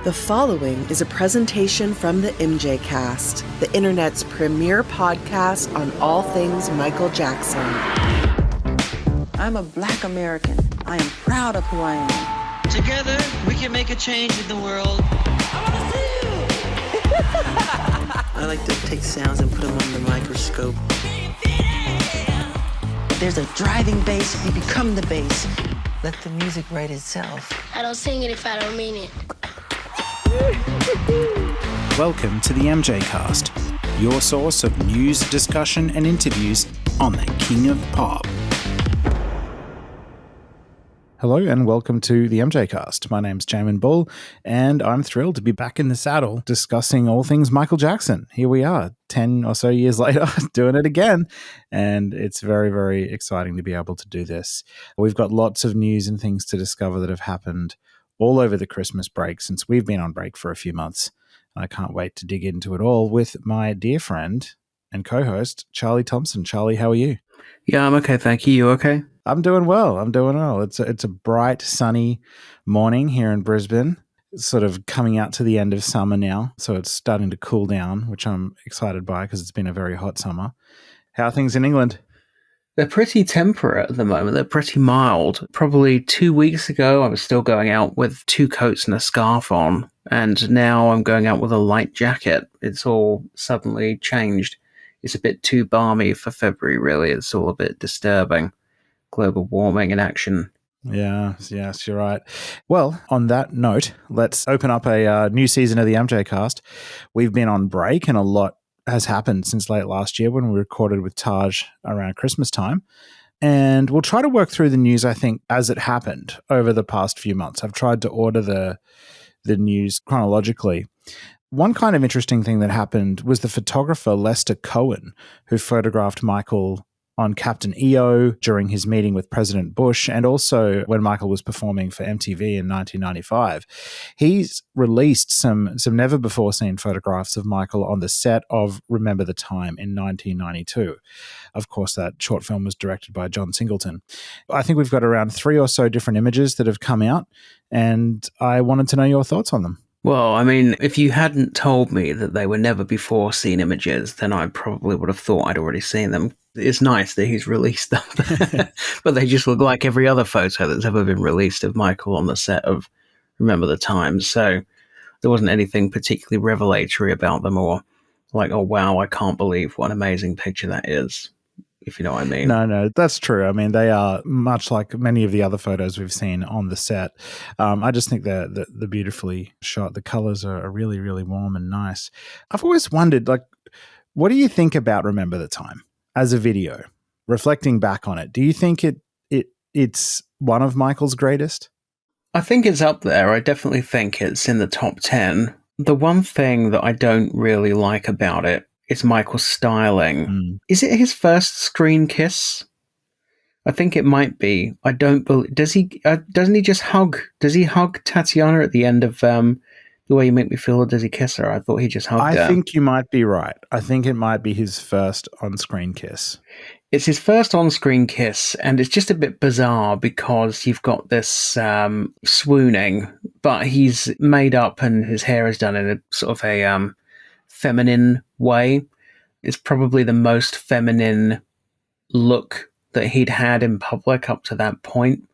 The following is a presentation from the MJCast, the internet's premier podcast on all things Michael Jackson. I'm a Black American. I am proud of who I am. Together, we can make a change in the world. I want to see you! I like to take sounds and put them under the microscope. There's a driving bass, you become the bass. Let the music write itself. I don't sing it if I don't mean it. Welcome to the MJCast, your source of news, discussion, and interviews on the King of Pop. Hello and welcome to the MJCast. My name's Jamon Bull, and I'm thrilled to be back in the saddle discussing all things Michael Jackson. Here we are, 10 or so years later, doing it again, and it's very, very exciting to be able to do this. We've got lots of news and things to discover that have happened all over the Christmas break since we've been on break for a few months. I can't wait to dig into it all with my dear friend and co-host, Charlie Thomson. Charlie, how are you? Yeah, I'm okay, thank you. You okay? I'm doing well. It's a bright, sunny morning here in Brisbane. It's sort of coming out to the end of summer now, so it's starting to cool down, which I'm excited by because it's been a very hot summer. How are things in England? They're pretty temperate at the moment. They're pretty mild. Probably 2 weeks ago, I was still going out with 2 coats and a scarf on, and now I'm going out with a light jacket. It's all suddenly changed. It's a bit too balmy for February, really. It's all a bit disturbing. Global warming in action. Yes, you're right. Well, on that note, let's open up a new season of the MJCast. We've been on break and a lot has happened since late last year when we recorded with Taj around Christmas time. And we'll try to work through the news, I think, as it happened over the past few months. I've tried to order the news chronologically. One kind of interesting thing that happened was the photographer Lester Cohen, who photographed Michael on Captain EO during his meeting with President Bush and also when Michael was performing for MTV in 1995. He's released some never-before-seen photographs of Michael on the set of Remember the Time in 1992. Of course, that short film was directed by John Singleton. I think we've got around 3 or so different images that have come out, and I wanted to know your thoughts on them. Well, I mean, if you hadn't told me that they were never before seen images, then I probably would have thought I'd already seen them. It's nice that he's released them, but they just look like every other photo that's ever been released of Michael on the set of Remember the Time. So there wasn't anything particularly revelatory about them or like, oh, wow, I can't believe what an amazing picture that is, if you know what I mean. No, that's true. I mean, they are much like many of the other photos we've seen on the set. I just think they're beautifully shot. The colors are really, really warm and nice. I've always wondered, like, what do you think about Remember the Time as a video? Reflecting back on it, do you think it's one of Michael's greatest? I think it's up there. I definitely think it's in the top 10. The one thing that I don't really like about it is Michael's styling. Is it his first screen kiss? I think it might be. I don't believe. Does he? Doesn't he just hug? Does he hug Tatiana at the end of The Way You Make Me Feel, or does he kiss her? I thought he just hugged her. I think you might be right. I think it might be his first on-screen kiss. It's his first on-screen kiss, and it's just a bit bizarre because you've got this swooning, but he's made up and his hair is done in a sort of a feminine way. It's probably the most feminine look that he'd had in public up to that point,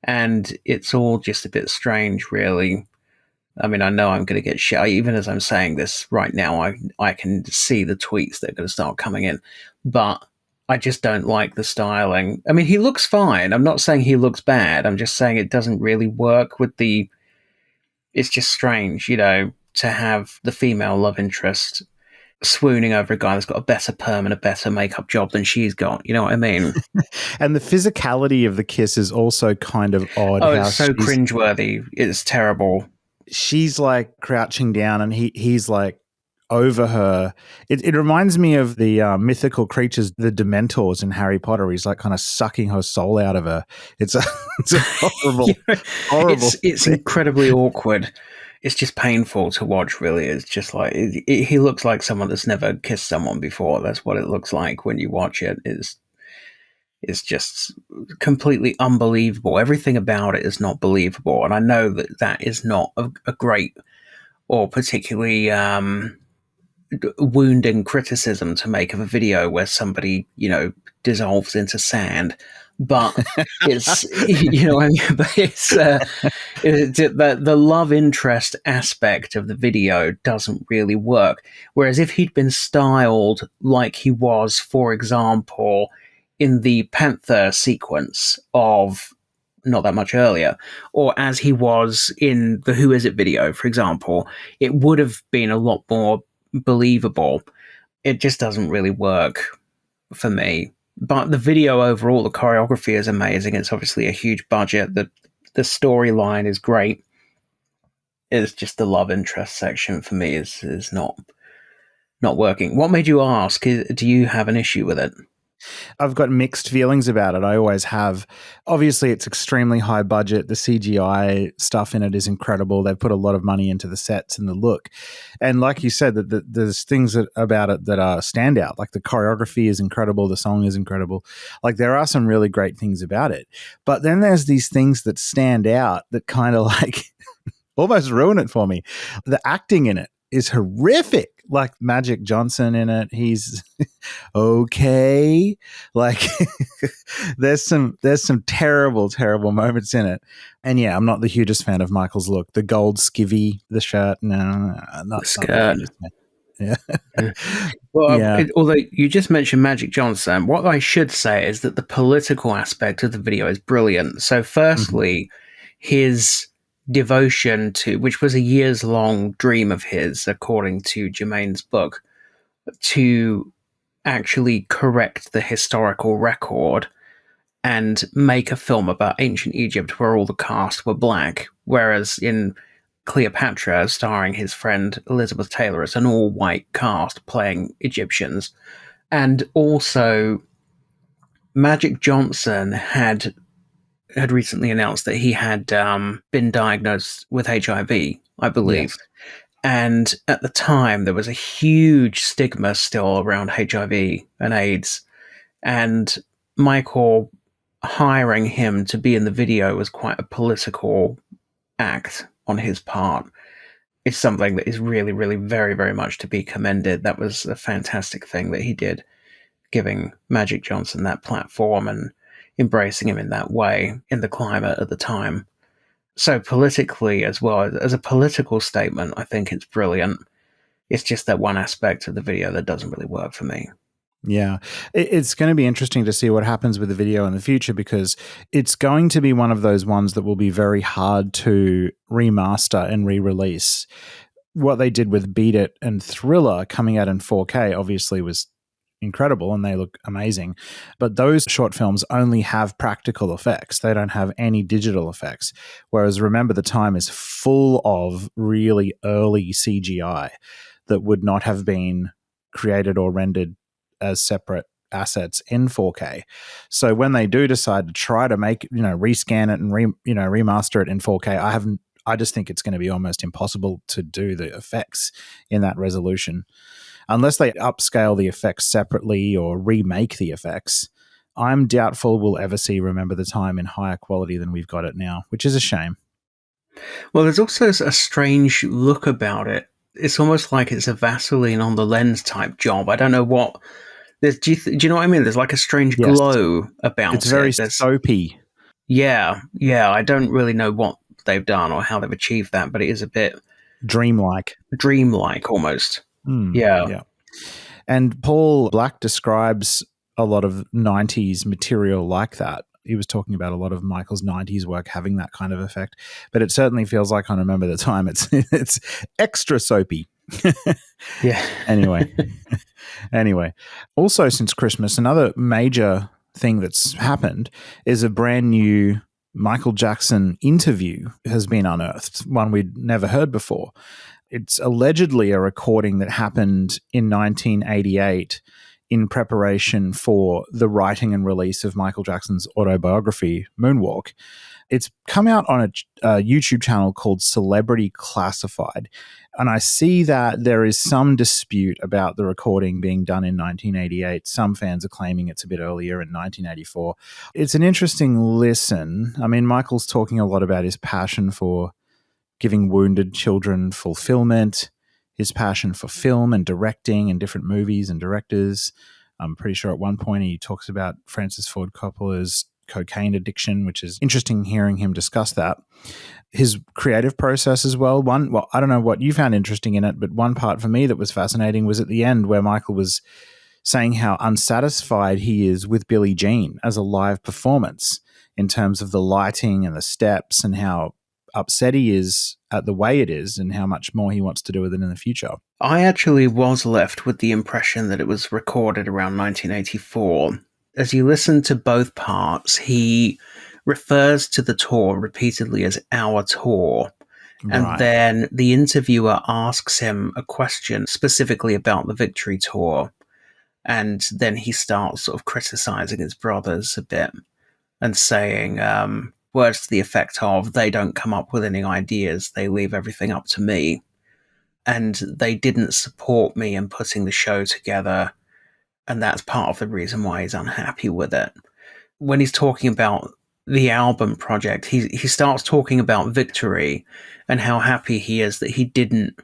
and it's all just a bit strange, really. I mean, I know I'm going to get shit. Even as I'm saying this right now, I can see the tweets that are going to start coming in, but I just don't like the styling. I mean, he looks fine. I'm not saying he looks bad. I'm just saying it doesn't really work with the... It's just strange, you know, to have the female love interest swooning over a guy that's got a better perm and a better makeup job than she's got. You know what I mean? And the physicality of the kiss is also kind of odd. Oh, it's so cringeworthy. It's terrible. She's like crouching down and he's like over her. It reminds me of the mythical creatures, the Dementors in Harry Potter. He's like kind of sucking her soul out of her. It's a horrible, horrible. It's incredibly awkward. It's just painful to watch, really. It's just like, he looks like someone that's never kissed someone before. That's what it looks like when you watch it. It's just completely unbelievable. Everything about it is not believable. And I know that is not a great or particularly wounding criticism to make of a video where somebody, dissolves into sand. But it's, you know what I mean? But it's the love interest aspect of the video doesn't really work. Whereas if he'd been styled like he was, for example, in the Panther sequence of not that much earlier, or as he was in the Who Is It video, for example, it would have been a lot more believable. It just doesn't really work for me. But the video overall, the choreography is amazing. It's obviously a huge budget. The storyline is great. It's just the love interest section for me is not working. What made you ask? Do you have an issue with it? I've got mixed feelings about it. I always have. Obviously, it's extremely high budget. The CGI stuff in it is incredible. They've put a lot of money into the sets and the look. And like you said, there's things about it that are standout. Like the choreography is incredible. The song is incredible. Like there are some really great things about it. But then there's these things that stand out that kind of like almost ruin it for me. The acting in it is horrific. Like Magic Johnson in it, he's okay. Like there's some terrible moments in it. And yeah, I'm not the hugest fan of Michael's look. The gold skivvy, the shirt, no, not the skirt. Yeah. Well, yeah. Although you just mentioned Magic Johnson, what I should say is that the political aspect of the video is brilliant. So firstly, his devotion to, which was a years-long dream of his, according to Jamon's book, to actually correct the historical record and make a film about ancient Egypt where all the cast were black, whereas in Cleopatra, starring his friend Elizabeth Taylor, it's an all-white cast playing Egyptians. And also, Magic Johnson had recently announced that he had been diagnosed with HIV, I believe. Yes. And at the time, there was a huge stigma still around HIV and AIDS. And Michael hiring him to be in the video was quite a political act on his part. It's something that is really, really very, very much to be commended. That was a fantastic thing that he did, giving Magic Johnson that platform and embracing him in that way in the climate at the time. So politically as well, as a political statement, I think it's brilliant. It's just that one aspect of the video that doesn't really work for me. Yeah, it's going to be interesting to see what happens with the video in the future, because it's going to be one of those ones that will be very hard to remaster and re-release. What they did with Beat It and Thriller coming out in 4K obviously was incredible and they look amazing, but those short films only have practical effects. They don't have any digital effects, whereas Remember the Time is full of really early CGI that would not have been created or rendered as separate assets in 4K. So when they do decide to try to make, rescan it and remaster it in 4K, I just think it's going to be almost impossible to do the effects in that resolution. Unless they upscale the effects separately or remake the effects, I'm doubtful we'll ever see Remember the Time in higher quality than we've got it now, which is a shame. Well, there's also a strange look about it. It's almost like it's a Vaseline on the lens type job. I don't know what... do you know what I mean? There's like a strange glow about it. It's very soapy. Yeah. I don't really know what they've done or how they've achieved that, but it is a bit... Dreamlike almost. Yeah. And Paul Black describes a lot of 90s material like that. He was talking about a lot of Michael's 90s work having that kind of effect, but it certainly feels like on Remember the Time it's extra soapy. Yeah. Anyway, also since Christmas, another major thing that's happened is a brand new Michael Jackson interview has been unearthed, one we'd never heard before. It's allegedly a recording that happened in 1988 in preparation for the writing and release of Michael Jackson's autobiography, Moonwalk. It's come out on a YouTube channel called Celebrity Classified, and I see that there is some dispute about the recording being done in 1988. Some fans are claiming it's a bit earlier in 1984. It's an interesting listen. I mean, Michael's talking a lot about his passion for giving wounded children fulfillment, his passion for film and directing and different movies and directors. I'm pretty sure at one point he talks about Francis Ford Coppola's cocaine addiction, which is interesting hearing him discuss that. His creative process as well. I don't know what you found interesting in it, but one part for me that was fascinating was at the end where Michael was saying how unsatisfied he is with Billie Jean as a live performance in terms of the lighting and the steps, and how upset he is at the way it is and how much more he wants to do with it in the future. I actually was left with the impression that it was recorded around 1984. As you listen to both parts, he refers to the tour repeatedly as our tour. And Right. then the interviewer asks him a question specifically about the Victory Tour. And then he starts sort of criticizing his brothers a bit and saying words to the effect of, they don't come up with any ideas, they leave everything up to me. And they didn't support me in putting the show together. And that's part of the reason why he's unhappy with it. When he's talking about the album project, he starts talking about Victory and how happy he is that he didn't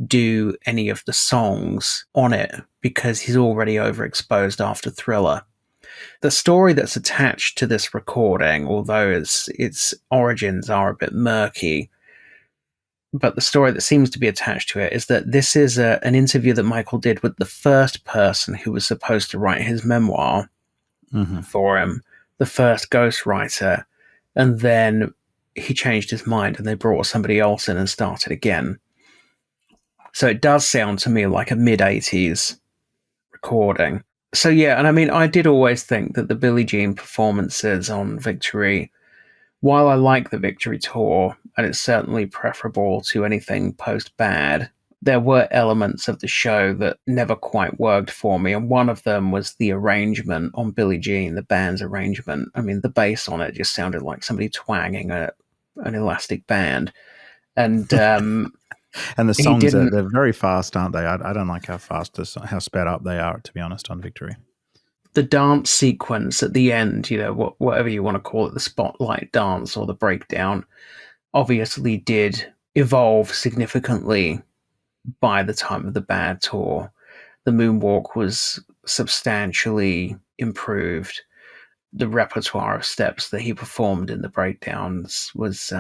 do any of the songs on it because he's already overexposed after Thriller. The story that's attached to this recording, although its origins are a bit murky, but the story that seems to be attached to it is that this is an interview that Michael did with the first person who was supposed to write his memoir for him, the first ghostwriter, and then he changed his mind and they brought somebody else in and started again. So it does sound to me like a mid-80s recording. So yeah, and I mean, I did always think that the Billie Jean performances on Victory, while I like the Victory Tour, and it's certainly preferable to anything post-Bad, there were elements of the show that never quite worked for me, and one of them was the arrangement on Billie Jean, the band's arrangement. I mean, the bass on it just sounded like somebody twanging an elastic band. And and the songs, they're very fast, aren't they? I don't like how sped up they are, to be honest, on Victory. The dance sequence at the end, whatever you want to call it, the spotlight dance or the breakdown, obviously did evolve significantly by the time of the Bad tour. The moonwalk was substantially improved. The repertoire of steps that he performed in the breakdowns was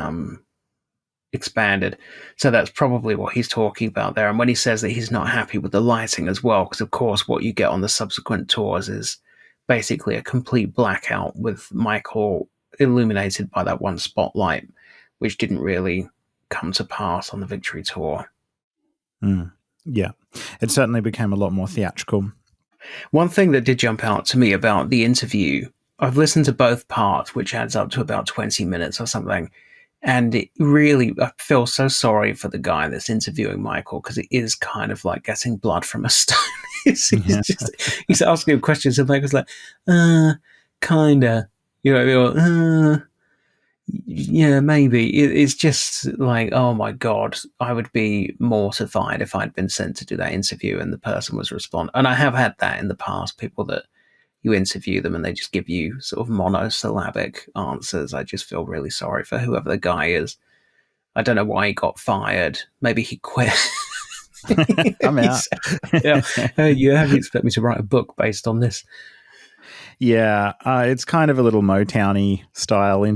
expanded. So that's probably what he's talking about there. And when he says that he's not happy with the lighting as well, because of course what you get on the subsequent tours is basically a complete blackout with Michael illuminated by that one spotlight, which didn't really come to pass on the Victory Tour. Yeah, it certainly became a lot more theatrical. One thing that did jump out to me about the interview, I've listened to both parts, which adds up to about 20 minutes or something. And it really, I feel so sorry for the guy that's interviewing Michael, because it is kind of like getting blood from a stone. He's asking him questions and Michael's like, kinda. Yeah, maybe. It's just like, oh my God, I would be mortified if I'd been sent to do that interview and the person was responding. And I have had that in the past, people that you interview them and they just give you sort of monosyllabic answers. I just feel really sorry for whoever the guy is. I don't know why he got fired. Maybe he quit. I'm out. You have expect me to write a book based on this. Yeah, it's kind of a little Motowny style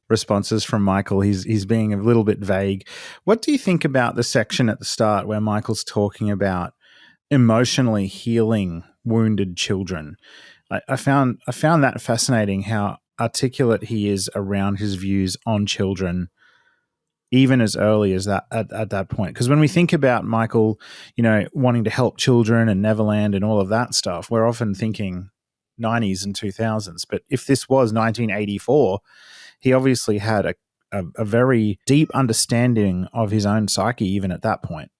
responses from Michael. He's being a little bit vague. What do you think about the section at the start where Michael's talking about emotionally healing wounded children? I found that fascinating, how articulate he is around his views on children, even as early as that at that point. Because when we think about Michael, wanting to help children and Neverland and all of that stuff, we're often thinking 90s and 2000s. But if this was 1984, he obviously had a very deep understanding of his own psyche even at that point.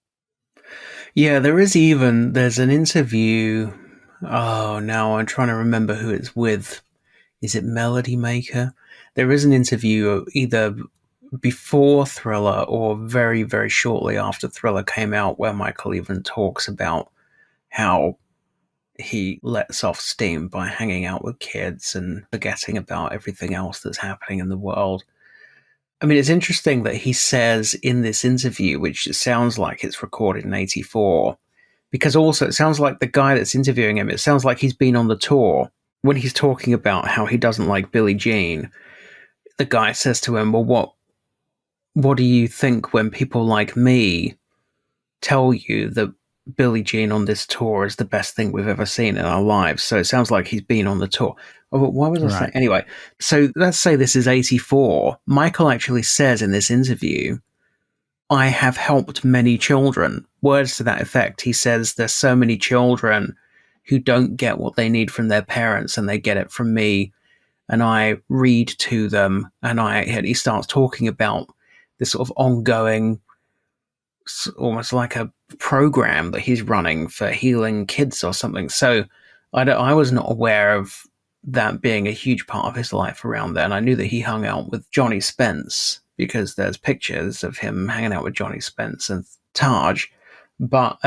Yeah, there's an interview. Oh, now I'm trying to remember who it's with. Is it Melody Maker? There is an interview either before Thriller or very, very shortly after Thriller came out where Michael even talks about how he lets off steam by hanging out with kids and forgetting about everything else that's happening in the world. I mean, it's interesting that he says in this interview, which sounds like it's recorded in 84, because also it sounds like the guy that's interviewing him, it sounds like he's been on the tour. When he's talking about how he doesn't like Billie Jean, the guy says to him, well, what do you think when people like me tell you that Billie Jean on this tour is the best thing we've ever seen in our lives? So it sounds like he's been on the tour. Oh, but why was I saying? Anyway, so let's say this is 84. Michael actually says in this interview, I have helped many children. Words to that effect. He says there's so many children who don't get what they need from their parents and they get it from me. And I read to them, and he starts talking about this sort of ongoing, almost like a program that he's running for healing kids or something. So I was not aware of that being a huge part of his life around there. And I knew that he hung out with Johnny Spence because there's pictures of him hanging out with Johnny Spence and Taj. But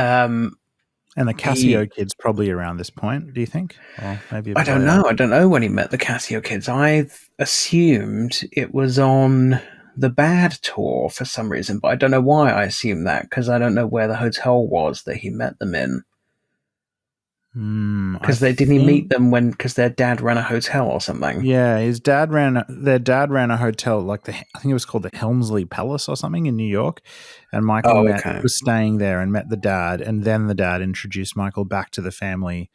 and the Casio kids probably around this point, do you think? Or maybe I don't know. I don't know when he met the Casio kids. I assumed it was on the Bad tour for some reason, but I don't know why I assumed that, because I don't know where the hotel was that he met them in. Because didn't he meet them because their dad ran a hotel or something? Yeah, their dad ran a hotel, like I think it was called the Helmsley Palace or something in New York, and Michael was staying there and met the dad, and then the dad introduced Michael back to the family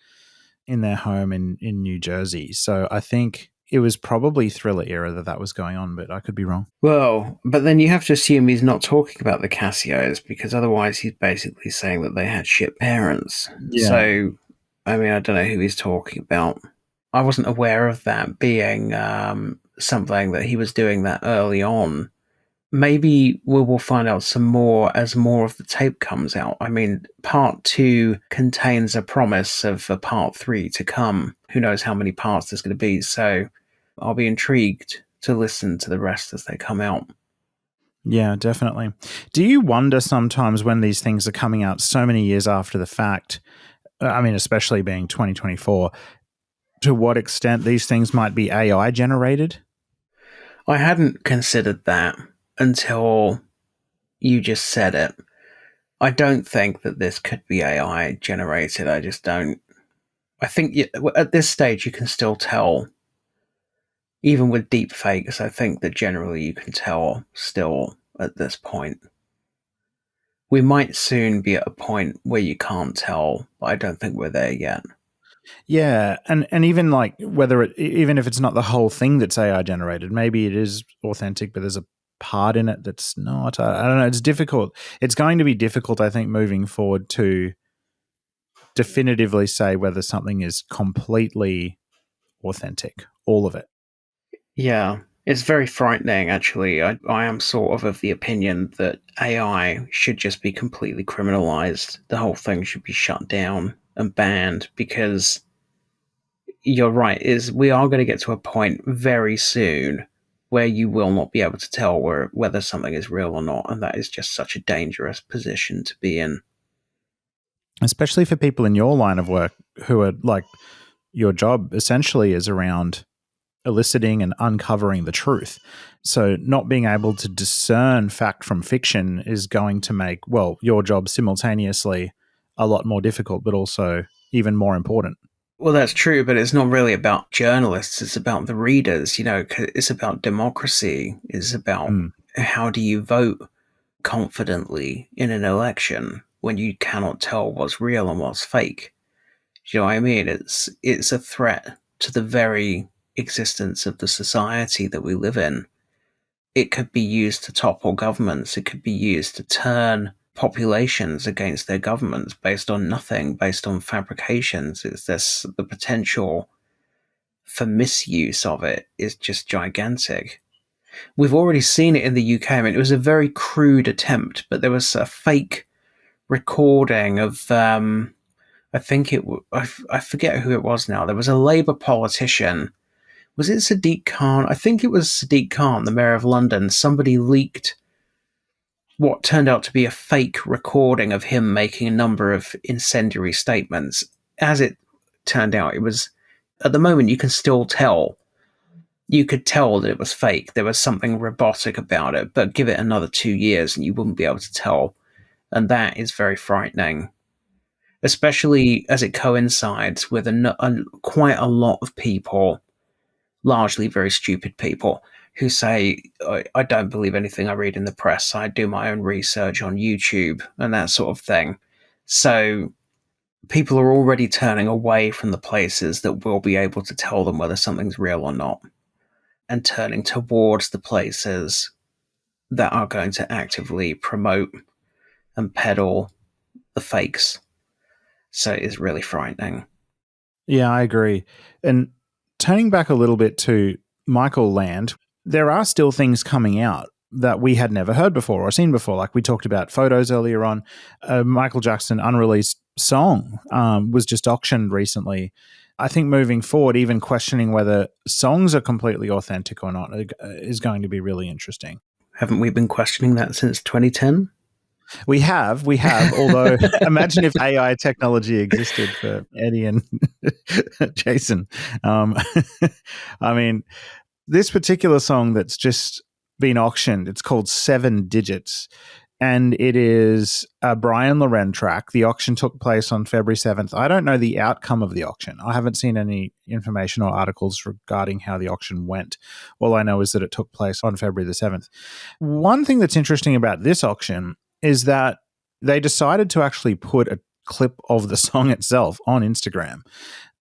in their home in New Jersey. So I think it was probably Thriller era that was going on, but I could be wrong. Well, but then you have to assume he's not talking about the Casios, because otherwise he's basically saying that they had shit parents. Yeah. So I mean, I don't know who he's talking about. I wasn't aware of that being something that he was doing that early on. Maybe we will find out some more as more of the tape comes out. I mean, part 2 contains a promise of a part 3 to come. Who knows how many parts there's going to be. So I'll be intrigued to listen to the rest as they come out. Yeah, definitely. Do you wonder sometimes when these things are coming out so many years after the fact, I mean, especially being 2024, to what extent these things might be AI generated? I hadn't considered that until you just said it. I don't think that this could be AI generated. I just don't. I think at this stage you can still tell, even with deep fakes, I think that generally you can tell still at this point. We might soon be at a point where you can't tell, but I don't think we're there yet. Yeah, and even like even if it's not the whole thing that's AI generated, maybe it is authentic, but there's a part in it that's not. I don't know. It's difficult. It's going to be difficult, I think, moving forward to definitively say whether something is completely authentic, all of it. Yeah. It's very frightening, actually. I am sort of the opinion that AI should just be completely criminalized. The whole thing should be shut down and banned, because you're right, we are going to get to a point very soon where you will not be able to tell whether something is real or not, and that is just such a dangerous position to be in. Especially for people in your line of work who are like, your job essentially is around eliciting and uncovering the truth. So not being able to discern fact from fiction is going to make, well, your job simultaneously a lot more difficult, but also even more important. Well, that's true, but it's not really about journalists. It's about the readers, it's about democracy. It's about how do you vote confidently in an election when you cannot tell what's real and what's fake. Do you know what I mean? It's a threat to the very existence of the society that we live in. It could be used to topple governments. It could be used to turn populations against their governments based on nothing, based on fabrications. The potential for misuse of it is just gigantic. We've already seen it in the UK. I mean, it was a very crude attempt, but there was a fake recording of I forget who it was now. There was a Labour politician. Was it Sadiq Khan? I think it was Sadiq Khan, the mayor of London. Somebody leaked what turned out to be a fake recording of him making a number of incendiary statements. As it turned out, it was, at the moment, you can still tell you could tell that it was fake. There was something robotic about it, but give it another 2 years and you wouldn't be able to tell. And that is very frightening, especially as it coincides with quite a lot of people, largely very stupid people, who say, I don't believe anything I read in the press. I do my own research on YouTube and that sort of thing. So people are already turning away from the places that will be able to tell them whether something's real or not, and turning towards the places that are going to actively promote and peddle the fakes. So it is really frightening. Yeah, I agree. And turning back a little bit to Michael Land, there are still things coming out that we had never heard before or seen before. Like we talked about photos earlier on. Michael Jackson unreleased song was just auctioned recently. I think moving forward, even questioning whether songs are completely authentic or not is going to be really interesting. Haven't we been questioning that since 2010? We have. Although, imagine if AI technology existed for Eddie and Jason. I mean, this particular song that's just been auctioned, it's called 7 Digits, and it is a Brian Loren track. The auction took place on February 7th. I don't know the outcome of the auction. I haven't seen any information or articles regarding how the auction went. All I know is that it took place on February the 7th. One thing that's interesting about this auction is that they decided to actually put a clip of the song itself on Instagram.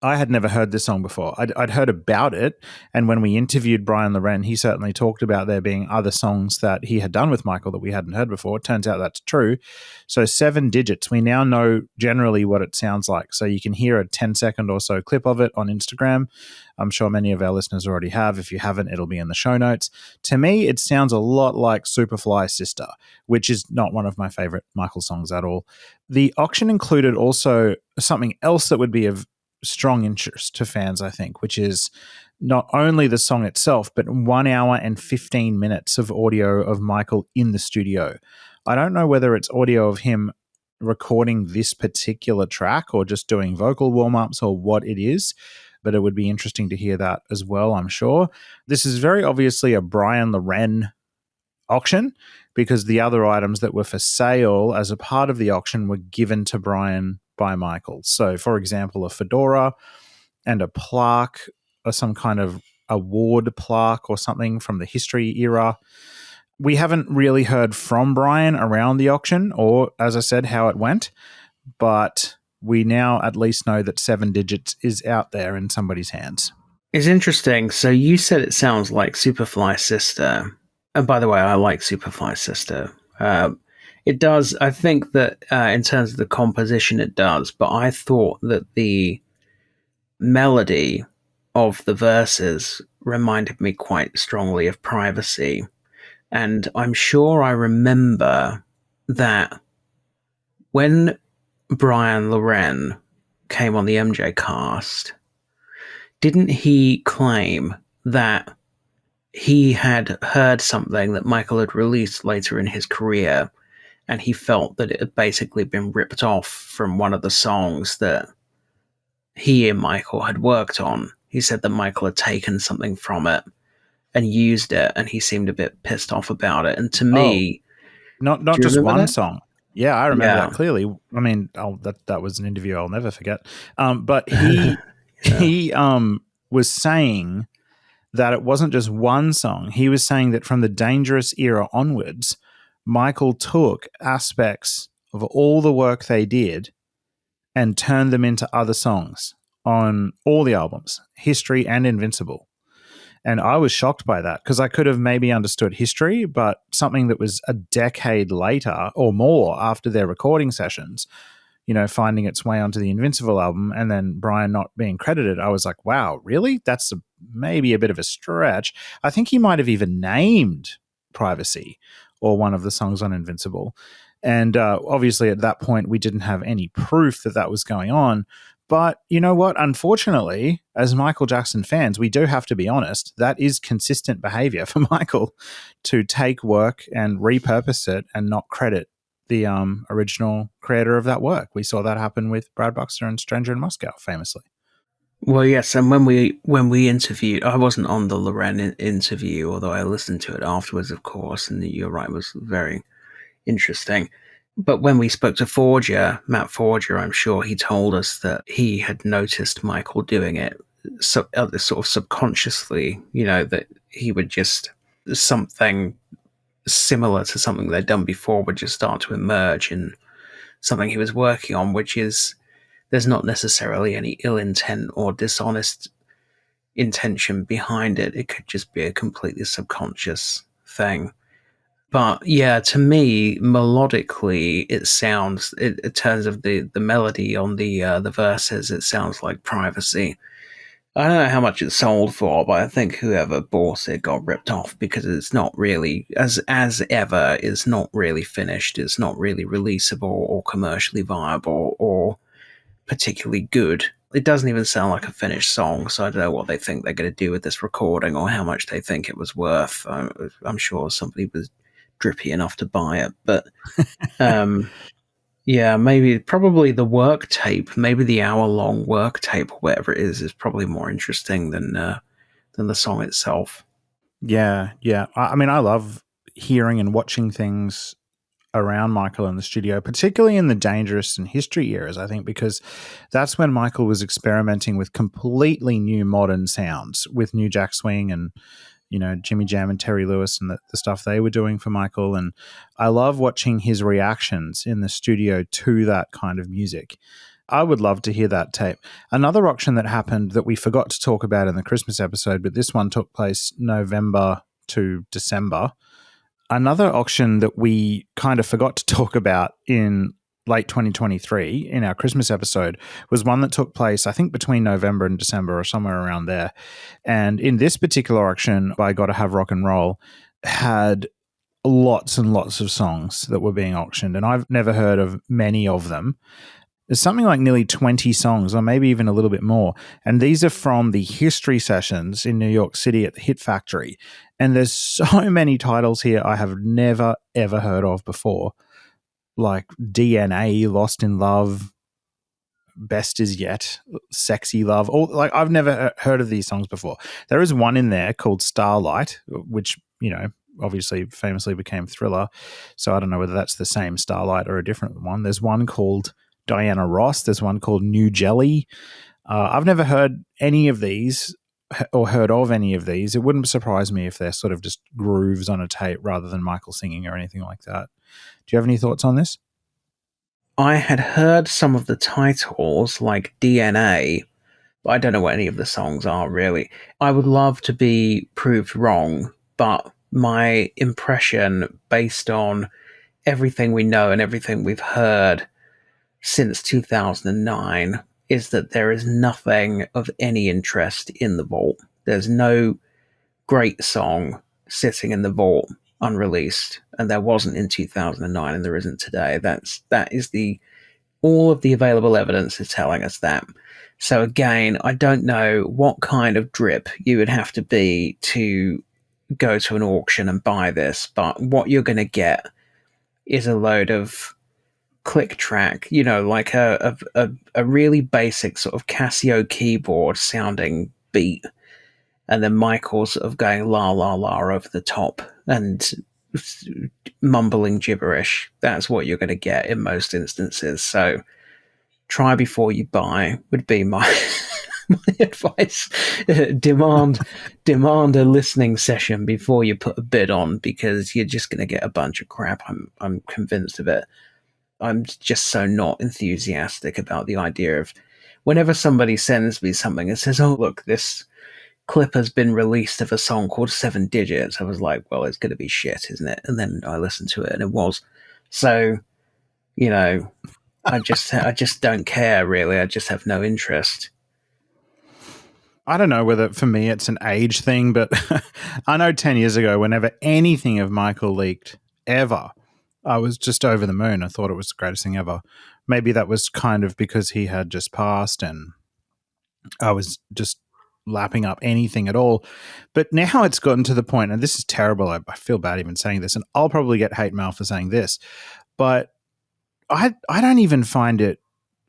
I had never heard this song before. I'd heard about it, and when we interviewed Brian Loren, he certainly talked about there being other songs that he had done with Michael that we hadn't heard before. It turns out that's true. So 7 Digits, we now know generally what it sounds like. So you can hear a 10-second or so clip of it on Instagram. I'm sure many of our listeners already have. If you haven't, it'll be in the show notes. To me, it sounds a lot like Superfly Sister, which is not one of my favorite Michael songs at all. The auction included also something else that would be of strong interest to fans, I think, which is not only the song itself, but 1 hour and 15 minutes of audio of Michael in the studio. I don't know whether it's audio of him recording this particular track or just doing vocal warm-ups or what it is, but it would be interesting to hear that as well, I'm sure. This is very obviously a Brian Loren auction because the other items that were for sale as a part of the auction were given to Brian by Michael. So, for example, a fedora and a plaque or some kind of award plaque or something from the history era. We haven't really heard from Brian around the auction or, as I said, how it went, but we now at least know that 7 Digits is out there in somebody's hands. It's interesting. So you said it sounds like Superfly Sister. And by the way, I like Superfly Sister. It does. I think that in terms of the composition, it does. But I thought that the melody of the verses reminded me quite strongly of Privacy. And I'm sure I remember that when Brian Loren came on the MJCast, didn't he claim that he had heard something that Michael had released later in his career, and he felt that it had basically been ripped off from one of the songs that he and Michael had worked on? He said that Michael had taken something from it and used it, and he seemed a bit pissed off about it. And to me... Not just one that? song. Yeah, I remember that clearly. I mean, that was an interview I'll never forget. But he was saying that it wasn't just one song. He was saying that from the Dangerous era onwards, Michael took aspects of all the work they did and turned them into other songs on all the albums, History and Invincible. And I was shocked by that because I could have maybe understood History, but something that was a decade later or more after their recording sessions, you know, finding its way onto the Invincible album and then Brian not being credited, I was like, wow, really? That's maybe a bit of a stretch. I think he might have even named Privacy or one of the songs on Invincible. And obviously at that point, we didn't have any proof that that was going on. But you know what? Unfortunately, as Michael Jackson fans, we do have to be honest. That is consistent behavior for Michael to take work and repurpose it and not credit the original creator of that work. We saw that happen with Brad Buxter and Stranger in Moscow, famously. Well, yes, and when we interviewed, I wasn't on the Loren interview, although I listened to it afterwards, of course, and you're right, it was very interesting. But when we spoke to Forger, Matt Forger, I'm sure he told us that he had noticed Michael doing it sort of subconsciously, that he would just, something similar to something they'd done before would just start to emerge in something he was working on, which is, there's not necessarily any ill intent or dishonest intention behind it. It could just be a completely subconscious thing. But yeah, to me, melodically, it sounds, in terms of the melody on the verses, it sounds like Privacy. I don't know how much it sold for, but I think whoever bought it got ripped off because it's not really, as ever, is not really finished. It's not really releasable or commercially viable or particularly good. It doesn't even sound like a finished song, so I don't know what they think they're going to do with this recording or how much they think it was worth. I'm sure somebody was drippy enough to buy it, but yeah, probably the work tape, maybe the hour-long work tape or whatever it is probably more interesting than the song itself. Yeah. I mean, I love hearing and watching things around Michael in the studio, particularly in the Dangerous and History eras, I think, because that's when Michael was experimenting with completely new modern sounds with New Jack Swing and, Jimmy Jam and Terry Lewis and the stuff they were doing for Michael. And I love watching his reactions in the studio to that kind of music. I would love to hear that tape. Another auction that happened that we forgot to talk about in the Christmas episode, but this one took place November to December. Another auction that we kind of forgot to talk about in late 2023 in our Christmas episode was one that took place, I think, between November and December or somewhere around there. And in this particular auction, by Gotta Have Rock and Roll, had lots and lots of songs that were being auctioned, and I've never heard of many of them. There's something like nearly 20 songs, or maybe even a little bit more. And these are from the history sessions in New York City at the Hit Factory. And there's so many titles here I have never, ever heard of before. Like DNA, Lost in Love, Best Is Yet, Sexy Love. I've never heard of these songs before. There is one in there called Starlight, which, obviously famously became Thriller. So I don't know whether that's the same Starlight or a different one. There's one called Diana Ross. There's one called New Jelly. I've never heard any of these or heard of any of these. It wouldn't surprise me if they're sort of just grooves on a tape rather than Michael singing or anything like that. Do you have any thoughts on this? I had heard some of the titles, like DNA, but I don't know what any of the songs are, really. I would love to be proved wrong, but my impression, based on everything we know and everything we've heard since 2009, is that there is nothing of any interest in the vault. There's no great song sitting in the vault unreleased, and there wasn't in 2009, and there isn't today. That is all of the available evidence is telling us that. So again, I don't know what kind of drip you would have to be to go to an auction and buy this, but what you're going to get is a load of click track, like a really basic sort of Casio keyboard sounding beat, and then Michael sort of going la la la over the top and mumbling gibberish. That's what you're going to get in most instances. So try before you buy would be my advice. Demand a listening session before you put a bid on, because you're just going to get a bunch of crap. I'm convinced of it. I'm just so not enthusiastic about the idea of, whenever somebody sends me something and says, oh, look, this clip has been released of a song called 7 Digits. I was like, well, it's going to be shit, isn't it? And then I listened to it and it was. So, I just don't care, really. I just have no interest. I don't know whether for me it's an age thing, but I know 10 years ago, whenever anything of Michael leaked ever, I was just over the moon. I thought it was the greatest thing ever. Maybe that was kind of because he had just passed and I was just lapping up anything at all. But now it's gotten to the point, and this is terrible. I feel bad even saying this, and I'll probably get hate mail for saying this, but I don't even find it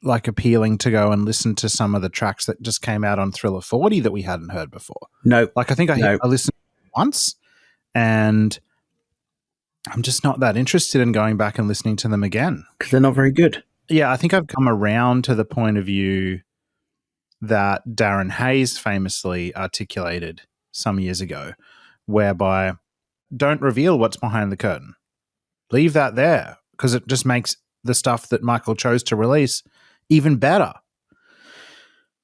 like appealing to go and listen to some of the tracks that just came out on Thriller 40 that we hadn't heard before. No. Like I think I listened once and I'm just not that interested in going back and listening to them again. Because they're not very good. Yeah, I think I've come around to the point of view that Darren Hayes famously articulated some years ago, whereby don't reveal what's behind the curtain. Leave that there because it just makes the stuff that Michael chose to release even better.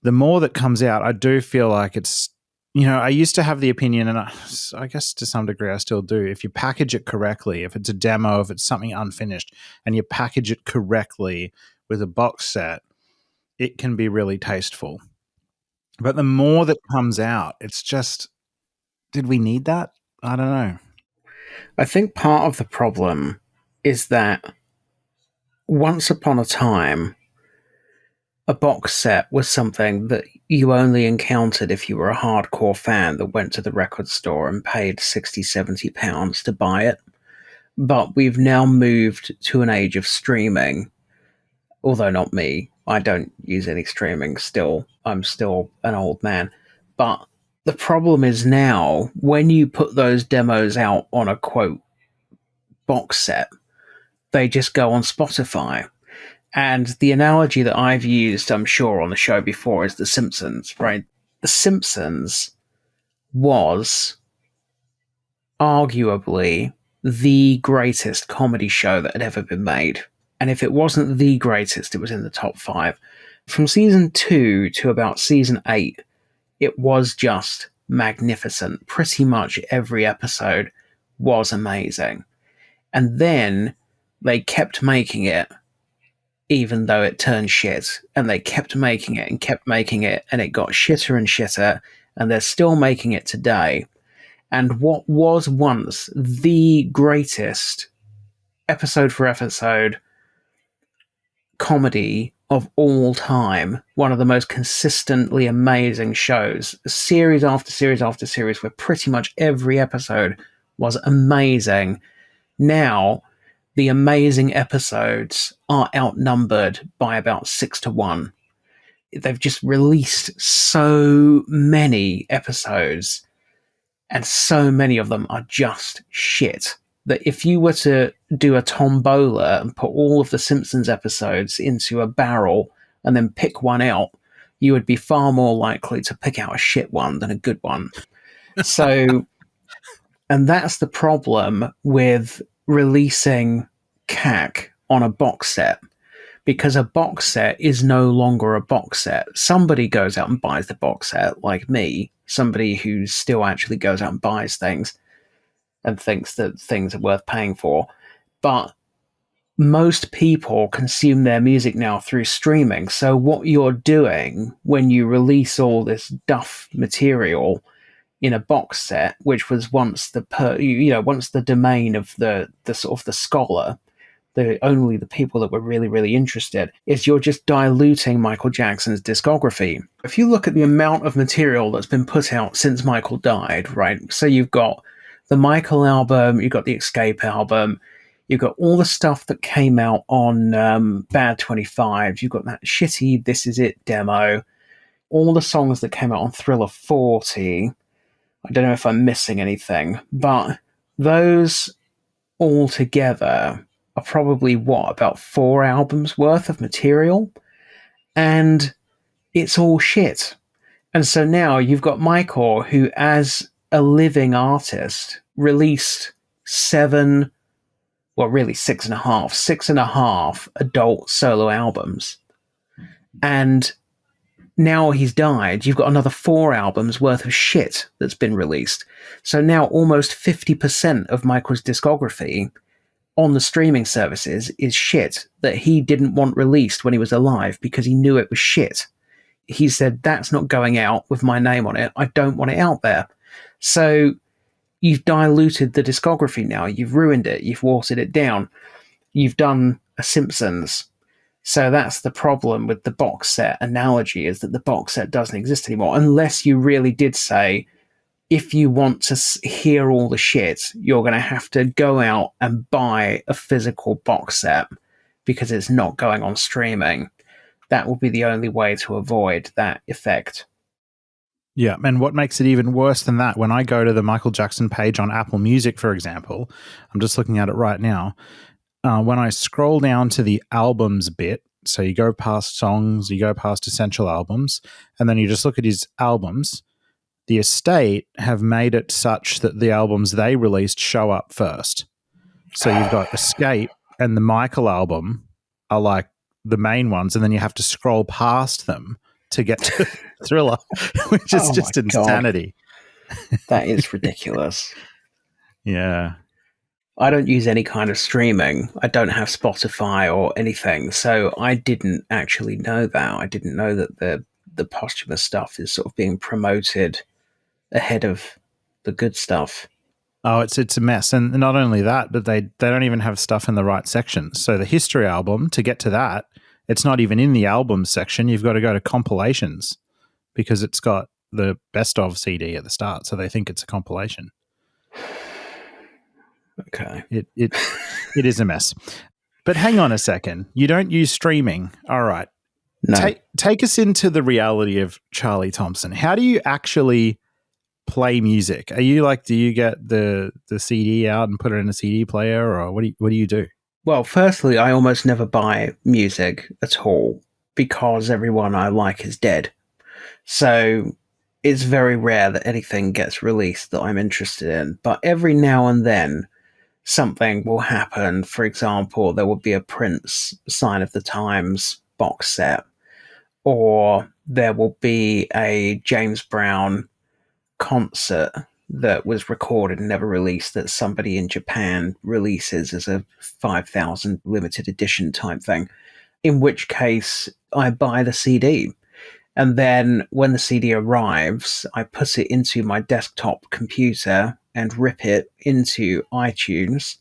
The more that comes out, I do feel like it's, I used to have the opinion, and I guess to some degree I still do, if you package it correctly, if it's a demo, if it's something unfinished, and you package it correctly with a box set, it can be really tasteful. But the more that comes out, it's just, did we need that? I don't know. I think part of the problem is that once upon a time, a box set was something that you only encountered if you were a hardcore fan that went to the record store and paid £60-70 to buy it. But we've now moved to an age of streaming, although not me. I don't use any streaming still. I'm still an old man. But the problem is now, when you put those demos out on a, quote, box set, they just go on Spotify. And the analogy that I've used, I'm sure, on the show before is The Simpsons, right? The Simpsons was arguably the greatest comedy show that had ever been made. And if it wasn't the greatest, it was in the top 5. From season 2 to about season 8, it was just magnificent. Pretty much every episode was amazing. And then they kept making it, even though it turned shit, and they kept making it, and it got shitter and shitter, and they're still making it today. And what was once the greatest episode for episode comedy of all time, one of the most consistently amazing shows, series after series after series, where pretty much every episode was amazing. Now, the amazing episodes are outnumbered by about 6-1. They've just released so many episodes, and so many of them are just shit, that if you were to do a tombola and put all of the Simpsons episodes into a barrel and then pick one out, you would be far more likely to pick out a shit one than a good one. So, and that's the problem with releasing CAC on a box set, because a box set is no longer a box set. Somebody goes out and buys the box set, like me, somebody who still actually goes out and buys things and thinks that things are worth paying for. But most people consume their music now through streaming. So what you're doing when you release all this duff material in a box set, which was once once the domain of the sort of the scholar, only the people that were really, really interested, is you're just diluting Michael Jackson's discography. If you look at the amount of material that's been put out since Michael died, right? So you've got the Michael album, you've got the Escape album, you've got all the stuff that came out on Bad 25, you've got that shitty This Is It demo, all the songs that came out on Thriller 40. I don't know if I'm missing anything, but those all together are probably, about 4 albums worth of material? And it's all shit. And so now you've got Michael, who, as a living artist, released 6.5 adult solo albums. And now he's died, you've got another 4 albums worth of shit that's been released. So now almost 50% of Michael's discography on the streaming services is shit that he didn't want released when he was alive because he knew it was shit. He said, that's not going out with my name on it. I don't want it out there. So you've diluted the discography now. You've ruined it. You've watered it down. You've done a Simpsons. So that's the problem with the box set analogy, is that the box set doesn't exist anymore, unless you really did say, if you want to hear all the shit, you're going to have to go out and buy a physical box set because it's not going on streaming. that will be the only way to avoid that effect. Yeah, and what makes it even worse than that, when I go to the Michael Jackson page on Apple Music, for example, I'm just looking at it right now, when I scroll down to the albums bit, so you go past songs, you go past essential albums, and then you just look at his albums, the estate have made it such that the albums they released show up first. So you've got Escape and the Michael album are like the main ones, and then you have to scroll past them to get to Thriller, which is just insanity. That is ridiculous. Yeah. I don't use any kind of streaming. I don't have Spotify or anything, so I didn't actually know that. I didn't know that the posthumous stuff is sort of being promoted ahead of the good stuff. Oh, it's a mess. And not only that, but they don't even have stuff in the right section. So the history album, to get to that, it's not even in the album section. You've got to go to compilations because it's got the best of CD at the start. So they think it's a compilation. Okay. It is a mess. But hang on a second. You don't use streaming. All right. No. Take us into the reality of Charlie Thomson. How do you actually play music? Are you like, do you get the CD out and put it in a CD player, or what do you do? Well, firstly, I almost never buy music at all because everyone I like is dead. So it's very rare that anything gets released that I'm interested in. But every now and then, something will happen. For example, there will be a Prince Sign of the Times box set, or there will be a James Brown concert that was recorded and never released that somebody in Japan releases as a 5,000 limited edition type thing, in which case I buy the CD. And then when the CD arrives, I put it into my desktop computer and rip it into iTunes.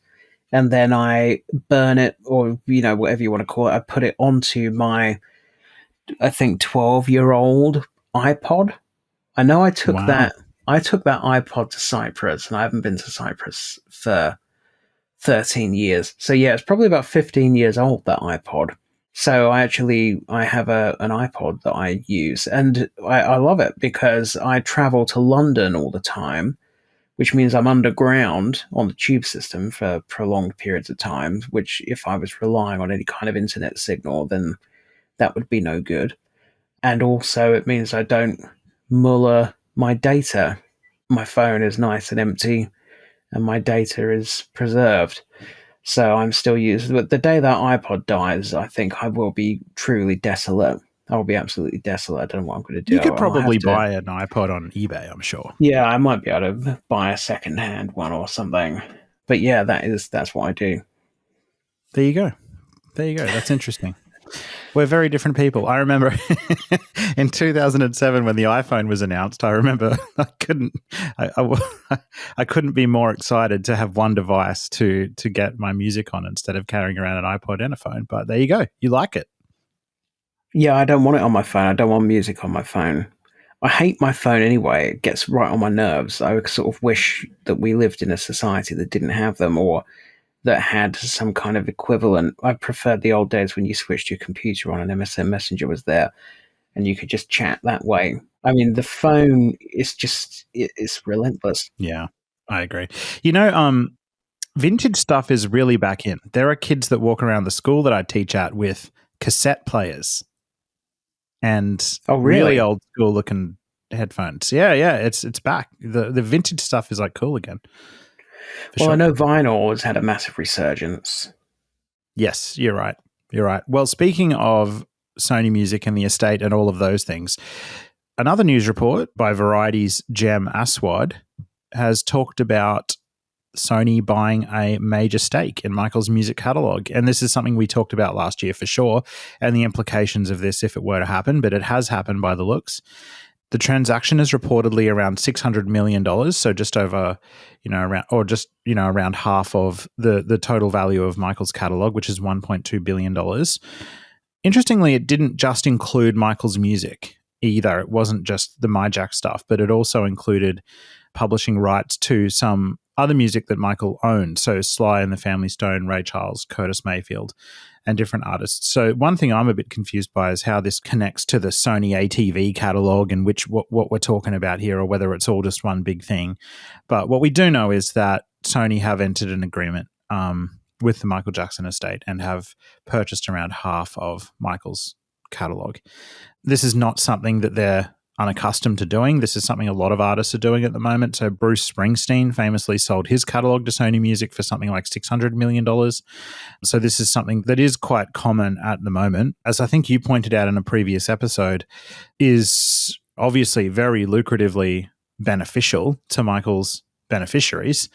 And then I burn it, or, whatever you want to call it. I put it onto my, I think, 12-year-old iPod. I know I took that iPod to Cyprus, and I haven't been to Cyprus for 13 years. So yeah, it's probably about 15 years old, that iPod. So I have an iPod that I use, and I love it because I travel to London all the time, which means I'm underground on the tube system for prolonged periods of time, which if I was relying on any kind of internet signal, then that would be no good. And also it means I don't muller my data. My phone is nice and empty and my data is preserved. So I'm still using it. But the day that iPod dies, I think I will be truly desolate. I will be absolutely desolate. I don't know what I'm going to do. You could probably buy an iPod on eBay, I'm sure. Yeah, I might be able to buy a second-hand one or something. But yeah, that's what I do. There you go. That's interesting. We're very different people. I remember in 2007 when the iPhone was announced, I remember I couldn't be more excited to have one device to get my music on instead of carrying around an iPod and a phone. But there you go. You like it. Yeah, I don't want it on my phone. I don't want music on my phone. I hate my phone anyway. It gets right on my nerves. I sort of wish that we lived in a society that didn't have them, or that had some kind of equivalent. I preferred the old days when you switched your computer on and MSN Messenger was there and you could just chat that way. I mean, the phone is just, it's relentless. Yeah, I agree. Vintage stuff is really back in. There are kids that walk around the school that I teach at with cassette players and really old school looking headphones. Yeah, it's back. The vintage stuff is like cool again. Well, sure. I know vinyl has had a massive resurgence. Yes, you're right. Well, speaking of Sony Music and the estate and all of those things, another news report by Variety's Jem Aswad has talked about Sony buying a major stake in Michael's music catalogue. And this is something we talked about last year for sure, and the implications of this if it were to happen, but it has happened by the looks. The transaction is reportedly around $600 million, so just over, around half of the total value of Michael's catalogue, which is $1.2 billion. Interestingly, it didn't just include Michael's music either. It wasn't just the MyJack stuff, but it also included publishing rights to some other music that Michael owned. So Sly and the Family Stone, Ray Charles, Curtis Mayfield. and different artists. So one thing I'm a bit confused by is how this connects to the Sony ATV catalog and what we're talking about here, or whether it's all just one big thing. But what we do know is that Sony have entered an agreement with the Michael Jackson estate and have purchased around half of Michael's catalog. This is not something that they're unaccustomed to doing. This is something a lot of artists are doing at the moment. So Bruce Springsteen famously sold his catalog to Sony Music for something like $600 million. So this is something that is quite common at the moment. As I think you pointed out in a previous episode, is obviously very lucratively beneficial to Michael's beneficiaries,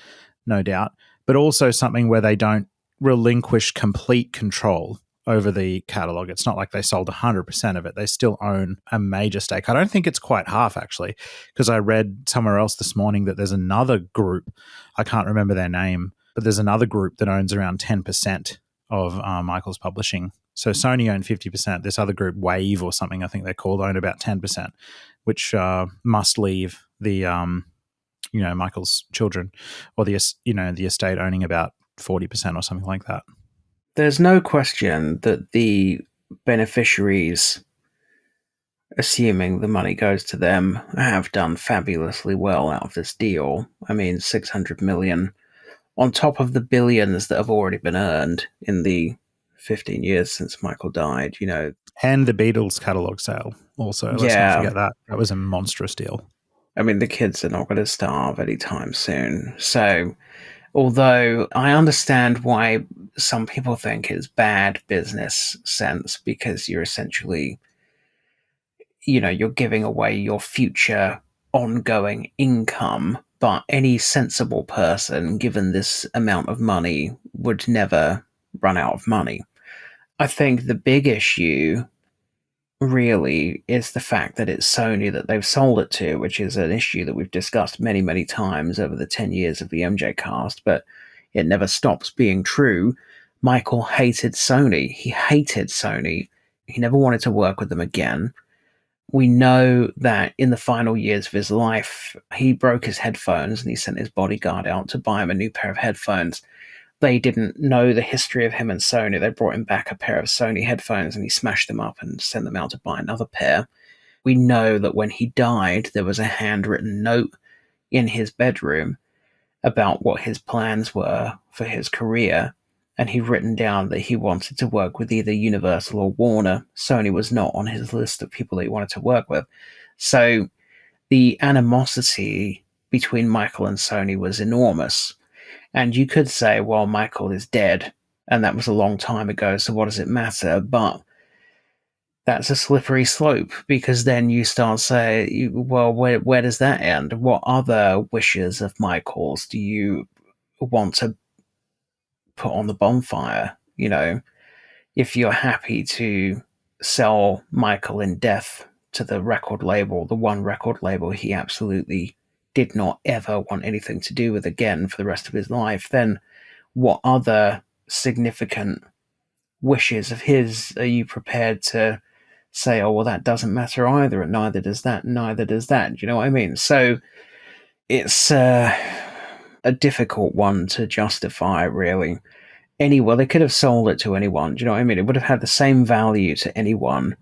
no doubt, but also something where they don't relinquish complete control over the catalog. It's not like they sold 100% of it. They still own a major stake. I don't think it's quite half, actually, because I read somewhere else this morning that there's another group, I can't remember their name, but there's another group that owns around 10% of Michael's publishing. So Sony owned 50%. This other group, Wave or something, I think they're called, owned about 10%, which must leave the Michael's children or the estate owning about 40% or something like that. There's no question that the beneficiaries, assuming the money goes to them, have done fabulously well out of this deal. I mean, $600 million on top of the billions that have already been earned in the 15 years since Michael died, And the Beatles catalog sale also. Let's not forget that. That was a monstrous deal. I mean, the kids are not going to starve anytime soon. So, although I understand why some people think it's bad business sense, because you're essentially, you're giving away your future ongoing income, but any sensible person, given this amount of money, would never run out of money. I think the big issue really is the fact that it's Sony that they've sold it to, which is an issue that we've discussed many, many times over the 10 years of the MJCast, but it never stops being true. Michael hated Sony. He hated Sony. He never wanted to work with them again. We know that in the final years of his life, he broke his headphones and he sent his bodyguard out to buy him a new pair of headphones. They didn't know the history of him and Sony. They brought him back a pair of Sony headphones and he smashed them up and sent them out to buy another pair. We know that when he died, there was a handwritten note in his bedroom about what his plans were for his career, and he'd written down that he wanted to work with either Universal or Warner. Sony was not on his list of people that he wanted to work with. So the animosity between Michael and Sony was enormous. And you could say, well, Michael is dead, and that was a long time ago, so what does it matter? But that's a slippery slope, because then you start saying, well, where does that end? What other wishes of Michael's do you want to put on the bonfire? If you're happy to sell Michael in death to the record label, the one record label he absolutely did not ever want anything to do with again for the rest of his life, then what other significant wishes of his are you prepared to say, oh, well, that doesn't matter either, and neither does that, and neither does that? Do you know what I mean? So it's a difficult one to justify, really. They could have sold it to anyone. Do you know what I mean? It would have had the same value to anyone.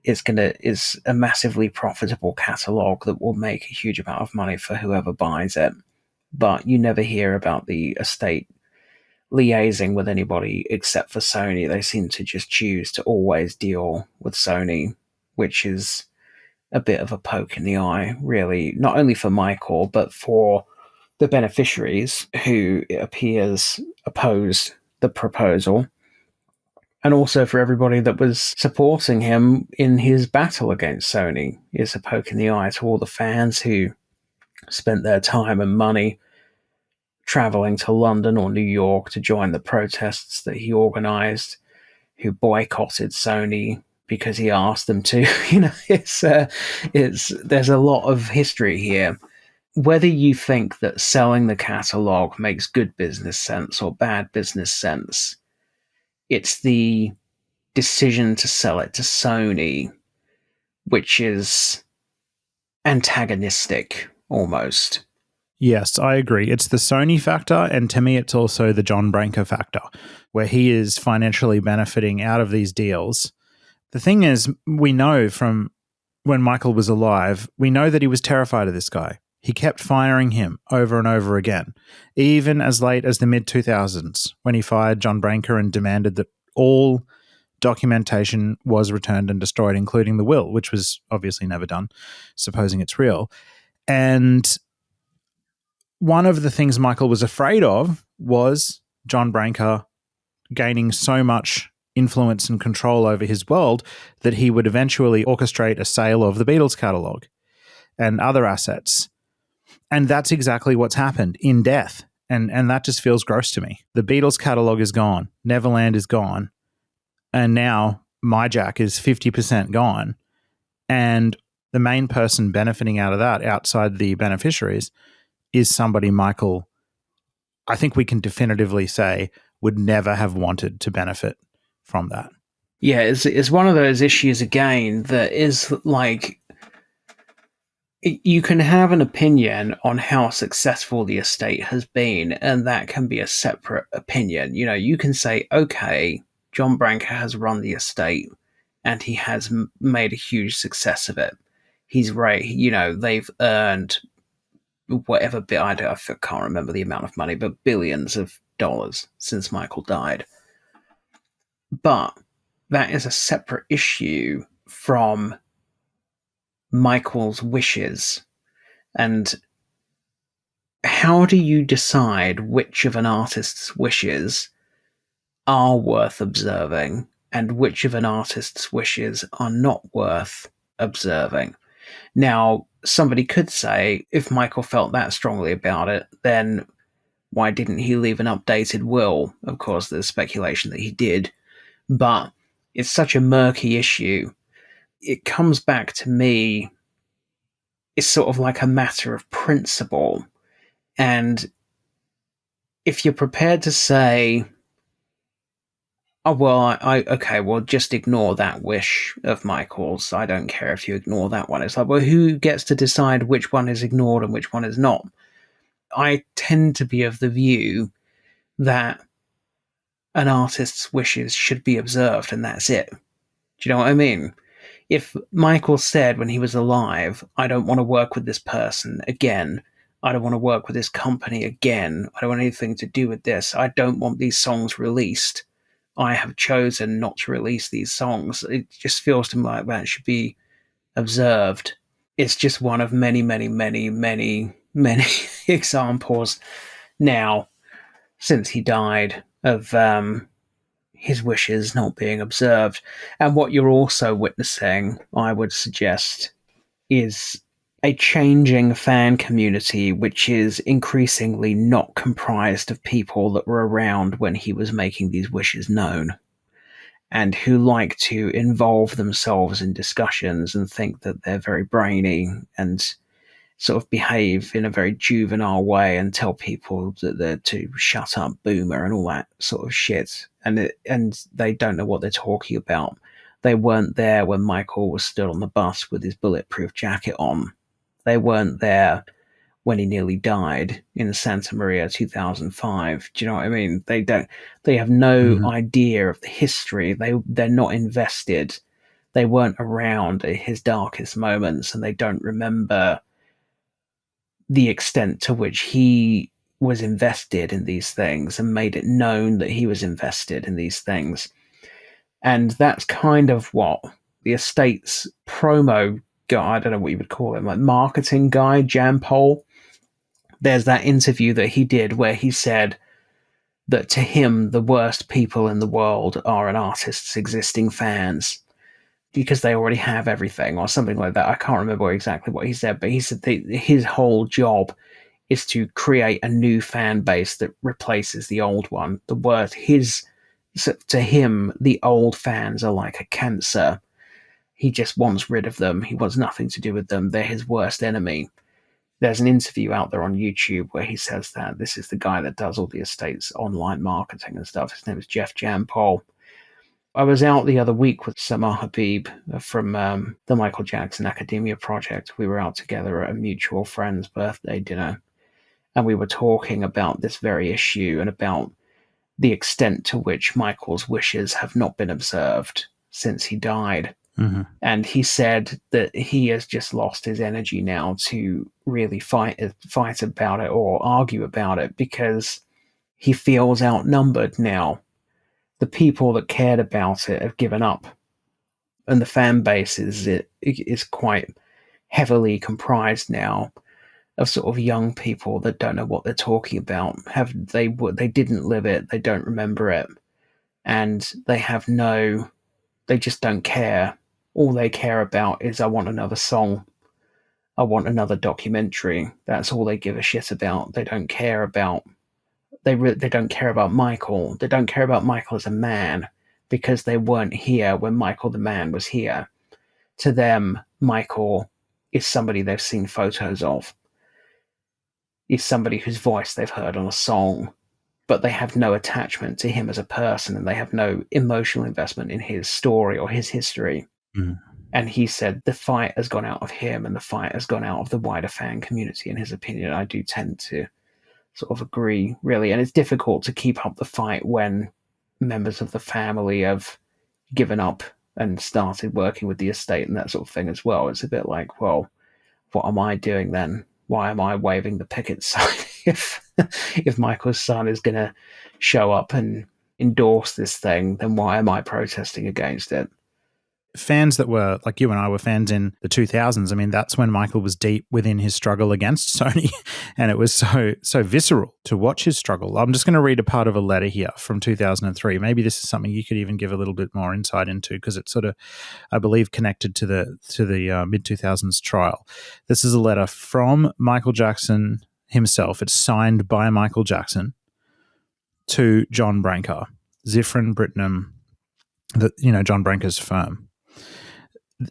It's a massively profitable catalog that will make a huge amount of money for whoever buys it. But you never hear about the estate liaising with anybody except for Sony. They seem to just choose to always deal with Sony, which is a bit of a poke in the eye, really, not only for Michael, but for the beneficiaries who, it appears, opposed the proposal, and also for everybody that was supporting him in his battle against Sony. It's a poke in the eye to all the fans who spent their time and money traveling to London or New York to join the protests that he organized, who boycotted Sony because he asked them to. There's a lot of history here. Whether you think that selling the catalog makes good business sense or bad business sense, it's the decision to sell it to Sony which is antagonistic almost. Yes, I agree. It's the Sony factor, and to me, it's also the John Branca factor, where he is financially benefiting out of these deals. The thing is, we know from when Michael was alive, we know that he was terrified of this guy. He kept firing him over and over again, even as late as the mid-2000s, when he fired John Branca and demanded that all documentation was returned and destroyed, including the will, which was obviously never done, supposing it's real. And one of the things Michael was afraid of was John Branca gaining so much influence and control over his world that he would eventually orchestrate a sale of the Beatles catalogue and other assets. And that's exactly what's happened in death. And that just feels gross to me. The Beatles catalogue is gone. Neverland is gone. And now My Jack is 50% gone. And the main person benefiting out of that, outside the beneficiaries, is somebody Michael, I think we can definitively say, would never have wanted to benefit from that. Yeah, it's one of those issues, again, that is like, you can have an opinion on how successful the estate has been, and that can be a separate opinion. You know, you can say, okay, John Branca has run the estate and he has made a huge success of it. He's right, you know, they've earned whatever bit, I can't remember the amount of money, but billions of dollars since Michael died. But that is a separate issue from Michael's wishes. And how do you decide which of an artist's wishes are worth observing and which of an artist's wishes are not worth observing? Now, somebody could say, if Michael felt that strongly about it, then why didn't he leave an updated will? Of course, there's speculation that he did, but it's such a murky issue. It comes back to me, it's sort of like a matter of principle. And if you're prepared to say, oh, well, okay, well, just ignore that wish of Michael's. I don't care if you ignore that one. It's like, well, who gets to decide which one is ignored and which one is not? I tend to be of the view that an artist's wishes should be observed, and that's it. Do you know what I mean? If Michael said when he was alive, I don't want to work with this person again, I don't want to work with this company again, I don't want anything to do with this, I don't want these songs released, I have chosen not to release these songs, it just feels to me like that should be observed. It's just one of many, many, many, many, many examples now, since he died, of his wishes not being observed. And what you're also witnessing, I would suggest, is a changing fan community, which is increasingly not comprised of people that were around when he was making these wishes known, and who like to involve themselves in discussions and think that they're very brainy and sort of behave in a very juvenile way and tell people that they're to shut up, boomer, and all that sort of shit. And they don't know what they're talking about. They weren't there when Michael was still on the bus with his bulletproof jacket on. They weren't there when he nearly died in Santa Maria 2005. Do you know what I mean? They have no idea of the history. They're not invested. They weren't around at his darkest moments, and they don't remember the extent to which he was invested in these things and made it known that he was invested in these things. And that's kind of what the estate's promo guy, I don't know what you would call him, like marketing guy, Jampol, there's that interview that he did where he said that to him, the worst people in the world are an artist's existing fans, because they already have everything, or something like that. I can't remember exactly what he said, but he said his whole job is to create a new fan base that replaces the old one. To him, the old fans are like a cancer. He just wants rid of them. He wants nothing to do with them. They're his worst enemy. There's an interview out there on YouTube where he says that. This is the guy that does all the estate's online marketing and stuff. His name is Jeff Jampol. I was out the other week with Samar Habib from the Michael Jackson Academia Project. We were out together at a mutual friend's birthday dinner. and we were talking about this very issue and about the extent to which Michael's wishes have not been observed since he died. Mm-hmm. And he said that he has just lost his energy now to really fight about it or argue about it, because he feels outnumbered now. The people that cared about it have given up, and the fan base is quite heavily comprised now of sort of young people that don't know what they're talking about. They didn't live it, they don't remember it, and they just don't care. All they care about is, I want another song, I want another documentary. That's all they give a shit about. They don't care about they don't care about Michael. They don't care about Michael as a man, because they weren't here when Michael the man was here. To them, Michael is somebody they've seen photos of. He's somebody whose voice they've heard on a song, but they have no attachment to him as a person, and they have no emotional investment in his story or his history. Mm. And he said the fight has gone out of him, and the fight has gone out of the wider fan community, in his opinion. I do tend to sort of agree, really. And it's difficult to keep up the fight when members of the family have given up and started working with the estate and that sort of thing as well. It's a bit like, well, what am I doing then? Why am I waving the picket sign if Michael's son is going to show up and endorse this thing? Then why am I protesting against it? Fans that were, like you and I, were fans in the 2000s. I mean, that's when Michael was deep within his struggle against Sony, and it was so visceral to watch his struggle. I'm just going to read a part of a letter here from 2003. Maybe this is something you could even give a little bit more insight into, because it's sort of, I believe, connected to the mid-2000s trial. This is a letter from Michael Jackson himself. It's signed by Michael Jackson to John Branca, Zifrin Britnam, John Branca's firm.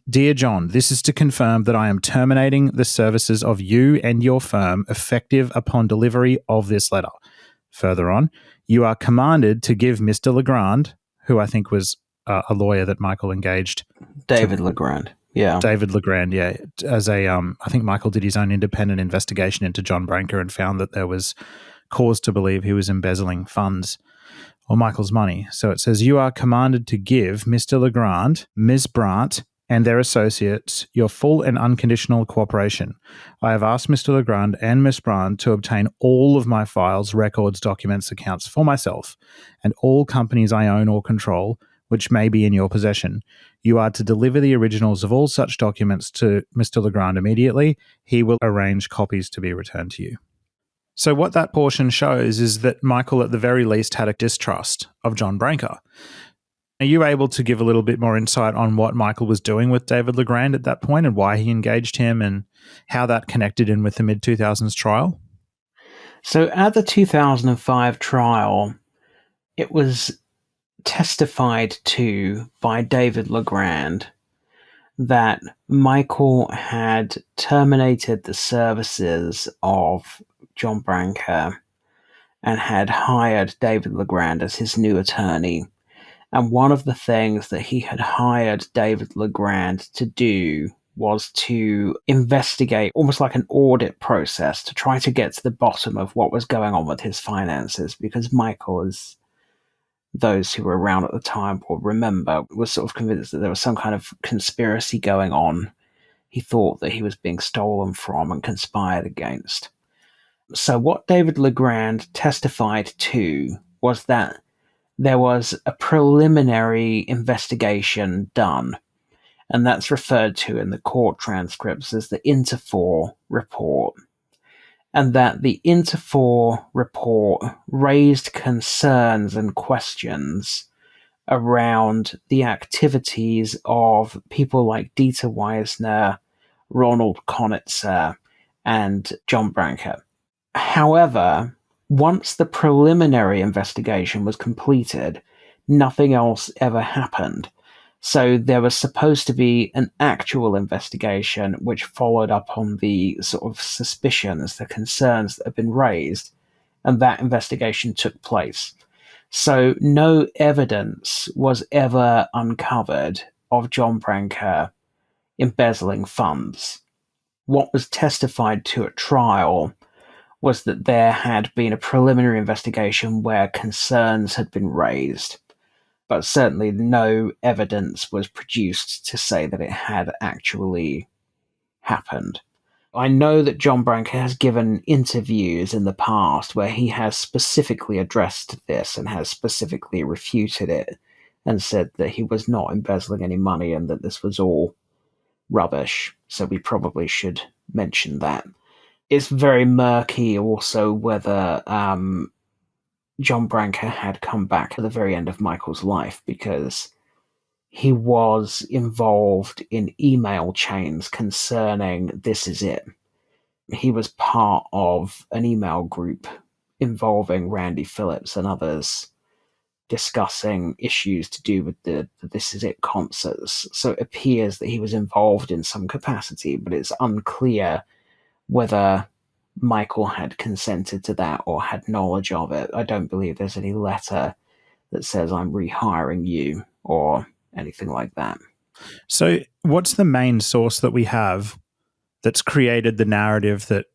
Dear John, this is to confirm that I am terminating the services of you and your firm effective upon delivery of this letter. Further on, you are commanded to give Mr. Legrand, who I think was a lawyer that Michael engaged. David Legrand. Yeah. David Legrand, yeah. As I think Michael did his own independent investigation into John Branca and found that there was cause to believe he was embezzling funds or Michael's money. So it says, you are commanded to give Mr. Legrand, Ms. Brandt, and their associates your full and unconditional cooperation. I have asked Mr. Legrand and Ms. Brandt to obtain all of my files, records, documents, accounts for myself and all companies I own or control, which may be in your possession. You are to deliver the originals of all such documents to Mr. Legrand immediately. He will arrange copies to be returned to you. So what that portion shows is that Michael, at the very least, had a distrust of John Branca. Are you able to give a little bit more insight on what Michael was doing with David Legrand at that point and why he engaged him and how that connected in with the mid-2000s trial? So at the 2005 trial, it was testified to by David Legrand that Michael had terminated the services of John Branca and had hired David Legrand as his new attorney. And one of the things that he had hired David Legrand to do was to investigate, almost like an audit process, to try to get to the bottom of what was going on with his finances, because Michael, as those who were around at the time will remember, was sort of convinced that there was some kind of conspiracy going on. He thought that he was being stolen from and conspired against. So what David Legrand testified to was that there was a preliminary investigation done, and that's referred to in the court transcripts as the Interfor report, and that the Interfor report raised concerns and questions around the activities of people like Dieter Weisner, Ronald Konitzer, and John Branca. However, once the preliminary investigation was completed, nothing else ever happened. So there was supposed to be an actual investigation which followed up on the sort of suspicions, the concerns that had been raised, and that investigation took place. So no evidence was ever uncovered of John Branca embezzling funds. What was testified to at trial was that there had been a preliminary investigation where concerns had been raised, but certainly no evidence was produced to say that it had actually happened. I know that John Branca has given interviews in the past where he has specifically addressed this and has specifically refuted it and said that he was not embezzling any money and that this was all rubbish. So we probably should mention that. It's very murky also whether John Branca had come back at the very end of Michael's life, because he was involved in email chains concerning This Is It. He was part of an email group involving Randy Phillips and others discussing issues to do with the This Is It concerts. So it appears that he was involved in some capacity, but it's unclear whether Michael had consented to that or had knowledge of it. I don't believe there's any letter that says I'm rehiring you or anything like that. So what's the main source that we have that's created the narrative that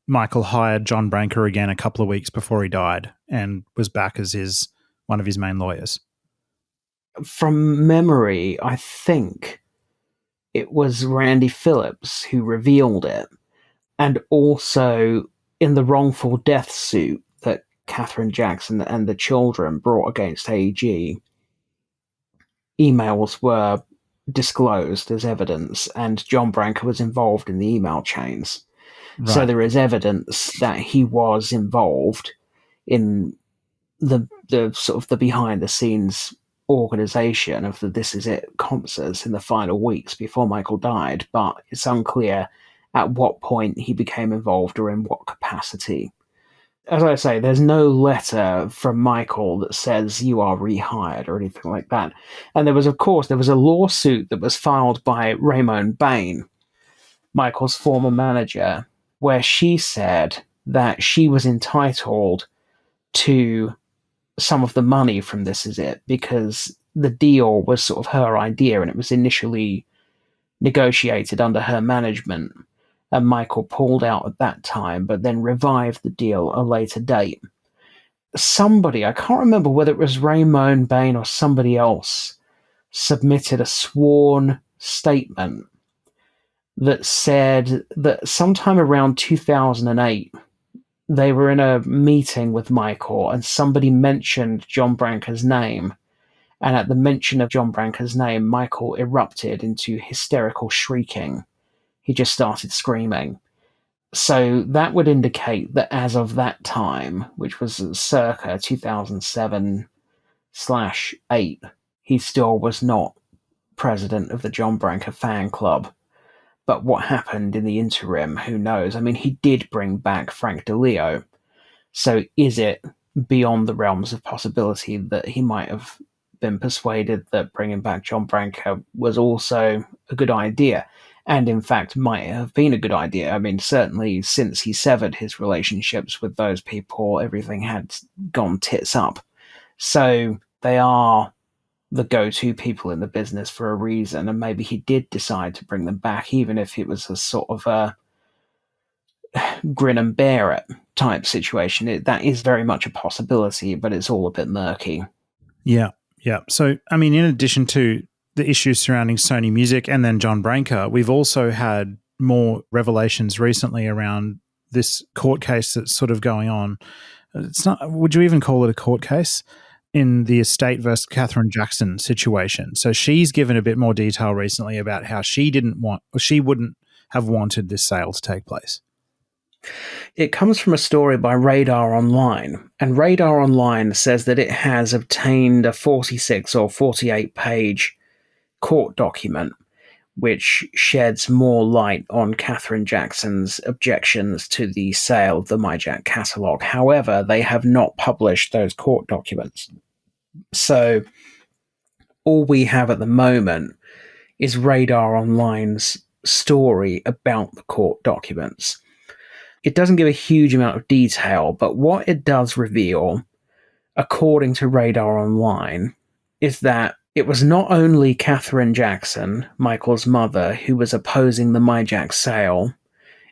Michael hired John Branca again a couple of weeks before he died and was back as one of his main lawyers? From memory, I think it was Randy Phillips who revealed it. And also in the wrongful death suit that Katherine Jackson and the children brought against AEG, emails were disclosed as evidence, and John Branca was involved in the email chains. Right. So there is evidence that he was involved in the sort of the behind the scenes organization of the This Is It concerts in the final weeks before Michael died, but it's unclear at what point he became involved or in what capacity. As I say, there's no letter from Michael that says you are rehired or anything like that. And there was a lawsuit that was filed by Ramon Bain, Michael's former manager, where she said that she was entitled to some of the money from This Is It because the deal was sort of her idea and it was initially negotiated under her management. And Michael pulled out at that time, but then revived the deal at a later date. Somebody, I can't remember whether it was Ramon Bain or somebody else, submitted a sworn statement that said that sometime around 2008, they were in a meeting with Michael and somebody mentioned John Branca's name. And at the mention of John Branca's name, Michael erupted into hysterical shrieking. He just started screaming. So that would indicate that as of that time, which was circa 2007/8, he still was not president of the John Branca fan club. But what happened in the interim, who knows? I mean, he did bring back Frank DeLeo. So is it beyond the realms of possibility that he might have been persuaded that bringing back John Branca was also a good idea? And in fact, might have been a good idea. I mean, certainly since he severed his relationships with those people, everything had gone tits up. So they are the go-to people in the business for a reason, and maybe he did decide to bring them back, even if it was a sort of a grin and bear it type situation. That is very much a possibility, but it's all a bit murky. Yeah. So, I mean, in addition to the issues surrounding Sony Music and then John Branca, we've also had more revelations recently around this court case that's sort of going on. It's not, would you even call it a court case? In the estate versus Katherine Jackson situation. So she's given a bit more detail recently about how she wouldn't have wanted this sale to take place. It comes from a story by Radar Online, and Radar Online says that it has obtained a 46 or 48 page court document which sheds more light on Katherine Jackson's objections to the sale of the MyJack catalogue. However, they have not published those court documents. So all we have at the moment is Radar Online's story about the court documents. It doesn't give a huge amount of detail, but what it does reveal, according to Radar Online, is that it was not only Katherine Jackson, Michael's mother, who was opposing the MyJack sale.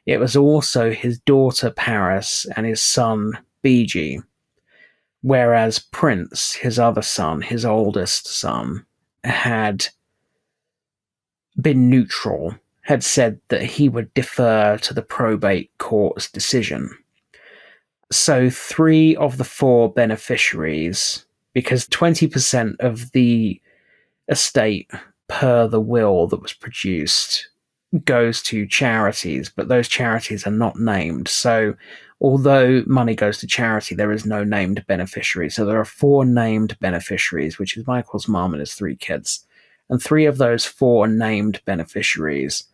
It was also his daughter Paris and his son BG, whereas Prince, his other son, his oldest son, had been neutral, had said that he would defer to the probate court's decision. So 3 of the 4 beneficiaries, because 20% of the estate per the will that was produced goes to charities, but those charities are not named. So although money goes to charity, there is no named beneficiary. So there are 4 named beneficiaries, which is Michael's mum and his 3 kids. And 3 of those 4 named beneficiaries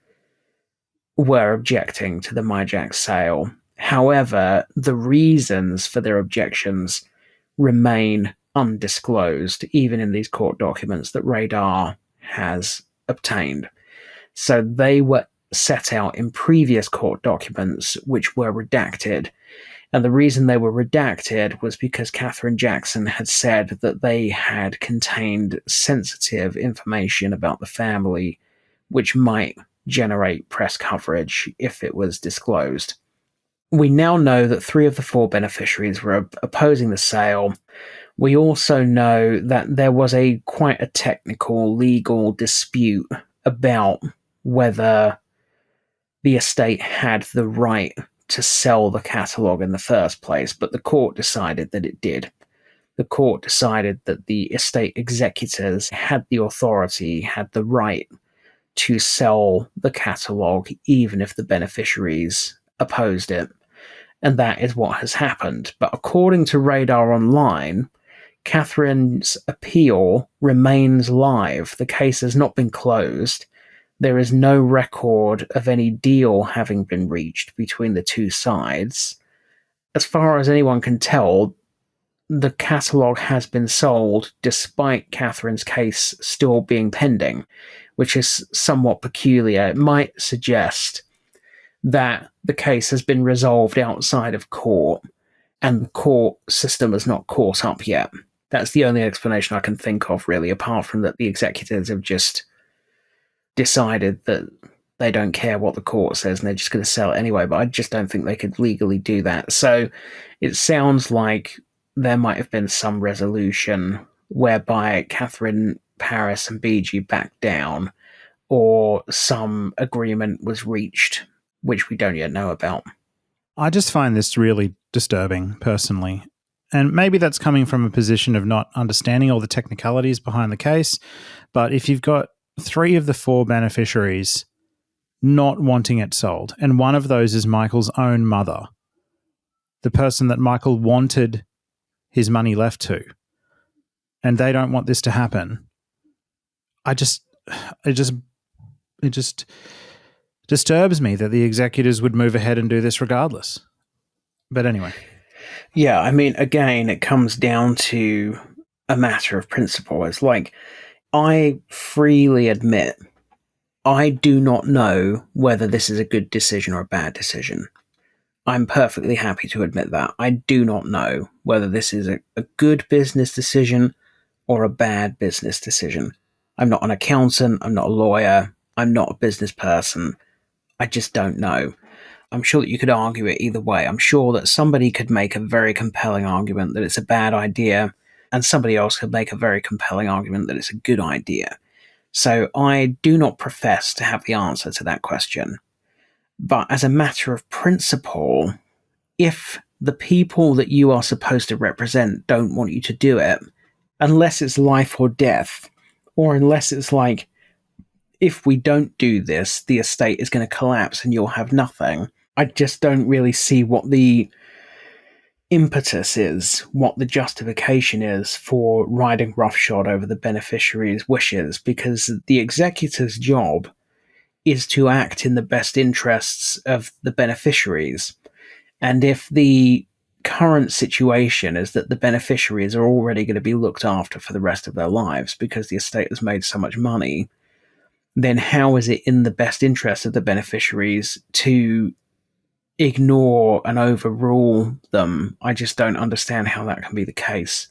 were objecting to the MyJack sale. However, the reasons for their objections remain undisclosed, even in these court documents that Radar has obtained. So they were set out in previous court documents which were redacted. And the reason they were redacted was because Katherine Jackson had said that they had contained sensitive information about the family, which might generate press coverage if it was disclosed. We now know that 3 of the 4 beneficiaries were opposing the sale. We also know that there was quite a technical legal dispute about whether the estate had the right to sell the catalogue in the first place, but the court decided that it did. The court decided that the estate executors had the authority, had the right to sell the catalogue, even if the beneficiaries opposed it. And that is what has happened. But according to Radar Online, Catherine's appeal remains live. The case has not been closed. There is no record of any deal having been reached between the 2 sides. As far as anyone can tell, the catalogue has been sold despite Catherine's case still being pending, which is somewhat peculiar. It might suggest that the case has been resolved outside of court and the court system has not caught up yet. That's the only explanation I can think of, really, apart from that the executors have just decided that they don't care what the court says and they're just going to sell it anyway, but I just don't think they could legally do that. So it sounds like there might have been some resolution whereby Catherine, Paris and BG backed down, or some agreement was reached, which we don't yet know about. I just find this really disturbing, personally. And maybe that's coming from a position of not understanding all the technicalities behind the case, but if you've got 3 of the 4 beneficiaries not wanting it sold, and one of those is Michael's own mother, the person that Michael wanted his money left to, and they don't want this to happen, it just disturbs me that the executors would move ahead and do this regardless. But anyway. Yeah, I mean, again, it comes down to a matter of principle. It's like, I freely admit, I do not know whether this is a good decision or a bad decision. I'm perfectly happy to admit that. I do not know whether this is a good business decision or a bad business decision. I'm not an accountant, I'm not a lawyer, I'm not a business person. I just don't know. I'm sure that you could argue it either way. I'm sure that somebody could make a very compelling argument that it's a bad idea, and somebody else could make a very compelling argument that it's a good idea. So I do not profess to have the answer to that question. But as a matter of principle, if the people that you are supposed to represent don't want you to do it, unless it's life or death, or unless it's like, if we don't do this, the estate is going to collapse and you'll have nothing, I just don't really see what the impetus is, what the justification is for riding roughshod over the beneficiary's wishes, because the executor's job is to act in the best interests of the beneficiaries. And if the current situation is that the beneficiaries are already going to be looked after for the rest of their lives because the estate has made so much money, then how is it in the best interest of the beneficiaries to ignore and overrule them? I just don't understand how that can be the case.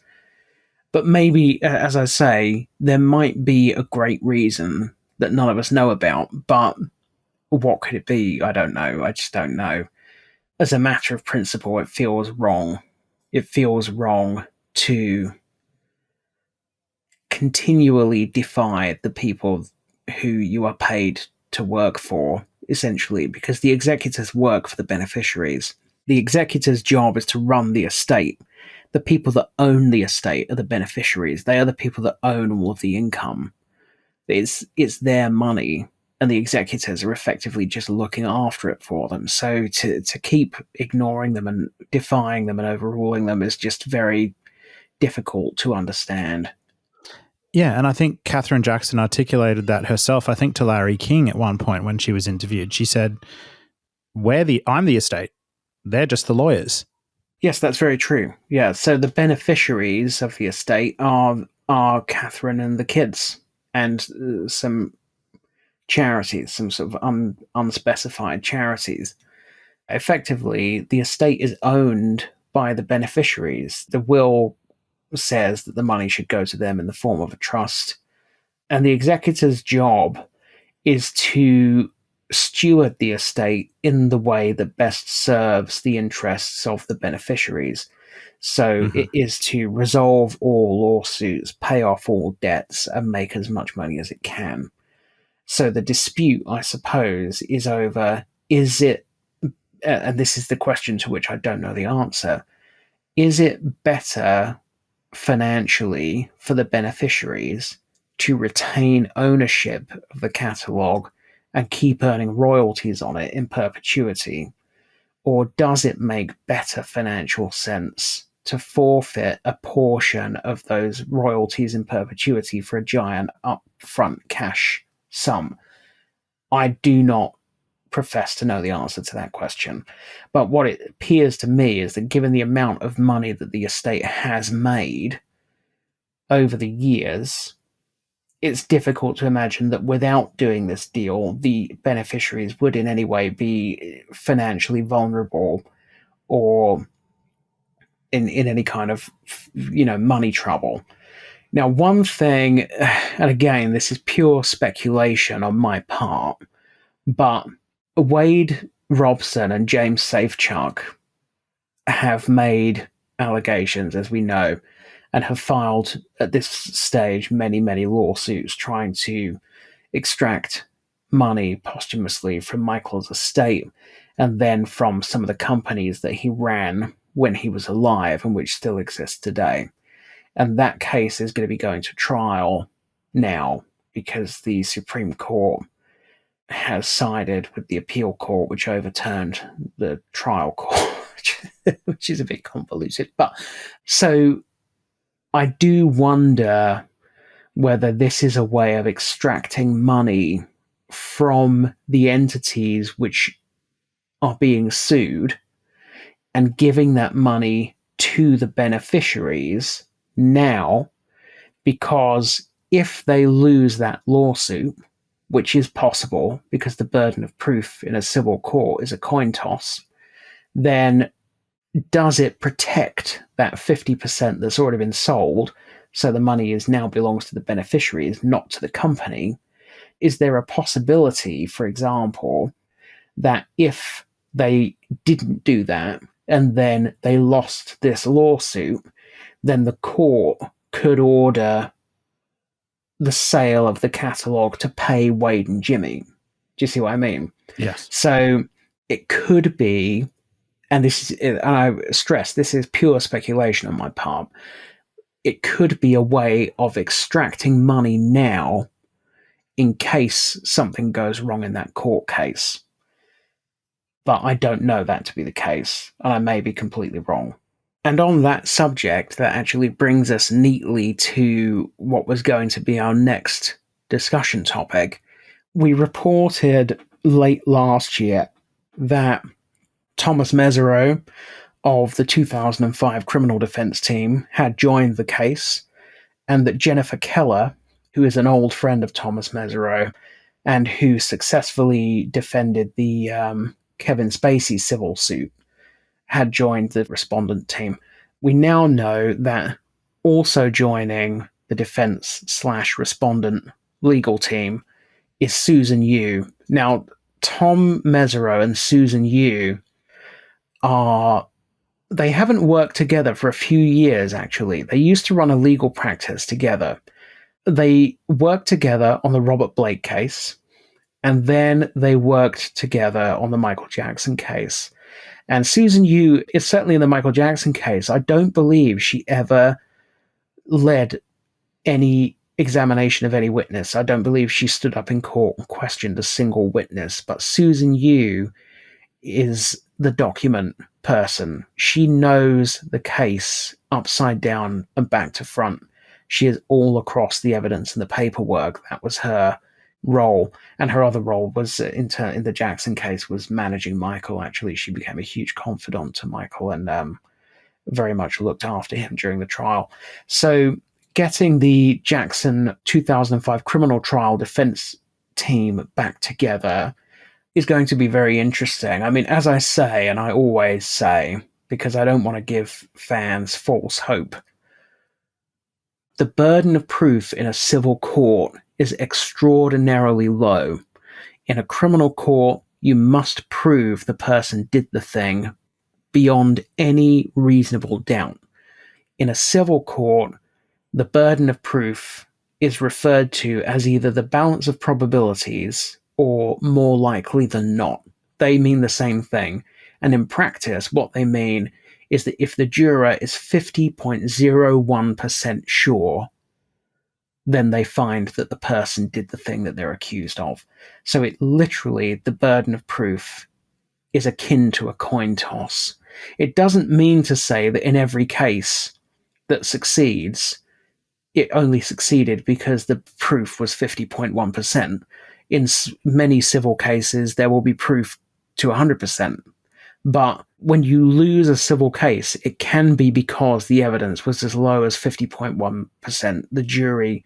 But maybe, as I say, there might be a great reason that none of us know about, but What could it be? I don't know. I just don't know. As a matter of principle, it feels wrong. It feels wrong to continually defy the people who you are paid to work for, essentially, because the executors work for the beneficiaries. The executor's job is to run the estate. The people that own the estate are the beneficiaries. They are the people that own all of the income. It's their money, and the executors are effectively just looking after it for them. So to keep ignoring them and defying them and overruling them is just very difficult to understand. Yeah, and I think Katherine Jackson articulated that herself, I think, to Larry King at one point when she was interviewed. She said, I'm the estate. They're just the lawyers. Yes, that's very true. Yeah, so the beneficiaries of the estate are Catherine and the kids and some charities, some sort of unspecified charities. Effectively, the estate is owned by the beneficiaries. The will says that the money should go to them in the form of a trust. And the executor's job is to steward the estate in the way that best serves the interests of the beneficiaries. So it is to resolve all lawsuits, pay off all debts, and make as much money as it can. So the dispute, I suppose, is over, is it, and this is the question to which I don't know the answer, is it better financially for the beneficiaries to retain ownership of the catalogue and keep earning royalties on it in perpetuity? Or does it make better financial sense to forfeit a portion of those royalties in perpetuity for a giant upfront cash sum? I do not profess to know the answer to that question. But what it appears to me is that given the amount of money that the estate has made over the years, it's difficult to imagine that without doing this deal, the beneficiaries would in any way be financially vulnerable or in any kind of, money trouble. Now, one thing, and again, this is pure speculation on my part, but Wade Robson and James Safechuck have made allegations, as we know, and have filed at this stage many, many lawsuits trying to extract money posthumously from Michael's estate and then from some of the companies that he ran when he was alive and which still exist today. And that case is going to be going to trial now because the Supreme Court has sided with the appeal court, which overturned the trial court, which is a bit convoluted. But so I do wonder whether this is a way of extracting money from the entities which are being sued and giving that money to the beneficiaries now, because if they lose that lawsuit, which is possible because the burden of proof in a civil court is a coin toss, then does it protect that 50% that's already been sold, so the money now belongs to the beneficiaries, not to the company? Is there a possibility, for example, that if they didn't do that and then they lost this lawsuit, then the court could order the sale of the catalogue to pay Wade and Jimmy? Do you see what I mean? Yes. So it could be, and I stress, this is pure speculation on my part, it could be a way of extracting money now in case something goes wrong in that court case. But I don't know that to be the case, and I may be completely wrong. And on that subject, that actually brings us neatly to what was going to be our next discussion topic. We reported late last year that Thomas Mesereau of the 2005 criminal defense team had joined the case, and that Jennifer Keller, who is an old friend of Thomas Mesereau and who successfully defended the Kevin Spacey civil suit, had joined the respondent team. We now know that also joining the defense/respondent legal team is Susan Yu. Now, Tom Mesereau and Susan Yu they haven't worked together for a few years, actually. They used to run a legal practice together. They worked together on the Robert Blake case, and then they worked together on the Michael Jackson case. And Susan Yu is certainly in the Michael Jackson case. I don't believe she ever led any examination of any witness. I don't believe she stood up in court and questioned a single witness. But Susan Yu is the document person. She knows the case upside down and back to front. She is all across the evidence and the paperwork. That was her role. And her other role was in the Jackson case was managing Michael. Actually, she became a huge confidant to Michael and very much looked after him during the trial. So getting the Jackson 2005 criminal trial defense team back together is going to be very interesting. I mean, as I say, and I always say, because I don't want to give fans false hope, the burden of proof in a civil court is extraordinarily low. In a criminal court, you must prove the person did the thing beyond any reasonable doubt. In a civil court, the burden of proof is referred to as either the balance of probabilities or more likely than not. They mean the same thing. And in practice, what they mean is that if the juror is 50.01% sure, then they find that the person did the thing that they're accused of. So it literally, the burden of proof is akin to a coin toss. It doesn't mean to say that in every case that succeeds, it only succeeded because the proof was 50.1%. In many civil cases, there will be proof to 100%. But when you lose a civil case, it can be because the evidence was as low as 50.1%. The jury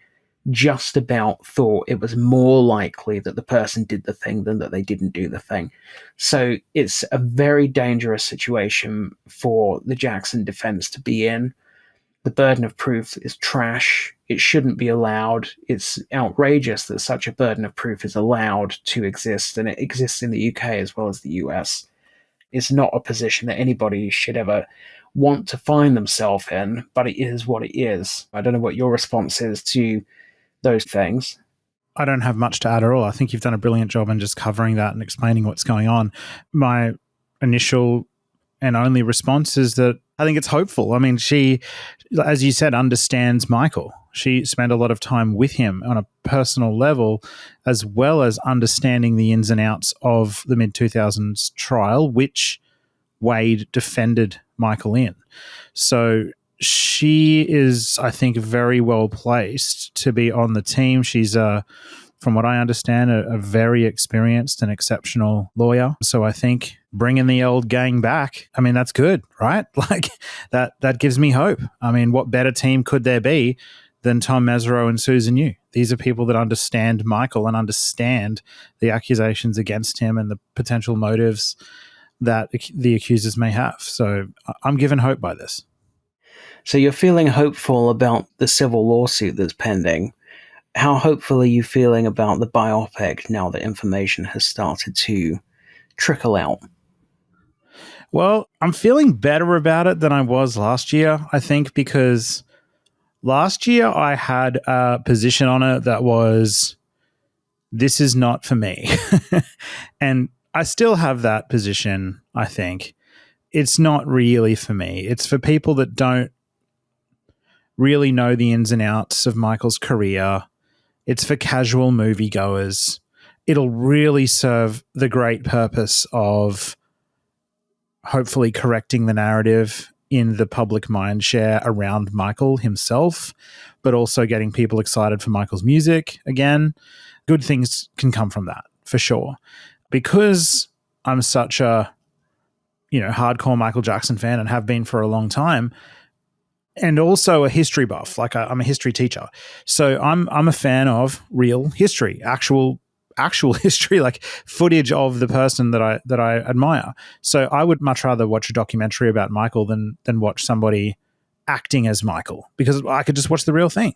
just about thought it was more likely that the person did the thing than that they didn't do the thing. So it's a very dangerous situation for the Jackson defense to be in. The burden of proof is trash. It shouldn't be allowed. It's outrageous that such a burden of proof is allowed to exist, and it exists in the UK as well as the US. It's not a position that anybody should ever want to find themselves in, but it is what it is. I don't know what your response is to those things. I don't have much to add at all. I think you've done a brilliant job in just covering that and explaining what's going on. My initial and only response is that I think it's hopeful. I mean, she, as you said, understands Michael. She spent a lot of time with him on a personal level, as well as understanding the ins and outs of the mid-2000s trial, which Wade defended Michael in. So she is, I think, very well placed to be on the team. She's from what I understand, a very experienced and exceptional lawyer. So I think bringing the old gang back, I mean, that's good, right? Like that gives me hope. I mean, what better team could there be than Tom Mesereau and Susan Yu? These are people that understand Michael and understand the accusations against him and the potential motives that the accusers may have. So I'm given hope by this. So you're feeling hopeful about the civil lawsuit that's pending. How hopeful are you feeling about the biopic now that information has started to trickle out? Well, I'm feeling better about it than I was last year, I think, because last year I had a position on it that was, this is not for me. And I still have that position, I think. It's not really for me. It's for people that don't really know the ins and outs of Michael's career. It's for casual moviegoers. It'll really serve the great purpose of hopefully correcting the narrative in the public mind share around Michael himself, but also getting people excited for Michael's music again. Good things can come from that, for sure. Because I'm such a, hardcore Michael Jackson fan and have been for a long time, and also a history buff. Like I'm a history teacher. So I'm a fan of real history, actual history, like footage of the person that I admire. So I would much rather watch a documentary about Michael than watch somebody acting as Michael, because I could just watch the real thing.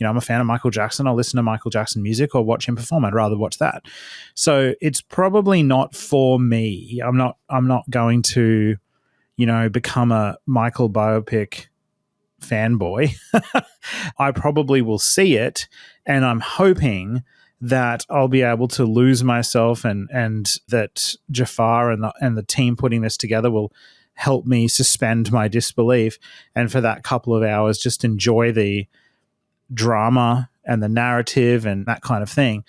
I'm a fan of Michael Jackson. I'll listen to Michael Jackson music or watch him perform. I'd rather watch that. So it's probably not for me. I'm not going to, become a Michael biopic fanboy. I probably will see it, and I'm hoping that I'll be able to lose myself, and that Jafar and the team putting this together will help me suspend my disbelief, and for that couple of hours just enjoy the drama and the narrative and that kind of thing.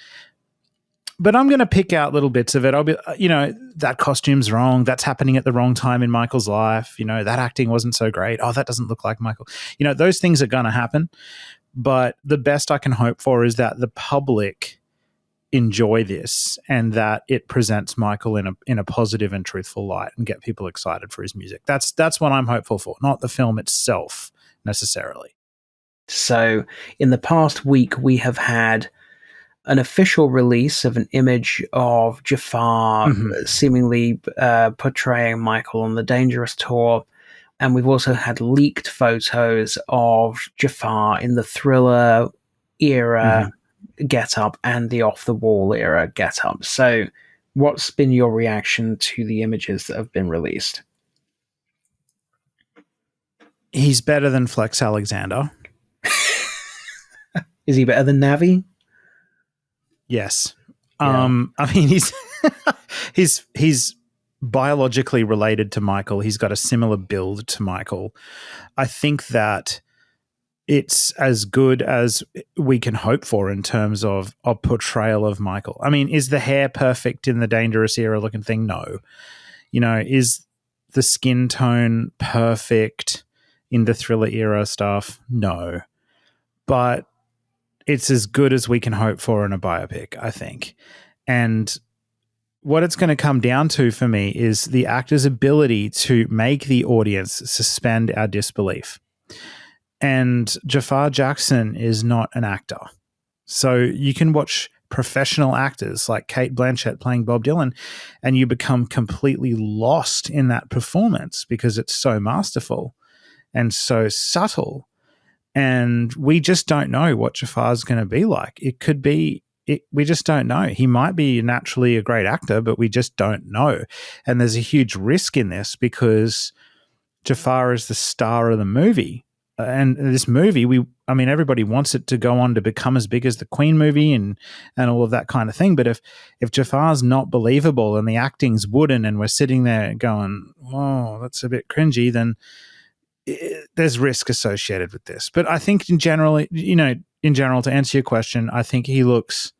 But I'm going to pick out little bits of it. I'll be, that costume's wrong. That's happening at the wrong time in Michael's life. That acting wasn't so great. Oh, that doesn't look like Michael. Those things are going to happen. But the best I can hope for is that the public enjoy this and that it presents Michael in a positive and truthful light and get people excited for his music. That's what I'm hopeful for, not the film itself necessarily. So in the past week, we have had an official release of an image of Jafar seemingly portraying Michael on the Dangerous tour. And we've also had leaked photos of Jafar in the Thriller era get-up and the Off-the-Wall era get-up. So what's been your reaction to the images that have been released? He's better than Flex Alexander. Is he better than Navi? Yes. Yeah. I mean, he's biologically related to Michael. He's got a similar build to Michael. I think that it's as good as we can hope for in terms of a portrayal of Michael. I mean, is the hair perfect in the Dangerous era looking thing? No. Is the skin tone perfect in the Thriller era stuff? No. But it's as good as we can hope for in a biopic, I think. And what it's going to come down to for me is the actor's ability to make the audience suspend our disbelief. And Jafar Jackson is not an actor. So you can watch professional actors like Cate Blanchett playing Bob Dylan, and you become completely lost in that performance because it's so masterful and so subtle. And we just don't know what Jafar's going to be like. It could be, we just don't know. He might be naturally a great actor, but we just don't know. And there's a huge risk in this because Jafar is the star of the movie. And this movie, everybody wants it to go on to become as big as the Queen movie and all of that kind of thing. But if Jafar's not believable and the acting's wooden and we're sitting there going, oh, that's a bit cringy, then there's risk associated with this. But I think in general, to answer your question, I think he looks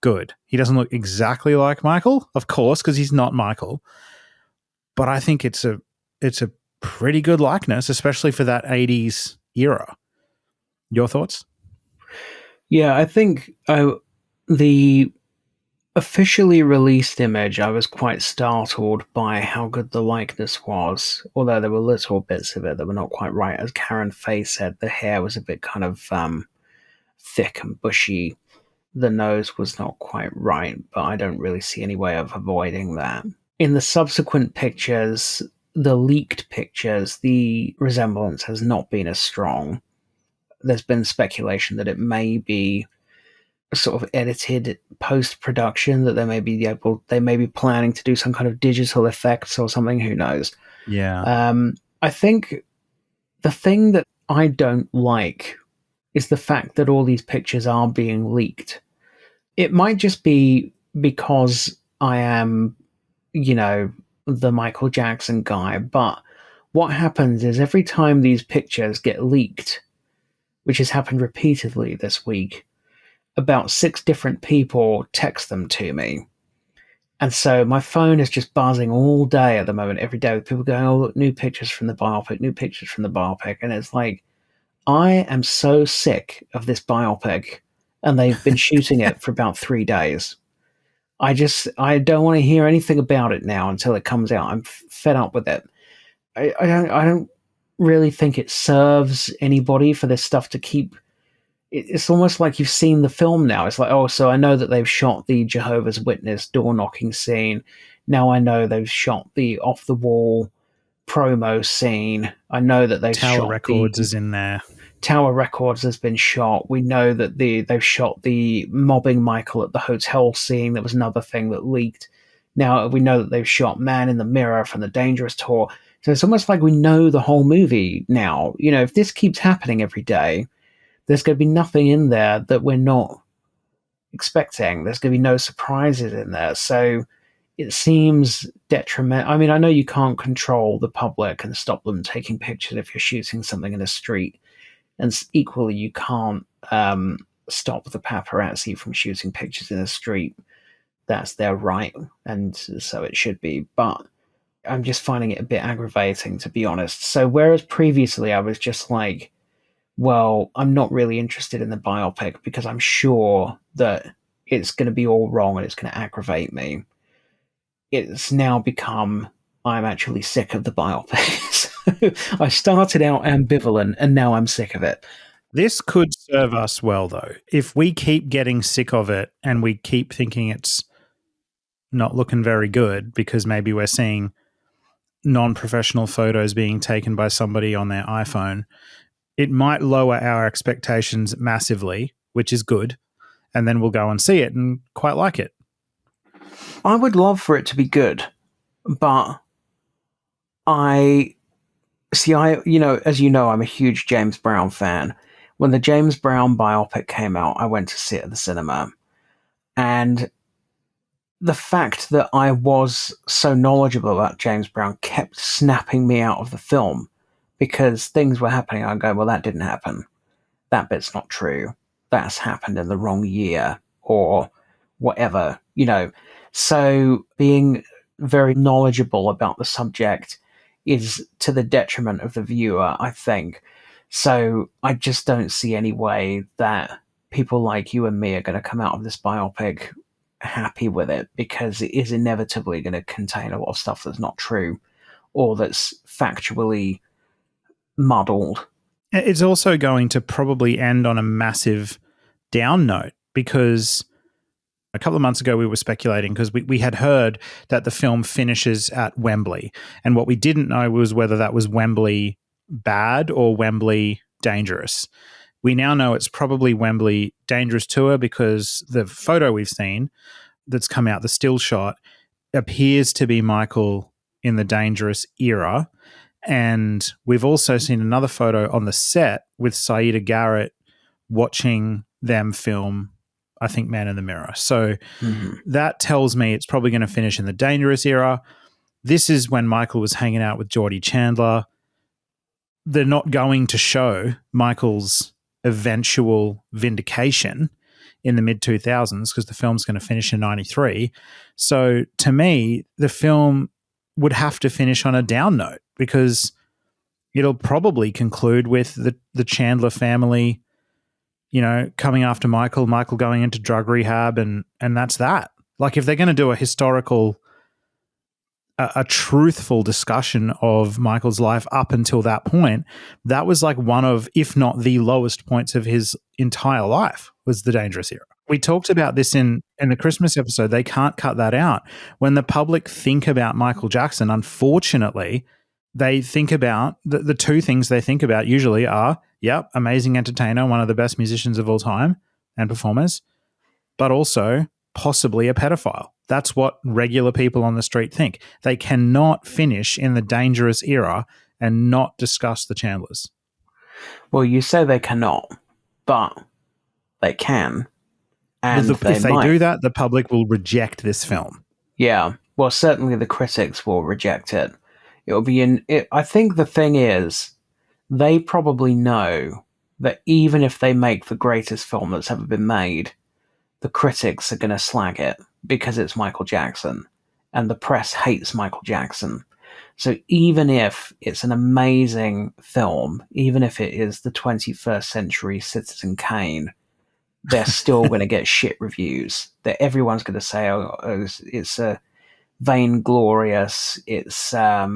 good. He doesn't look exactly like Michael, of course, because he's not Michael. But I think it's a pretty good likeness, especially for that 80s era. Your thoughts? Yeah, I think the officially released image, I was quite startled by how good the likeness was, although there were little bits of it that were not quite right. As Karen Faye said, the hair was a bit kind of thick and bushy. The nose was not quite right, but I don't really see any way of avoiding that. In the subsequent pictures, the leaked pictures, the resemblance has not been as strong. There's been speculation that it may be sort of edited post-production, that they may be planning to do some kind of digital effects or something, who knows. Yeah. I think the thing that I don't like is the fact that all these pictures are being leaked. It might just be because I am, the Michael Jackson guy, but what happens is every time these pictures get leaked, which has happened repeatedly this week, about 6 different people text them to me. And so my phone is just buzzing all day at the moment, every day, with people going, oh, look, new pictures from the biopic, new pictures from the biopic. And it's like, I am so sick of this biopic, and they've been shooting it for about 3 days. I don't want to hear anything about it now until it comes out. I'm fed up with it. I don't really think it serves anybody for this stuff to keep. It's almost like you've seen the film now. It's like, oh, so I know that they've shot the Jehovah's Witness door knocking scene. Now I know they've shot the off the wall promo scene. I know that they've Tower shot Records is in there. Tower Records has been shot. We know that they've shot the mobbing Michael at the hotel scene. That was another thing that leaked. Now we know that they've shot Man in the Mirror from the Dangerous tour. So it's almost like we know the whole movie now. You know, if this keeps happening every day, there's going to be nothing in there that we're not expecting. There's going to be no surprises in there. So it seems detrimental. I mean, I know you can't control the public and stop them taking pictures if you're shooting something in a street. And equally, you can't stop the paparazzi from shooting pictures in the street. That's their right, and so it should be. But I'm just finding it a bit aggravating, to be honest. So whereas previously I was just like, well, I'm not really interested in the biopic because I'm sure that it's going to be all wrong and it's going to aggravate me. It's now become, I'm actually sick of the biopic. So I started out ambivalent and now I'm sick of it. This could serve us well, though. If we keep getting sick of it and we keep thinking it's not looking very good because maybe we're seeing non-professional photos being taken by somebody on their iPhone, it might lower our expectations massively, which is good, and then we'll go and see it and quite like it. I would love for it to be good, but as you know, I'm a huge James Brown fan. When the James Brown biopic came out, I went to see it at the cinema, and the fact that I was so knowledgeable about James Brown kept snapping me out of the film because things were happening. I go, well, that didn't happen. That bit's not true. That's happened in the wrong year or whatever, you know. So being very knowledgeable about the subject is to the detriment of the viewer, I think. So I just don't see any way that people like you and me are going to come out of this biopic happy with it, because it is inevitably going to contain a lot of stuff that's not true or that's factually muddled. It's also going to probably end on a massive down note, because a couple of months ago we were speculating, because we had heard that the film finishes at Wembley, and what we didn't know was whether that was Wembley bad or Wembley dangerous. We now know it's probably Wembley dangerous tour, because the photo we've seen that's come out, the still shot, appears to be Michael in the dangerous era. And we've also seen another photo on the set with Saida Garrett watching them film, I think, Man in the Mirror. So that tells me it's probably going to finish in the dangerous era. This is when Michael was hanging out with Geordie Chandler. They're not going to show Michael's eventual vindication in the mid-2000s, because the film's going to finish in 93. So to me, the film would have to finish on a down note, because it'll probably conclude with the Chandler family, you know, coming after Michael going into drug rehab, and that's that. Like, if they're going to do a historical, a truthful discussion of Michael's life up until that point, that was like one of, if not the lowest points of his entire life, was the dangerous era. We talked about this in the Christmas episode. They can't cut that out. When the public think about Michael Jackson, unfortunately, they think about the two things they think about usually are, yep, amazing entertainer, one of the best musicians of all time and performers, but also possibly a pedophile. That's what regular people on the street think. They cannot finish in the dangerous era and not discuss the Chandlers. Well, you say they cannot, but they can. And if they do that, the public will reject this film. Yeah. Well, certainly the critics will reject it. It'll be I think the thing is, they probably know that even if they make the greatest film that's ever been made, the critics are going to slag it because it's Michael Jackson, and the press hates Michael Jackson. So even if it's an amazing film, even if it is the 21st century Citizen Kane, they're still going to get shit reviews. That everyone's going to say, oh, it's a vainglorious, it's a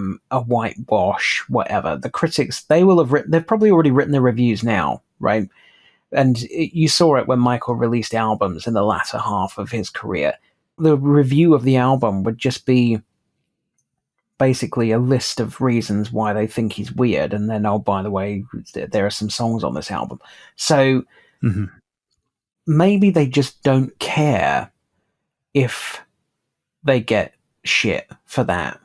whitewash, whatever. The critics, they've probably already written the reviews now, right? And you saw it when Michael released albums in the latter half of his career. The review of the album would just be basically a list of reasons why they think he's weird, and then, oh, by the way, there are some songs on this album. So maybe they just don't care if they get shit for that,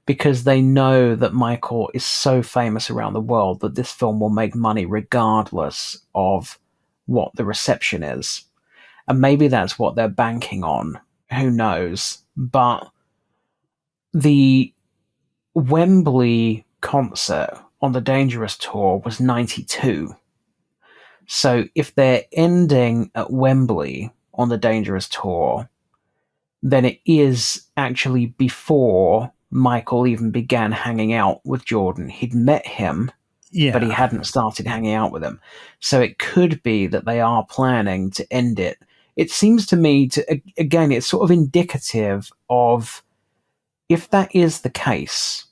because they know that Michael is so famous around the world that this film will make money regardless of what the reception is. And maybe that's what they're banking on. Who knows? But the Wembley concert on the Dangerous tour was 92. So if they're ending at Wembley on the Dangerous tour, then it is actually before Michael even began hanging out with Jordan. He'd met him, but he hadn't started hanging out with him. So it could be that they are planning to end it. It seems to me again, it's sort of indicative of, if that is the case,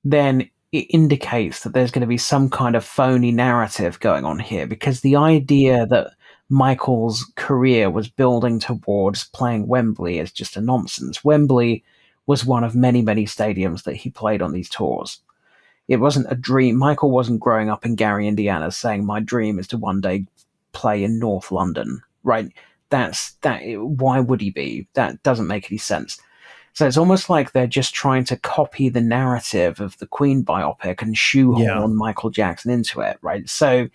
then it indicates that there's going to be some kind of phony narrative going on here, because the idea that Michael's career was building towards playing Wembley is just a nonsense. Wembley was one of many, many stadiums that he played on these tours. It wasn't a dream. Michael wasn't growing up in Gary, Indiana, saying, my dream is to one day play in North London, right? Why would he be? That doesn't make any sense. So it's almost like they're just trying to copy the narrative of the Queen biopic and shoehorn Michael Jackson into it, right? So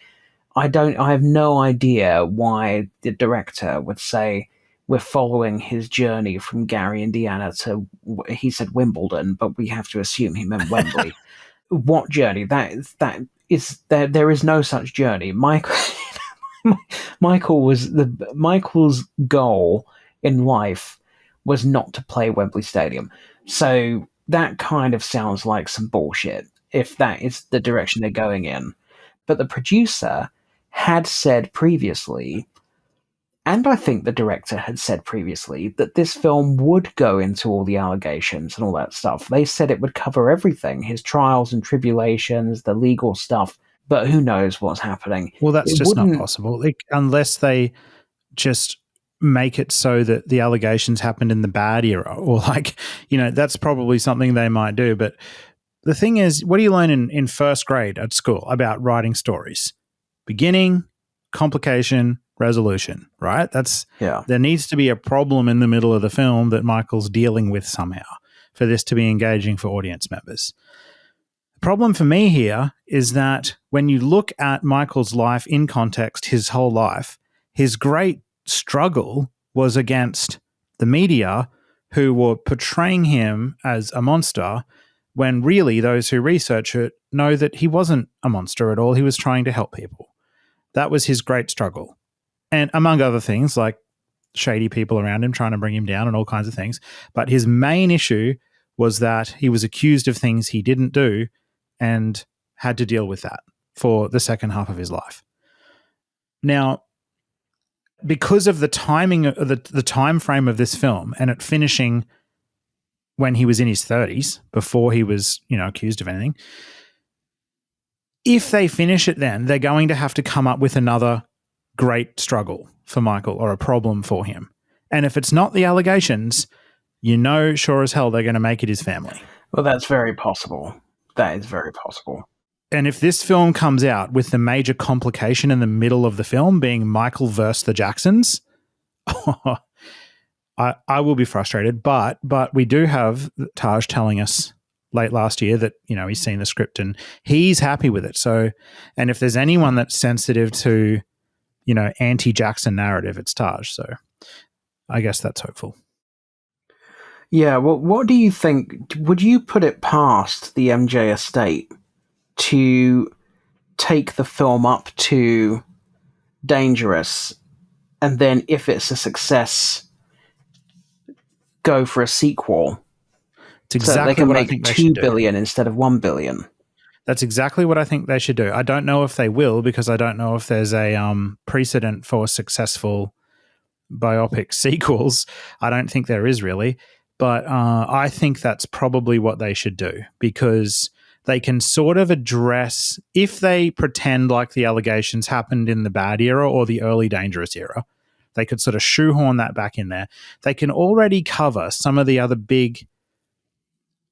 I have no idea why the director would say, we're following his journey from Gary, Indiana to, he said Wimbledon, but we have to assume he meant Wembley. What journey? There is no such journey. Michael's goal in life was not to play Wembley Stadium. So that kind of sounds like some bullshit, if that is the direction they're going in. But the producer had said previously, and I think the director had said previously, that this film would go into all the allegations and all that stuff. They said it would cover everything, his trials and tribulations, the legal stuff, but who knows what's happening. Well, that's just not possible. Unless they just make it so that the allegations happened in the bad era, or that's probably something they might do. But the thing is, what do you learn in first grade at school about writing stories? Beginning, complication, resolution, right? There needs to be a problem in the middle of the film that Michael's dealing with somehow for this to be engaging for audience members. The problem for me here is that when you look at Michael's life in context, his whole life, his great struggle was against the media, who were portraying him as a monster, when really those who research it know that he wasn't a monster at all. He was trying to help people. That was his great struggle. And among other things, like shady people around him trying to bring him down and all kinds of things. But his main issue was that he was accused of things he didn't do and had to deal with that for the second half of his life. Now, because of the timing, the time frame of this film, and it finishing when he was in his 30s, before he was, accused of anything, if they finish it then, they're going to have to come up with another great struggle for Michael, or a problem for him. And if it's not the allegations, sure as hell they're going to make it his family. Well, that's very possible. That is very possible. And if this film comes out with the major complication in the middle of the film being Michael versus the Jacksons, I will be frustrated. But we do have Taj telling us late last year that, he's seen the script and he's happy with it. So, and if there's anyone that's sensitive to, anti-Jackson narrative, it's Taj. So I guess that's hopeful. Yeah, well, what do you think? Would you put it past the MJ estate to take the film up to Dangerous, and then if it's a success, go for a sequel? It's exactly so they can what make I think they 2 should billion do. Instead of 1 billion. That's exactly what I think they should do. I don't know if they will, because I don't know if there's a precedent for successful biopic sequels. I don't think there is really. But I think that's probably what they should do, because they can sort of address, if they pretend like the allegations happened in the bad era or the early Dangerous era, they could sort of shoehorn that back in there. They can already cover some of the other big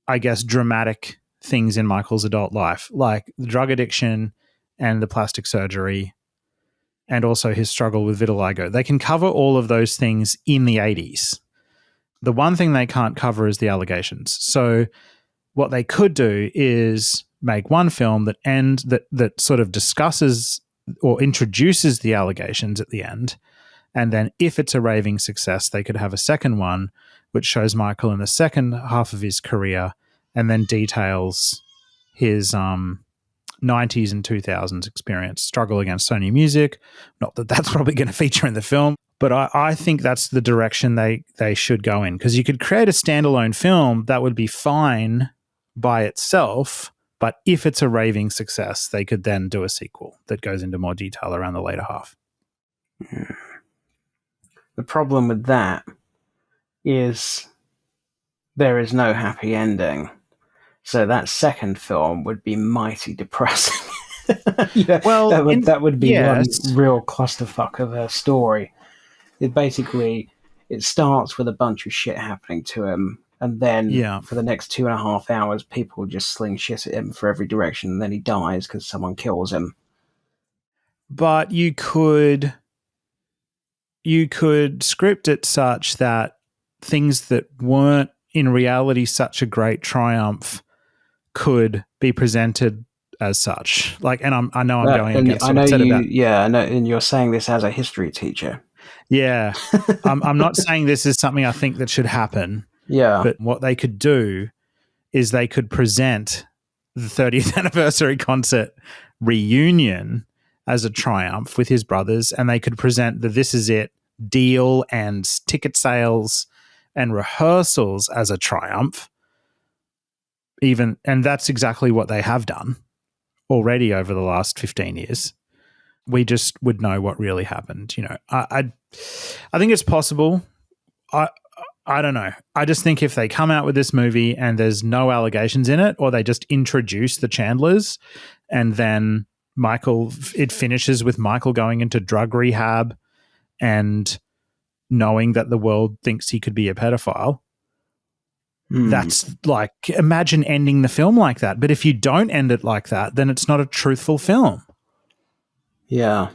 I guess, dramatic things in Michael's adult life, like the drug addiction and the plastic surgery, and also his struggle with vitiligo. They can cover all of those things in the 80s. The one thing they can't cover is the allegations. So what they could do is make one film that sort of discusses or introduces the allegations at the end. And then if it's a raving success, they could have a second one which shows Michael in the second half of his career and then details his 90s and 2000s experience, struggle against Sony Music. Not that that's probably going to feature in the film, but I think that's the direction they should go in, because you could create a standalone film that would be fine by itself, but if it's a raving success, they could then do a sequel that goes into more detail around the later half. The problem with that is there is no happy ending. So that second film would be mighty depressing. Well, that would be yes. one real clusterfuck of a story. It starts with a bunch of shit happening to him, and then for the next 2.5 hours, people just sling shit at him for every direction, and then he dies because someone kills him. But you could script it such that things that weren't in reality such a great triumph could be presented as such. Like, and I know I'm going against what I said about. Yeah, I know, and you're saying this as a history teacher. Yeah, I'm not saying this is something I think that should happen. Yeah, but what they could do is they could present the 30th anniversary concert reunion as a triumph with his brothers, and they could present the This Is It deal and ticket sales and rehearsals as a triumph. And that's exactly what they have done already over the last 15 years. We just would know what really happened. You know, I think it's possible. I don't know. I just think if they come out with this movie and there's no allegations in it, or they just introduce the Chandlers and then it finishes with Michael going into drug rehab and knowing that the world thinks he could be a pedophile. That's like, imagine ending the film like that. But if you don't end it like that, then it's not a truthful film. Yeah.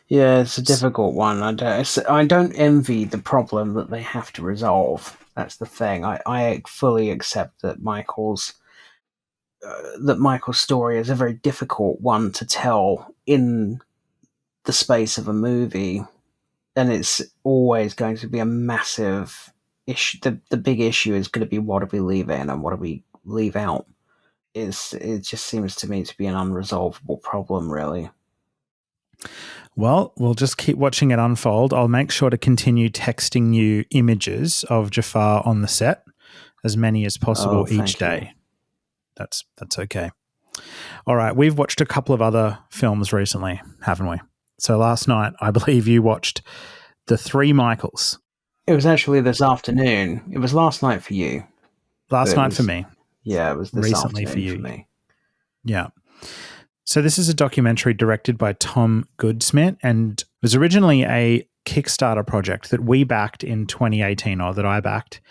Yeah, it's a difficult one. I don't envy the problem that they have to resolve. That's the thing. I fully accept that Michael's story is a very difficult one to tell in the space of a movie, and it's always going to be a massive issue. The big issue is going to be, what do we leave in and what do we leave out? It just seems to me to be an unresolvable problem, really. Well, we'll just keep watching it unfold. I'll make sure to continue texting you images of Jafar on the set, as many as possible each day. That's okay. All right, we've watched a couple of other films recently, haven't we? So last night, I believe you watched The Three Michaels. It was actually this afternoon. It was last night for you. Last night for me. Yeah, it was this recently afternoon for you. For me. Yeah. So this is a documentary directed by Tom Goodsmith, and it was originally a Kickstarter project that we backed in 2018, or that I backed.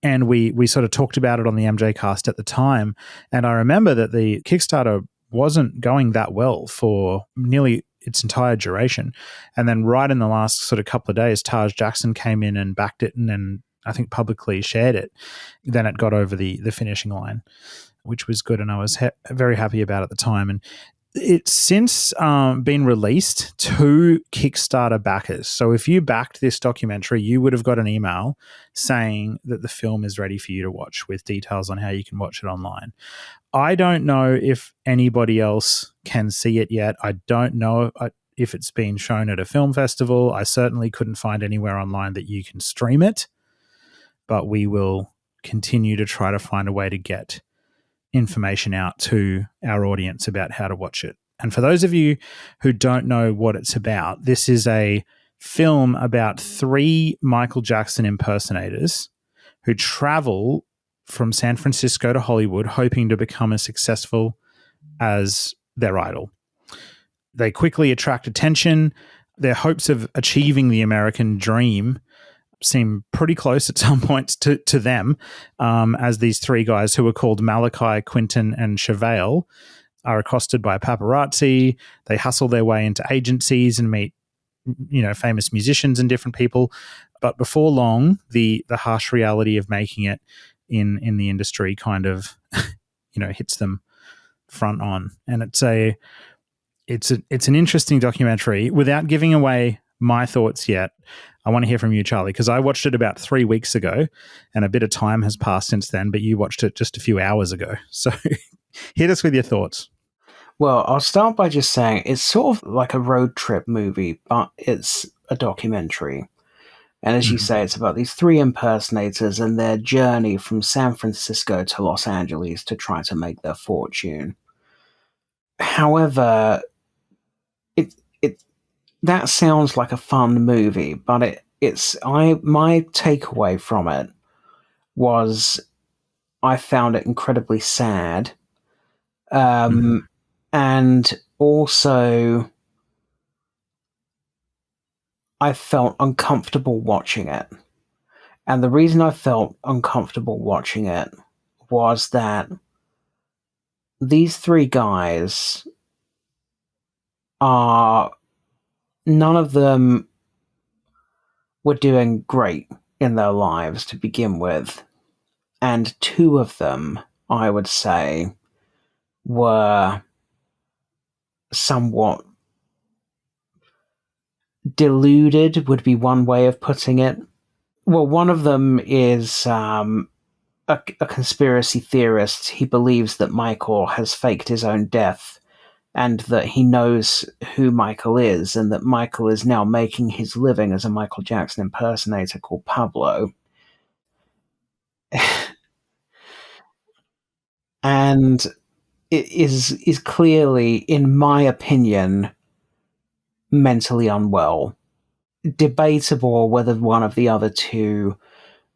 And we sort of talked about it on the MJCast at the time. And I remember that the Kickstarter wasn't going that well for nearly its entire duration. And then right in the last sort of couple of days, Taj Jackson came in and backed it, and then I think publicly shared it. Then it got over the finishing line, which was good. And I was very happy about it at the time. And it's since been released to Kickstarter backers. So if you backed this documentary, you would have got an email saying that the film is ready for you to watch, with details on how you can watch it online. I don't know if anybody else can see it yet. I don't know if it's been shown at a film festival. I certainly couldn't find anywhere online that you can stream it, but we will continue to try to find a way to get information out to our audience about how to watch it. And for those of you who don't know what it's about, this is a film about 3 Michael Jackson impersonators who travel from San Francisco to Hollywood hoping to become as successful as their idol. They quickly attract attention. Their hopes of achieving the American dream seem pretty close at some points to them, as these three guys who are called Malachi, Quinton, and Chevelle are accosted by paparazzi. They hustle their way into agencies and meet, famous musicians and different people. But before long, the harsh reality of making it in the industry kind of, hits them front on. And it's an interesting documentary. Without giving away my thoughts yet, I want to hear from you, Charlie, because I watched it about 3 weeks ago and a bit of time has passed since then, but you watched it just a few hours ago. So hit us with your thoughts. Well, I'll start by just saying it's sort of like a road trip movie, but it's a documentary. And as you say, it's about these three impersonators and their journey from San Francisco to Los Angeles to try to make their fortune. However, that sounds like a fun movie, but my takeaway from it was I found it incredibly sad. And also I felt uncomfortable watching it. And the reason I felt uncomfortable watching it was that these three guys none of them were doing great in their lives to begin with. And two of them, I would say, were somewhat deluded, would be one way of putting it. Well, one of them is a conspiracy theorist. He believes that Michael has faked his own death and that he knows who Michael is and that Michael is now making his living as a Michael Jackson impersonator called Pablo. And it is clearly, in my opinion, mentally unwell. Debatable whether one of the other two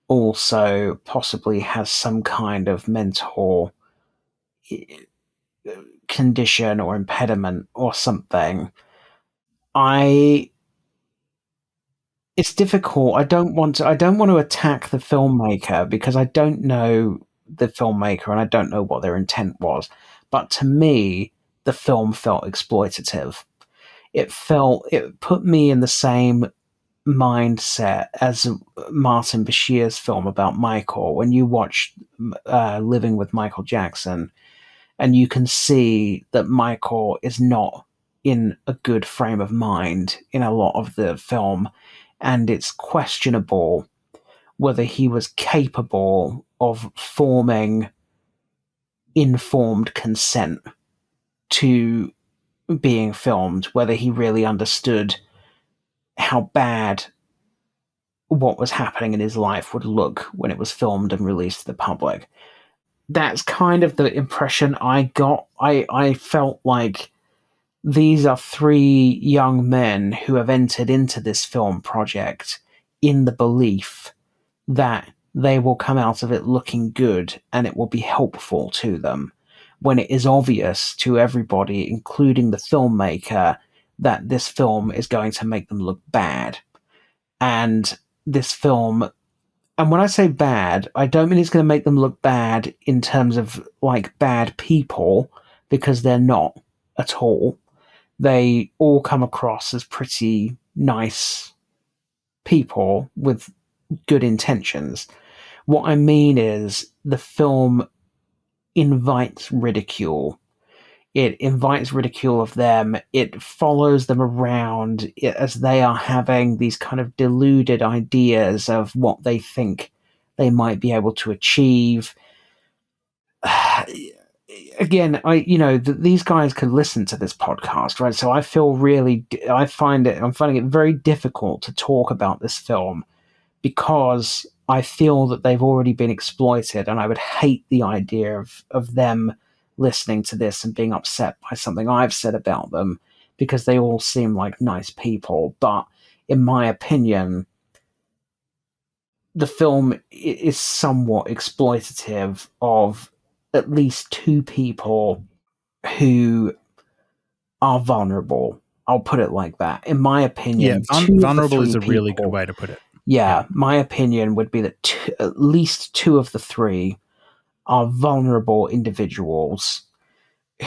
also possibly has some kind of mental condition or impediment or something. It's difficult. I don't want to attack the filmmaker because I don't know the filmmaker and I don't know what their intent was. But to me, the film felt exploitative. It put me in the same mindset as Martin Bashir's film about Michael. When you watch Living with Michael Jackson, and you can see that Michael is not in a good frame of mind in a lot of the film, and it's questionable whether he was capable of forming informed consent to being filmed, whether he really understood how bad what was happening in his life would look when it was filmed and released to the public. That's kind of the impression I got. I felt like these are three young men who have entered into this film project in the belief that they will come out of it looking good and it will be helpful to them, when it is obvious to everybody, including the filmmaker, that this film is going to make them look bad. And this film, and when I say bad, I don't mean it's going to make them look bad in terms of like bad people, because they're not at all. They all come across as pretty nice people with good intentions. What I mean is the film invites ridicule. It invites ridicule of them. It follows them around as they are having these kind of deluded ideas of what they think they might be able to achieve. Again, these guys could listen to this podcast, right? So I'm finding it very difficult to talk about this film because I feel that they've already been exploited, and I would hate the idea of them listening to this and being upset by something I've said about them, because they all seem like nice people. But in my opinion, the film is somewhat exploitative of at least two people who are vulnerable. I'll put it like that. In my opinion, vulnerable is a really good way to put it. Yeah, my opinion would be that at least two of the three are vulnerable individuals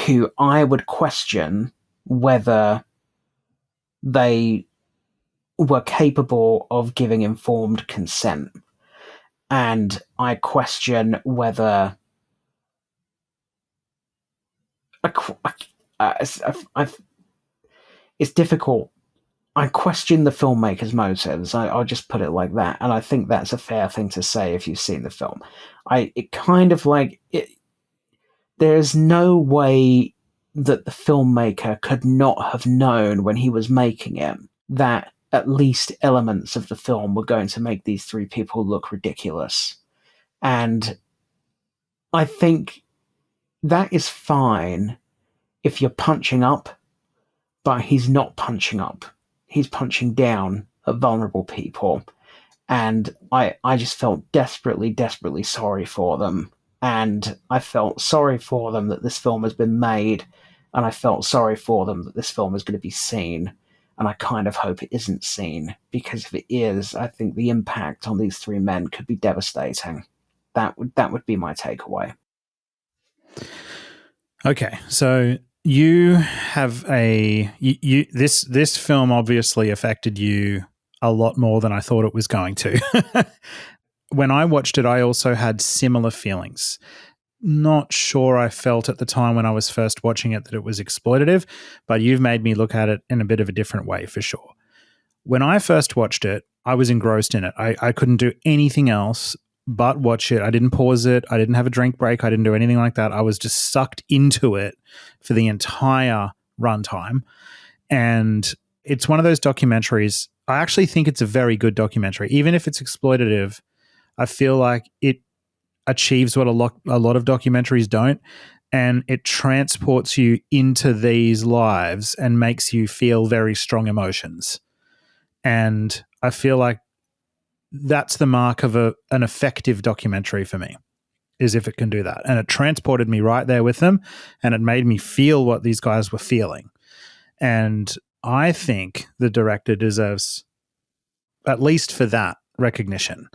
who I would question whether they were capable of giving informed consent. And I question whether it's difficult. I question the filmmaker's motives. I'll just put it like that, and I think that's a fair thing to say if you've seen the film. There's no way that the filmmaker could not have known when he was making it that at least elements of the film were going to make these three people look ridiculous. And I think that is fine if you're punching up, but he's not punching up. He's punching down at vulnerable people. And I just felt desperately, desperately sorry for them. And I felt sorry for them that this film has been made. And I felt sorry for them that this film is going to be seen. And I kind of hope it isn't seen, because if it is, I think the impact on these three men could be devastating. That would be my takeaway. Okay, so you have this film obviously affected you a lot more than I thought it was going to. When I watched it, I also had similar feelings. Not sure I felt at the time when I was first watching it that it was exploitative, but you've made me look at it in a bit of a different way for sure. When I first watched it, I was engrossed in it. I couldn't do anything else but watch it. I didn't pause it. I didn't have a drink break. I didn't do anything like that. I was just sucked into it for the entire runtime. And it's one of those documentaries. I actually think it's a very good documentary. Even if it's exploitative, I feel like it achieves what a lot of documentaries don't, and it transports you into these lives and makes you feel very strong emotions. And I feel like that's the mark of an effective documentary for me, is if it can do that. And it transported me right there with them, and it made me feel what these guys were feeling. And I think the director deserves, at least for that, recognition.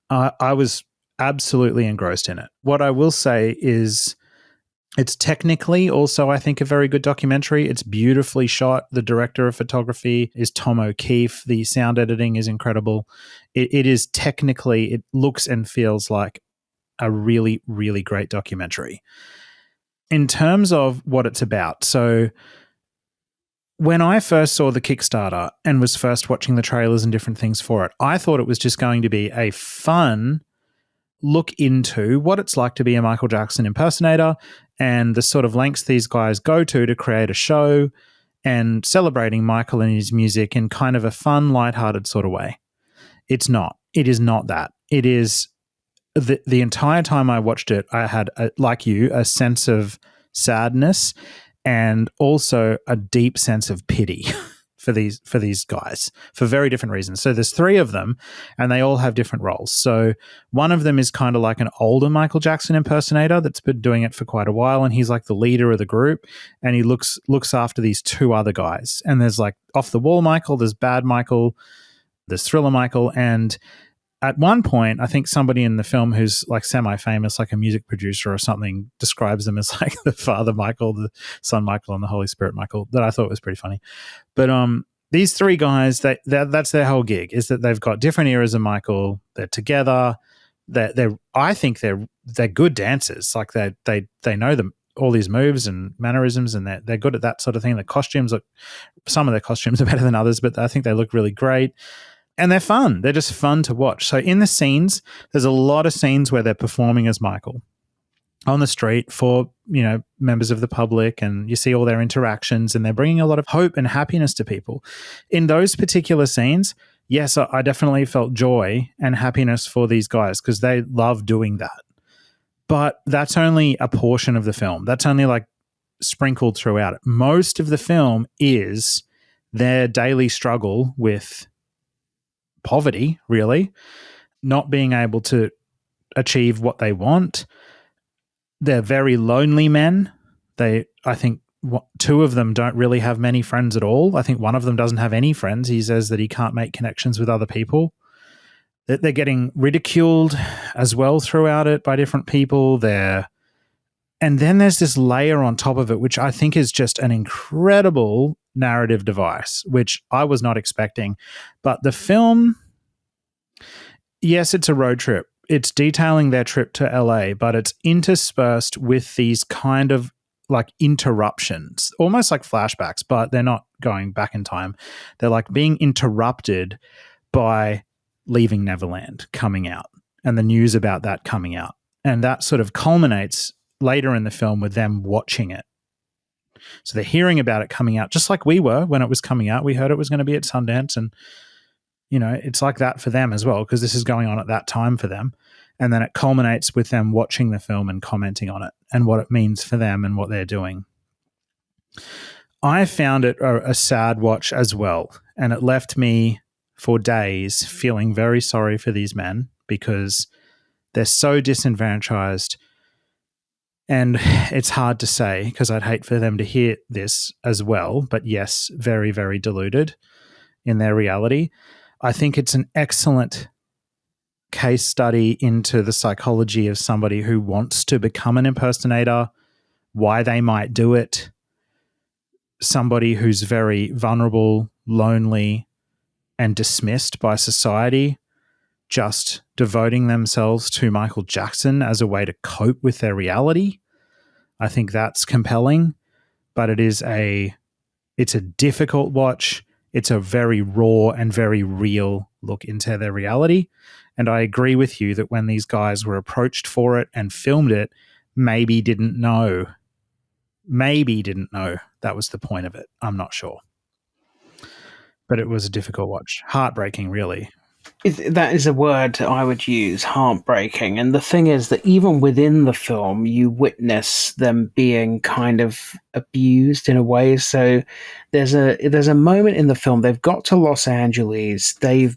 I was absolutely engrossed in it. What I will say is it's technically also, I think, a very good documentary. It's beautifully shot. The director of photography is Tom O'Keefe. The sound editing is incredible. It is technically, it looks and feels like a really, really great documentary. In terms of what it's about, so when I first saw the Kickstarter and was first watching the trailers and different things for it, I thought it was just going to be a fun look into what it's like to be a Michael Jackson impersonator and the sort of lengths these guys go to create a show and celebrating Michael and his music in kind of a fun, lighthearted sort of way. It's not. It is not that. It is the entire time I watched it, I had, like you, a sense of sadness and also a deep sense of pity for these guys for very different reasons. So there's three of them, and they all have different roles. So one of them is kind of like an older Michael Jackson impersonator that's been doing it for quite a while, and he's like the leader of the group, and he looks after these two other guys. And there's like off the wall Michael, there's bad Michael, there's thriller Michael, and at one point, I think somebody in the film who's like semi-famous, like a music producer or something, describes them as like the Father Michael, the Son Michael, and the Holy Spirit Michael, that I thought was pretty funny. But these three guys, that's their whole gig, is that they've got different eras of Michael. They're together. I think they're good dancers. Like they know them, all these moves and mannerisms, and they're good at that sort of thing. The costumes, some of their costumes are better than others, but I think they look really great. And they're fun. They're just fun to watch. So in the scenes, there's a lot of scenes where they're performing as Michael on the street for, members of the public, and you see all their interactions, and they're bringing a lot of hope and happiness to people. In those particular scenes, yes, I definitely felt joy and happiness for these guys because they love doing that. But that's only a portion of the film. That's only like sprinkled throughout it. Most of the film is their daily struggle with poverty, really, not being able to achieve what they want. They're very lonely men. I think two of them don't really have many friends at all. I think one of them doesn't have any friends. He says that he can't make connections with other people. they're getting ridiculed as well throughout it by different people. And then there's this layer on top of it, which I think is just an incredible narrative device, which I was not expecting. But the film, yes, it's a road trip. It's detailing their trip to LA, but it's interspersed with these kind of like interruptions, almost like flashbacks, but they're not going back in time. They're like being interrupted by Leaving Neverland coming out and the news about that coming out. And that sort of culminates later in the film with them watching it. So they're hearing about it coming out, just like we were when it was coming out. We heard it was going to be at Sundance, and it's like that for them as well, because this is going on at that time for them. And then it culminates with them watching the film and commenting on it and what it means for them and what they're doing. I found it a sad watch as well, and it left me for days feeling very sorry for these men because they're so disenfranchised. And it's hard to say because I'd hate for them to hear this as well. But yes, very, very deluded in their reality. I think it's an excellent case study into the psychology of somebody who wants to become an impersonator, why they might do it, somebody who's very vulnerable, lonely, and dismissed by society, just devoting themselves to Michael Jackson as a way to cope with their reality. I think that's compelling, but it's a difficult watch. It's a very raw and very real look into their reality. And I agree with you that when these guys were approached for it and filmed it, maybe didn't know that was the point of it. I'm not sure. But it was a difficult watch. Heartbreaking, really. That is a word I would use, heartbreaking. And the thing is that even within the film, you witness them being kind of abused in a way. So there's a moment in the film, they've got to Los Angeles. They're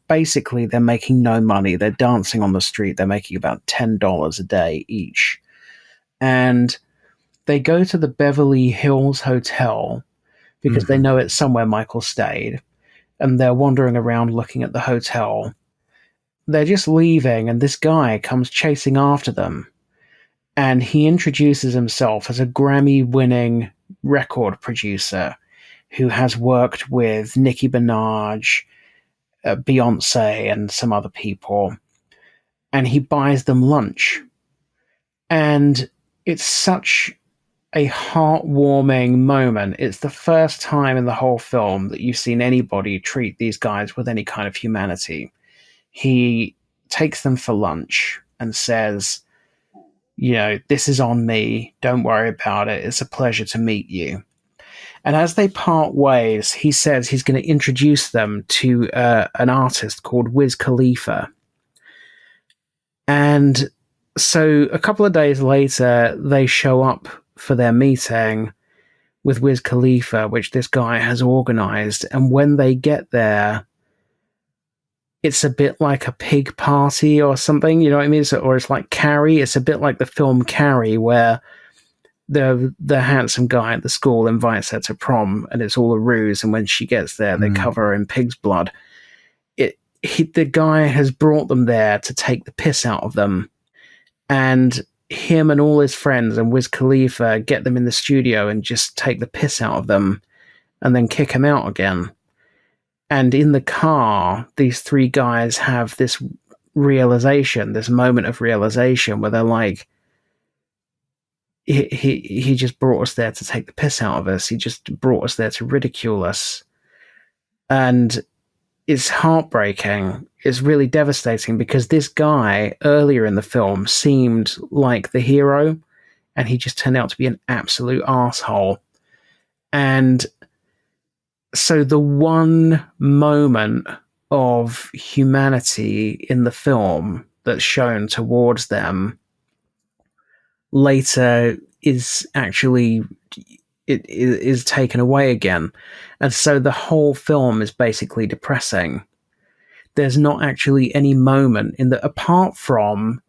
making no money. They're dancing on the street. They're making about $10 a day each. And they go to the Beverly Hills Hotel because they know it's somewhere Michael stayed. And they're wandering around looking at the hotel. They're just leaving, and this guy comes chasing after them. And he introduces himself as a Grammy-winning record producer who has worked with Nicki Minaj, Beyonce, and some other people. And he buys them lunch. And it's such a heartwarming moment. It's the first time in the whole film that you've seen anybody treat these guys with any kind of humanity. He takes them for lunch and says, this is on me. Don't worry about it. It's a pleasure to meet you. And as they part ways, he says he's going to introduce them to an artist called Wiz Khalifa. And so a couple of days later, they show up for their meeting with Wiz Khalifa, which this guy has organized. And when they get there, it's a bit like a pig party or something, you know what I mean? Or it's like Carrie. It's a bit like the film Carrie, where the handsome guy at the school invites her to prom, and it's all a ruse. And when she gets there, they cover her in pig's blood. The guy has brought them there to take the piss out of them. And him and all his friends and Wiz Khalifa get them in the studio and just take the piss out of them and then kick him out again. And in the car, these three guys have this realization, this moment of realization where they're like, he just brought us there to take the piss out of us. He just brought us there to ridicule us. And it's heartbreaking. It's really devastating because this guy earlier in the film seemed like the hero, and he just turned out to be an absolute arsehole. And so the one moment of humanity in the film that's shown towards them later is actually it is taken away again. And so the whole film is basically depressing. There's not actually any moment apart from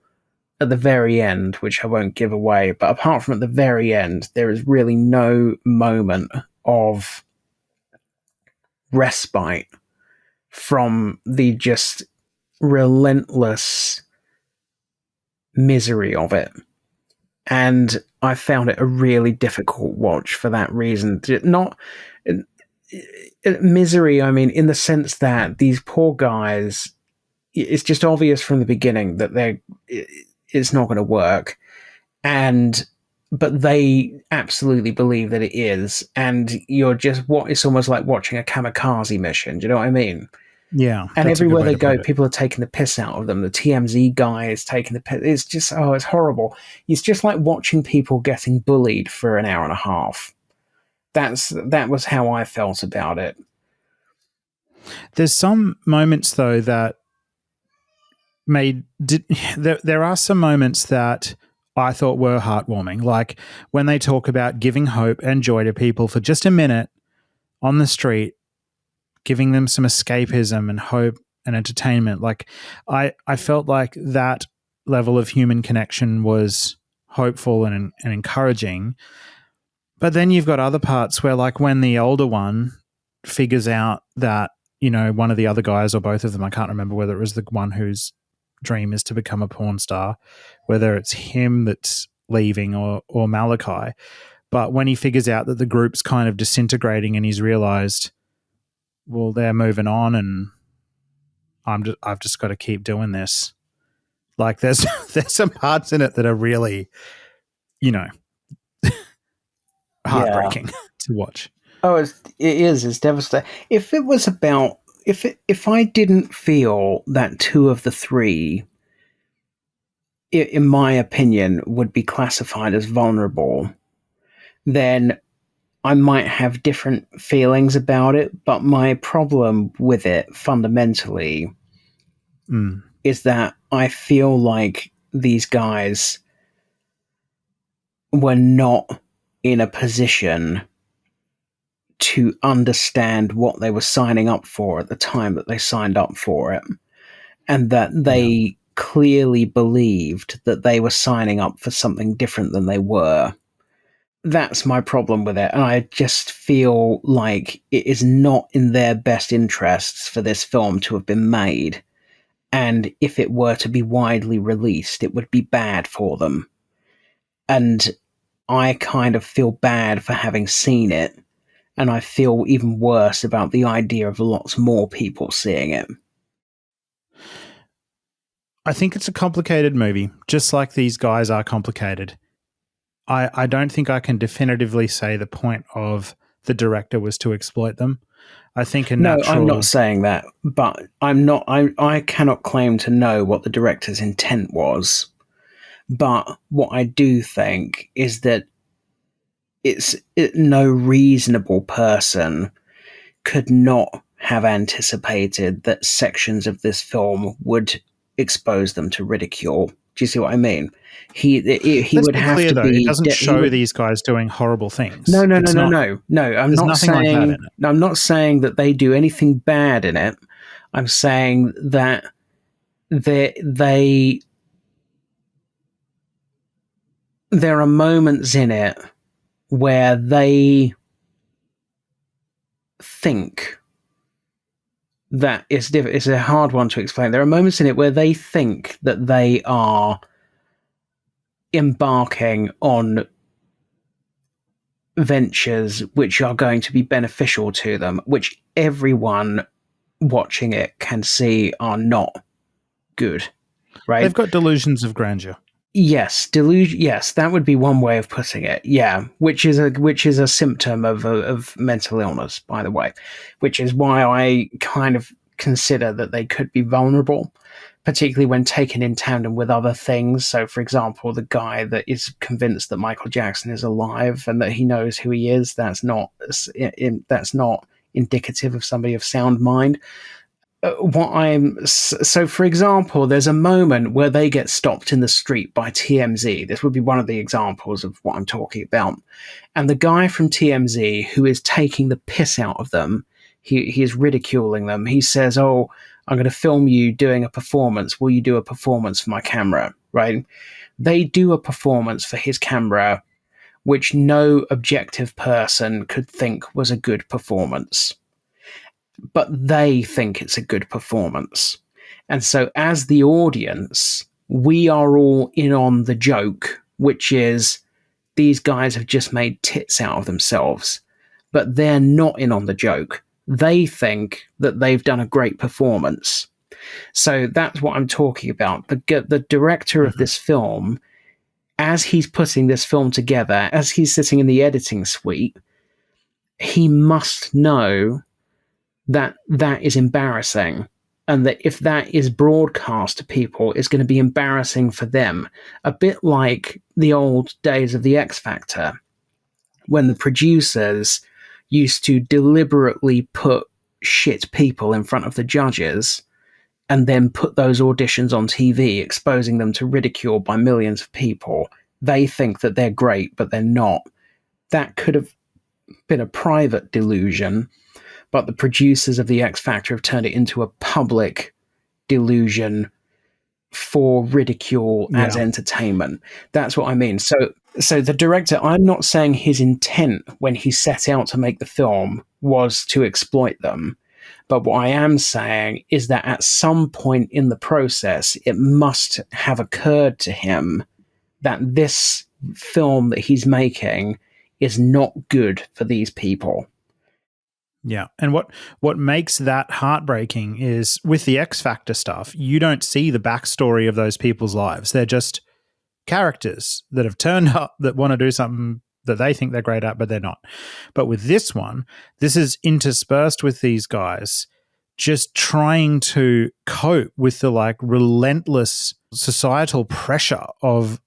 at the very end, which I won't give away, but apart from at the very end, there is really no moment of respite from the just relentless misery of it. And I found it a really difficult watch for that reason. Not misery, I mean, in the sense that these poor guys, it's just obvious from the beginning that it's not going to work. But they absolutely believe that it is. And it's almost like watching a kamikaze mission. Do you know what I mean? Yeah. And everywhere they go, people are taking the piss out of them. The TMZ guy is taking the piss. It's just, it's horrible. It's just like watching people getting bullied for an hour and a half. That was how I felt about it. There's some moments, though, that there are some moments that I thought were heartwarming. Like when they talk about giving hope and joy to people for just a minute on the street, giving them some escapism and hope and entertainment. Like I felt like that level of human connection was hopeful and encouraging. But then you've got other parts where, like, when the older one figures out that, you know, one of the other guys or both of them, I can't remember whether it was the one whose dream is to become a porn star, whether it's him that's leaving or Malachi. But when he figures out that the group's kind of disintegrating and he's realized, well, they're moving on and I've just got to keep doing this. Like there's some parts in it that are really, you know, heartbreaking to watch. Oh, it is. It's devastating. If it was about, if I didn't feel that two of the three, in my opinion, would be classified as vulnerable, then I might have different feelings about it. But my problem with it fundamentally is that I feel like these guys were not in a position to understand what they were signing up for at the time that they signed up for it, and that they clearly believed that they were signing up for something different than they were. That's my problem with it, and I just feel like it is not in their best interests for this film to have been made, and if it were to be widely released, it would be bad for them. And I kind of feel bad for having seen it, and I feel even worse about the idea of lots more people seeing it. I think it's a complicated movie, just like these guys are complicated. I don't think I can definitively say the point of the director was to exploit them. I think I'm not saying that, but I cannot claim to know what the director's intent was. But what I do think is that no reasonable person could not have anticipated that sections of this film would expose them to ridicule. Do you see what I mean? He would have to be. It doesn't show these guys doing horrible things. No. I'm not saying. I'm not saying that they do anything bad in it. I'm saying that there are moments in it where they think that it's a hard one to explain. There are moments in it where they think that they are embarking on ventures which are going to be beneficial to them, which everyone watching it can see are not good, right? They've got delusions of grandeur. Yes, Yes, that would be one way of putting it. Yeah, which is a symptom of mental illness, by the way, which is why I kind of consider that they could be vulnerable, particularly when taken in tandem with other things. So, for example, the guy that is convinced that Michael Jackson is alive and that he knows who he is, that's not indicative of somebody of sound mind. So, for example, there's a moment where they get stopped in the street by TMZ. This would be one of the examples of what I'm talking about. And the guy from TMZ, who is taking the piss out of them, he is ridiculing them. He says, "Oh, I'm going to film you doing a performance. Will you do a performance for my camera?" Right? They do a performance for his camera, which no objective person could think was a good performance. But they think it's a good performance. And so as the audience, we are all in on the joke, which is these guys have just made tits out of themselves, but they're not in on the joke. They think that they've done a great performance. So that's what I'm talking about. The director of this film, as he's putting this film together, as he's sitting in the editing suite, he must know that that is embarrassing, and that if that is broadcast to people, it's going to be embarrassing for them. A bit like the old days of the X Factor, when the producers used to deliberately put shit people in front of the judges and then put those auditions on TV, exposing them to ridicule by millions of people. They think that they're great, but they're not. That could have been a private delusion, but the producers of the X Factor have turned it into a public delusion for ridicule as entertainment. That's what I mean. So the director, I'm not saying his intent when he set out to make the film was to exploit them, but what I am saying is that at some point in the process, it must have occurred to him that this film that he's making is not good for these people. Yeah. And what makes that heartbreaking is with the X Factor stuff, you don't see the backstory of those people's lives. They're just characters that have turned up that want to do something that they think they're great at, but they're not. But with this one, this is interspersed with these guys just trying to cope with the like relentless societal pressure of,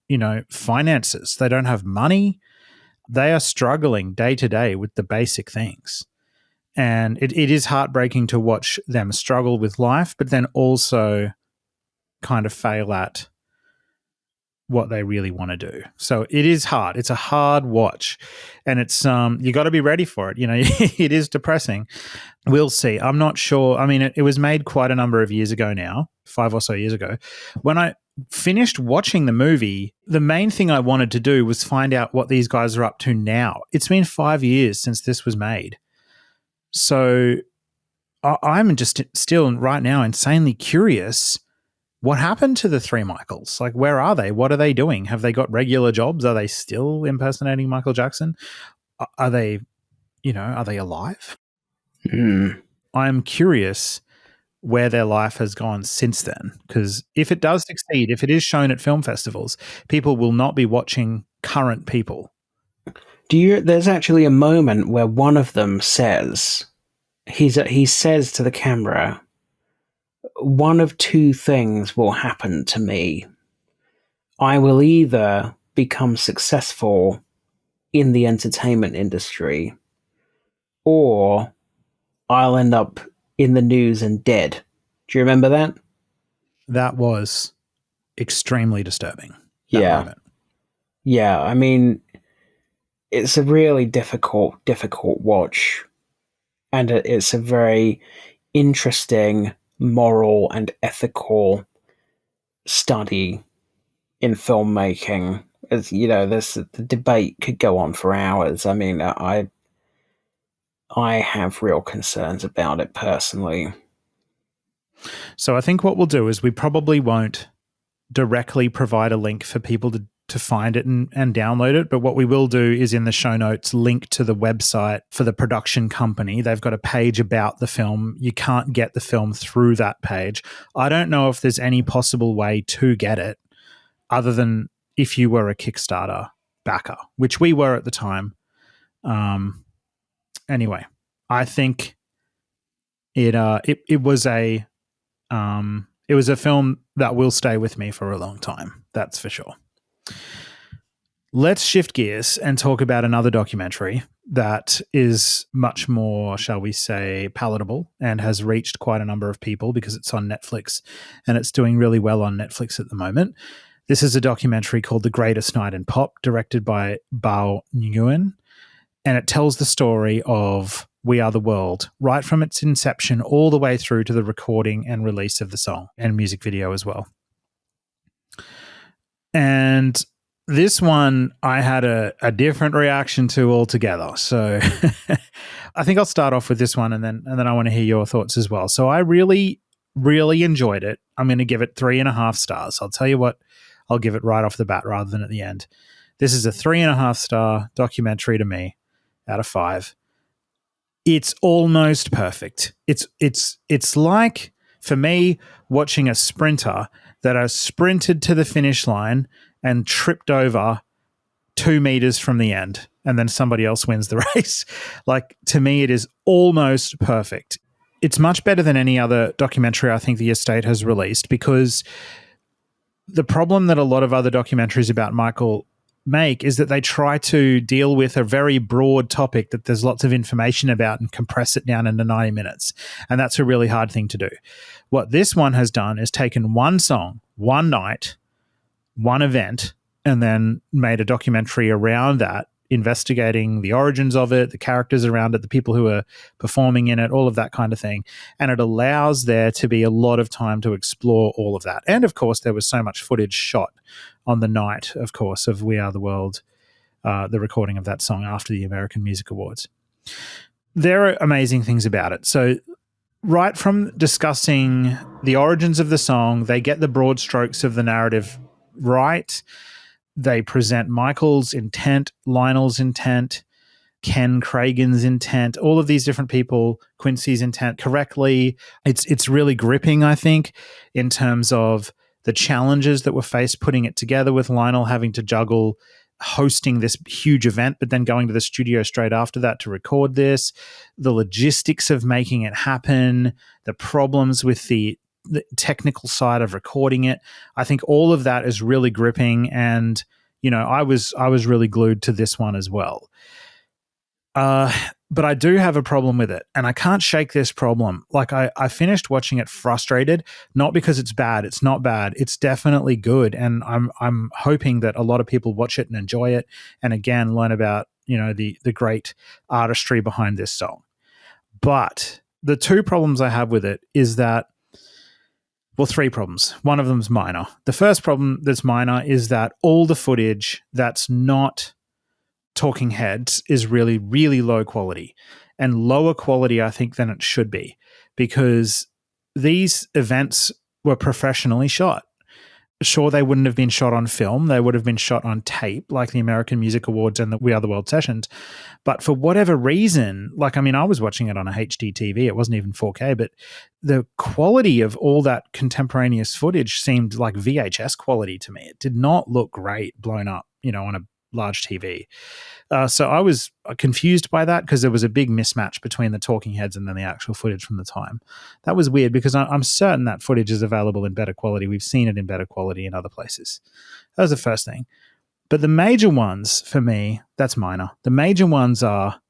finances. They don't have money. They are struggling day to day with the basic things. And it is heartbreaking to watch them struggle with life, but then also kind of fail at what they really want to do. So it is hard. It's a hard watch, and it's you got to be ready for it. It is depressing. We'll see. I'm not sure. I mean, it was made quite a number of years ago now, 5 or so years ago. When I finished watching the movie, the main thing I wanted to do was find out what these guys are up to now. It's been 5 years since this was made. So I'm just still right now insanely curious. What happened to the three Michaels? Like, where are they? What are they doing? Have they got regular jobs? Are they still impersonating Michael Jackson? Are they alive? I'm curious where their life has gone since then. Because if it does succeed, if it is shown at film festivals, people will not be watching current people. There's actually a moment where one of them says, he says to the camera, one of two things will happen to me. I will either become successful in the entertainment industry, or I'll end up in the news and dead. Do you remember that? That was extremely disturbing. Yeah. Yeah, I mean, it's a really difficult watch, and it's a very interesting moral and ethical study in filmmaking. As you know, the debate could go on for hours. I mean, I have real concerns about it personally. So I think what we'll do is we probably won't directly provide a link for people to find it and download it. But what we will do is in the show notes, link to the website for the production company. They've got a page about the film. You can't get the film through that page. I don't know if there's any possible way to get it other than if you were a Kickstarter backer, which we were at the time. Anyway, I think it was a film that will stay with me for a long time. That's for sure. Let's shift gears and talk about another documentary that is much more, shall we say, palatable and has reached quite a number of people because it's on Netflix and it's doing really well on Netflix at the moment. This is a documentary called The Greatest Night in Pop, directed by Bao Nguyen, and it tells the story of We Are the World, right from its inception all the way through to the recording and release of the song and music video as well. And this one I had a different reaction to altogether. So I think I'll start off with this one and then I want to hear your thoughts as well. So I really really enjoyed it. I'm going to give it 3.5 stars. I'll tell you what, I'll give it right off the bat rather than at the end. This is a 3.5 star documentary to me out of 5. It's almost perfect. It's like, for me, watching a sprinter that has sprinted to the finish line and tripped over 2 meters from the end, and then somebody else wins the race. Like, to me, it is almost perfect. It's much better than any other documentary I think the estate has released, because the problem that a lot of other documentaries about Michael make is that they try to deal with a very broad topic that there's lots of information about and compress it down into 90 minutes. And that's a really hard thing to do. What this one has done is taken one song, one night, one event, and then made a documentary around that, investigating the origins of it, the characters around it, the people who are performing in it, all of that kind of thing. And it allows there to be a lot of time to explore all of that. And of course, there was so much footage shot on the night, of course, of We Are the World, the recording of that song after the American Music Awards. There are amazing things about it. So right from discussing the origins of the song, they get the broad strokes of the narrative right. They present Michael's intent, Lionel's intent, Ken Cragen's intent, all of these different people, Quincy's intent correctly. It's really gripping, I think, in terms of the challenges that were faced putting it together, with Lionel having to juggle hosting this huge event, but then going to the studio straight after that to record this, the logistics of making it happen, the problems with the technical side of recording it. I think all of that is really gripping, and I was really glued to this one as well. But I do have a problem with it, and I can't shake this problem. Like, I finished watching it frustrated, not because it's bad. It's not bad. It's definitely good, and I'm hoping that a lot of people watch it and enjoy it, and again learn about the great artistry behind this song. But the two problems I have with it is that, well, 3 problems. One of them's minor. The first problem that's minor is that all the footage that's not talking heads is really, really low quality, and lower quality, I think, than it should be, because these events were professionally shot. Sure, they wouldn't have been shot on film. They would have been shot on tape, like the American Music Awards and the We Are the World sessions. But for whatever reason, I was watching it on a HD TV. It wasn't even 4K, but the quality of all that contemporaneous footage seemed like VHS quality to me. It did not look great blown up, on a large TV. So I was confused by that, because there was a big mismatch between the talking heads and then the actual footage from the time. That was weird, because I'm certain that footage is available in better quality. We've seen it in better quality in other places. That was the first thing. But the major ones for me, that's minor. The major ones are,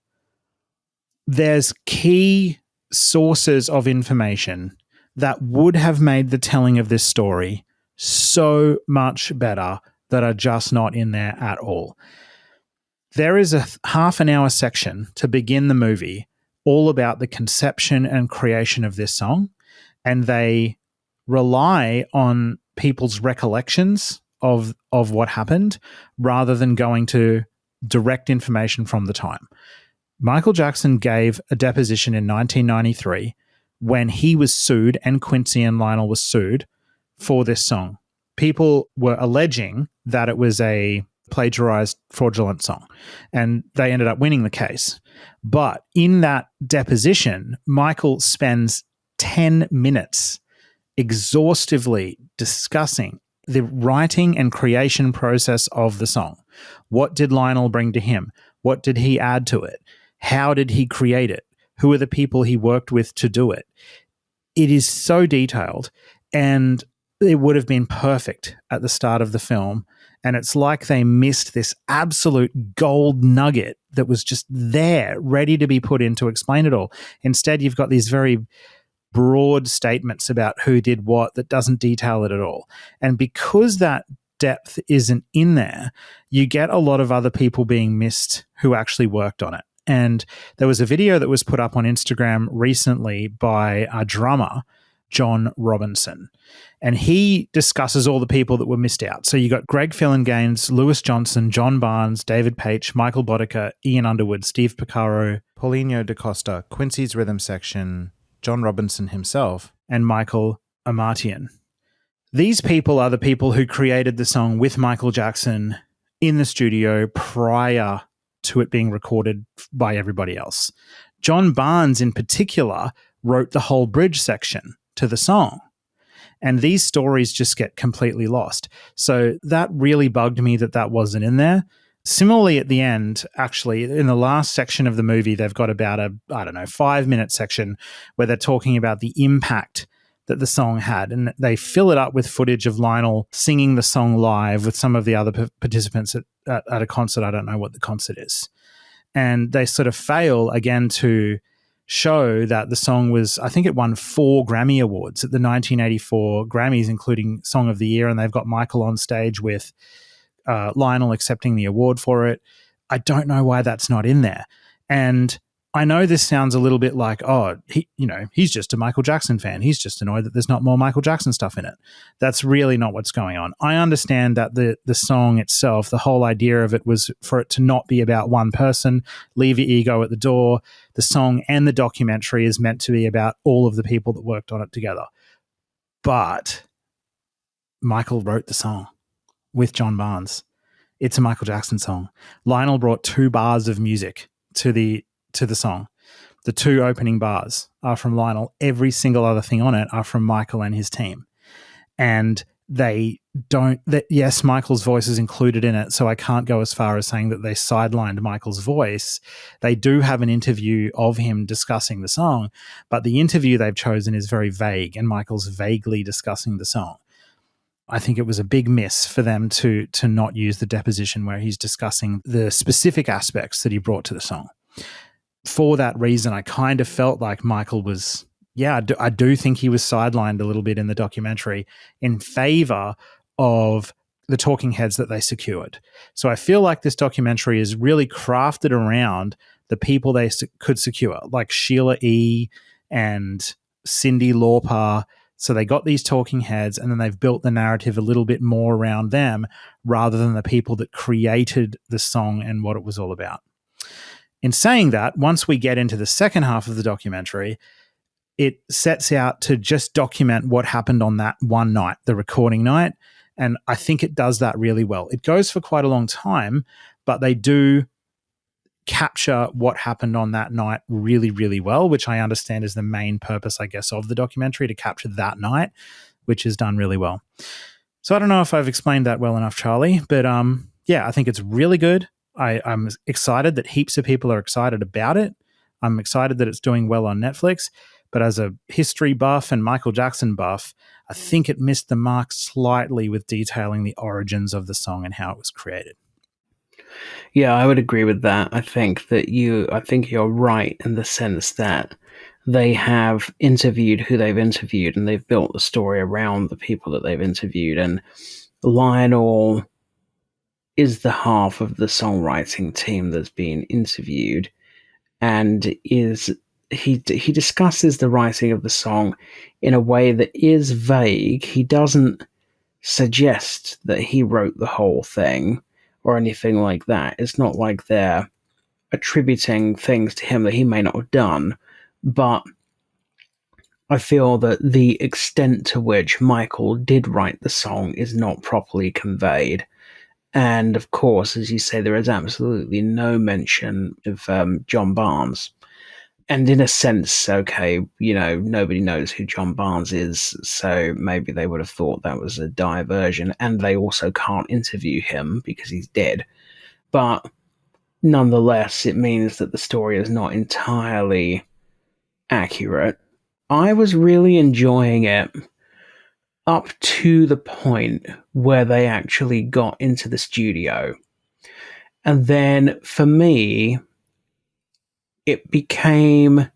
there's key sources of information that would have made the telling of this story so much better that are just not in there at all. There is a half an hour section to begin the movie all about the conception and creation of this song, and they rely on people's recollections of what happened rather than going to direct information from the time. Michael Jackson gave a deposition in 1993 when he was sued, and Quincy and Lionel was sued for this song. People were alleging that it was a plagiarized, fraudulent song, and they ended up winning the case. But in that deposition, Michael spends 10 minutes exhaustively discussing the writing and creation process of the song. What did Lionel bring to him? What did he add to it? How did he create it? Who are the people he worked with to do it? It is so detailed, and it would have been perfect at the start of the film. And it's like they missed this absolute gold nugget that was just there, ready to be put in to explain it all. Instead, you've got these very broad statements about who did what that doesn't detail it at all. And because that depth isn't in there, you get a lot of other people being missed who actually worked on it. And there was a video that was put up on Instagram recently by a drummer, John Robinson, and he discusses all the people that were missed out. So you got Greg Fillinganes, Lewis Johnson, John Barnes, David Paich, Michael Boddicker, Ian Underwood, Steve Porcaro, Paulinho da Costa, Quincy's rhythm section, John Robinson himself, and Michael Amartian. These people are the people who created the song with Michael Jackson in the studio prior to it being recorded by everybody else. John Barnes, in particular, wrote the whole bridge section to the song. And these stories just get completely lost. So that really bugged me that wasn't in there. Similarly, at the end, actually, in the last section of the movie, they've got about a 5-minute section where they're talking about the impact that the song had. And they fill it up with footage of Lionel singing the song live with some of the other participants at a concert. I don't know what the concert is. And they sort of fail again to show that the song was, I think it won 4 Grammy Awards at the 1984 Grammys, including Song of the Year. And they've got Michael on stage with Lionel accepting the award for it. I don't know why that's not in there. And I know this sounds a little bit like, he's just a Michael Jackson fan. He's just annoyed that there's not more Michael Jackson stuff in it. That's really not what's going on. I understand that the song itself, the whole idea of it was for it to not be about one person, leave your ego at the door. The song and the documentary is meant to be about all of the people that worked on it together. But Michael wrote the song with John Barnes. It's a Michael Jackson song. Lionel brought 2 bars of music to the song. The 2 opening bars are from Lionel. Every single other thing on it are from Michael and his team. And yes, Michael's voice is included in it, so I can't go as far as saying that they sidelined Michael's voice. They do have an interview of him discussing the song, but the interview they've chosen is very vague, and Michael's vaguely discussing the song. I think it was a big miss for them to not use the deposition where he's discussing the specific aspects that he brought to the song. For that reason, I kind of felt like Michael was, I do think he was sidelined a little bit in the documentary in favor of the talking heads that they secured. So I feel like this documentary is really crafted around the people they could secure, like Sheila E. and Cyndi Lauper. So they got these talking heads, and then they've built the narrative a little bit more around them rather than the people that created the song and what it was all about. In saying that, once we get into the second half of the documentary, it sets out to just document what happened on that one night, the recording night, and I think it does that really well. It goes for quite a long time, but they do capture what happened on that night really, really well, which I understand is the main purpose, I guess, of the documentary, to capture that night, which is done really well. So I don't know if I've explained that well enough, Charlie, but I think it's really good. I'm excited that heaps of people are excited about it. I'm excited that it's doing well on Netflix, but as a history buff and Michael Jackson buff, I think it missed the mark slightly with detailing the origins of the song and how it was created. Yeah, I would agree with that. I think you're right in the sense that they have interviewed who they've interviewed, and they've built the story around the people that they've interviewed. And Lionel is the half of the songwriting team that's been interviewed, and he discusses the writing of the song in a way that is vague. He doesn't suggest that he wrote the whole thing or anything like that. It's not like they're attributing things to him that he may not have done, but I feel that the extent to which Michael did write the song is not properly conveyed. And of course, as you say, there is absolutely no mention of John Barnes. And in a sense, nobody knows who John Barnes is, so maybe they would have thought that was a diversion. And they also can't interview him because he's dead. But nonetheless, it means that the story is not entirely accurate. I was really enjoying it up to the point where they actually got into the studio. And then for me, it became,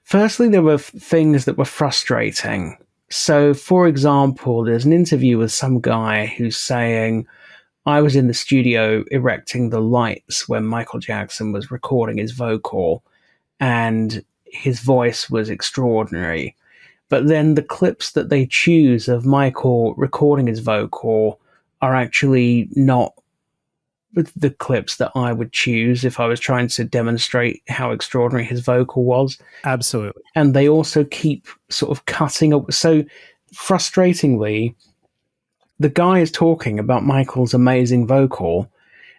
firstly, there were things that were frustrating. So, for example, there's an interview with some guy who's saying, I was in the studio erecting the lights when Michael Jackson was recording his vocal, and his voice was extraordinary. But then the clips that they choose of Michael recording his vocal are actually not the clips that I would choose if I was trying to demonstrate how extraordinary his vocal was. Absolutely. And they also keep sort of cutting up. So frustratingly, the guy is talking about Michael's amazing vocal,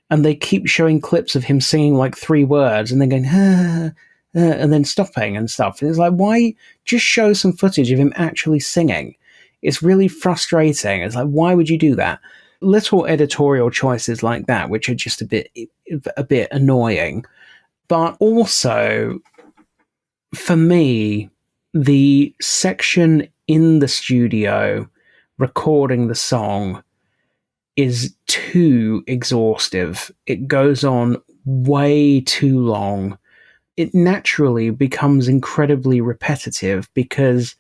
and they keep showing clips of him singing like 3 words and then going, and then stopping and stuff. And it's like, why just show some footage of him actually singing? It's really frustrating. It's like, why would you do that? Little editorial choices like that, which are just a bit annoying. But also, for me, the section in the studio recording the song is too exhaustive. It goes on way too long. It naturally becomes incredibly repetitive because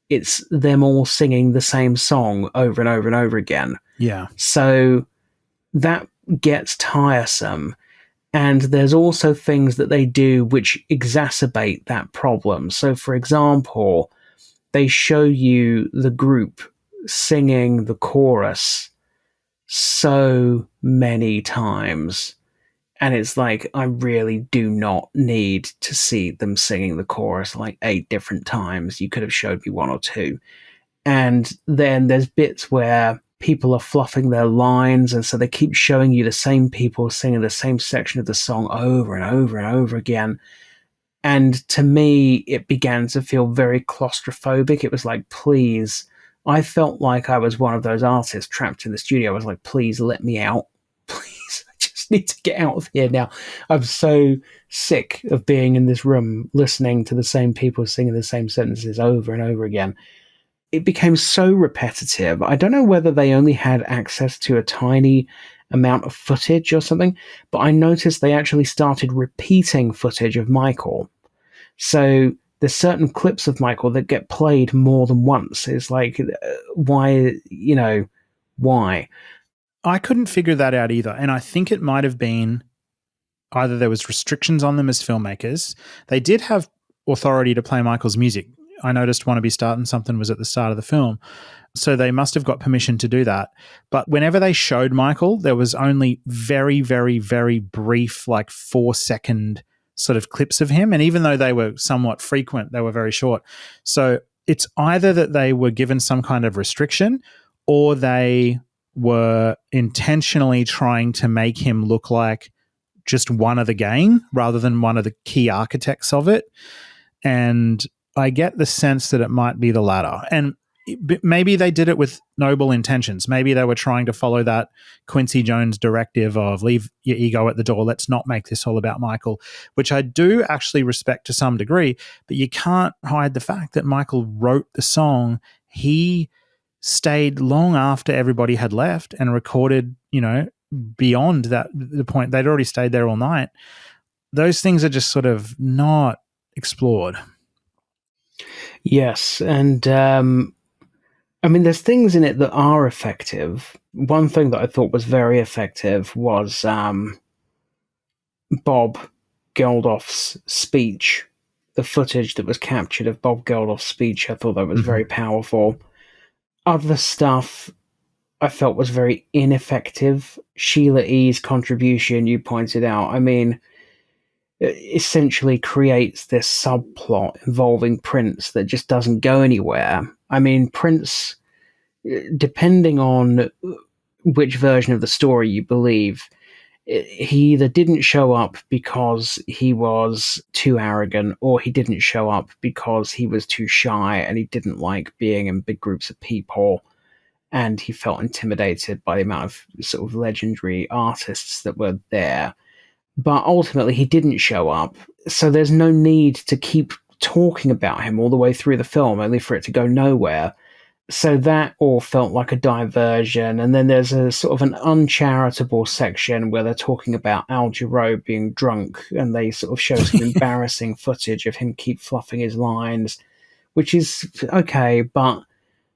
it's them all singing the same song over and over and over again. Yeah. So that gets tiresome. And there's also things that they do which exacerbate that problem. So, for example, they show you the group singing the chorus so many times. And it's like, I really do not need to see them singing the chorus like 8 different times. You could have showed me 1 or 2. And then there's bits where people are fluffing their lines, and so they keep showing you the same people singing the same section of the song over and over and over again. And to me, it began to feel very claustrophobic. It was like, please, I felt like I was one of those artists trapped in the studio. I was like, please let me out. Please, I just need to get out of here now. I'm so sick of being in this room listening to the same people singing the same sentences over and over again. It became so repetitive. I don't know whether they only had access to a tiny amount of footage or something, but I noticed they actually started repeating footage of Michael. So there's certain clips of Michael that get played more than once. It's like, why, why? I couldn't figure that out either. And I think it might have been either there was restrictions on them as filmmakers. They did have authority to play Michael's music. I noticed Wanna Be Startin' Something was at the start of the film. So they must have got permission to do that. But whenever they showed Michael, there was only very, very, very brief, like 4-second sort of clips of him. And even though they were somewhat frequent, they were very short. So it's either that they were given some kind of restriction or they were intentionally trying to make him look like just one of the gang rather than one of the key architects of it. And I get the sense that it might be the latter. And maybe they did it with noble intentions. Maybe they were trying to follow that Quincy Jones directive of leave your ego at the door. Let's not make this all about Michael, which I do actually respect to some degree. But you can't hide the fact that Michael wrote the song. He stayed long after everybody had left and recorded, beyond that, the point they'd already stayed there all night. Those things are just sort of not explored. Yes, and there's things in it that are effective. One thing that I thought was very effective was Bob Geldof's speech. The footage that was captured of Bob Geldof's speech, I thought that was very powerful. Other stuff I felt was very ineffective. Sheila E.'s contribution, you pointed out, essentially creates this subplot involving Prince that just doesn't go anywhere. Prince, depending on which version of the story you believe, he either didn't show up because he was too arrogant, or he didn't show up because he was too shy and he didn't like being in big groups of people, and he felt intimidated by the amount of sort of legendary artists that were there. But ultimately, he didn't show up, so there's no need to keep talking about him all the way through the film, only for it to go nowhere. So that all felt like a diversion. And then there's a sort of an uncharitable section where they're talking about Al Jarreau being drunk, and they sort of show some embarrassing footage of him keep fluffing his lines, which is okay, but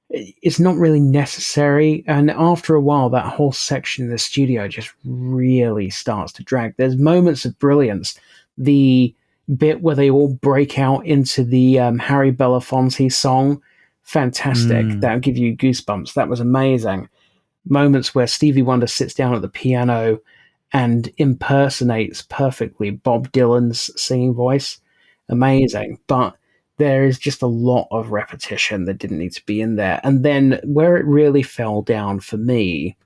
it's not really necessary. And after a while, that whole section in the studio just really starts to drag. There's moments of brilliance. The bit where they all break out into the Harry Belafonte song, fantastic. That'll give you goosebumps. That was amazing. Moments where Stevie Wonder sits down at the piano and impersonates perfectly Bob Dylan's singing voice. Amazing. But there is just a lot of repetition that didn't need to be in there. And then where it really fell down for me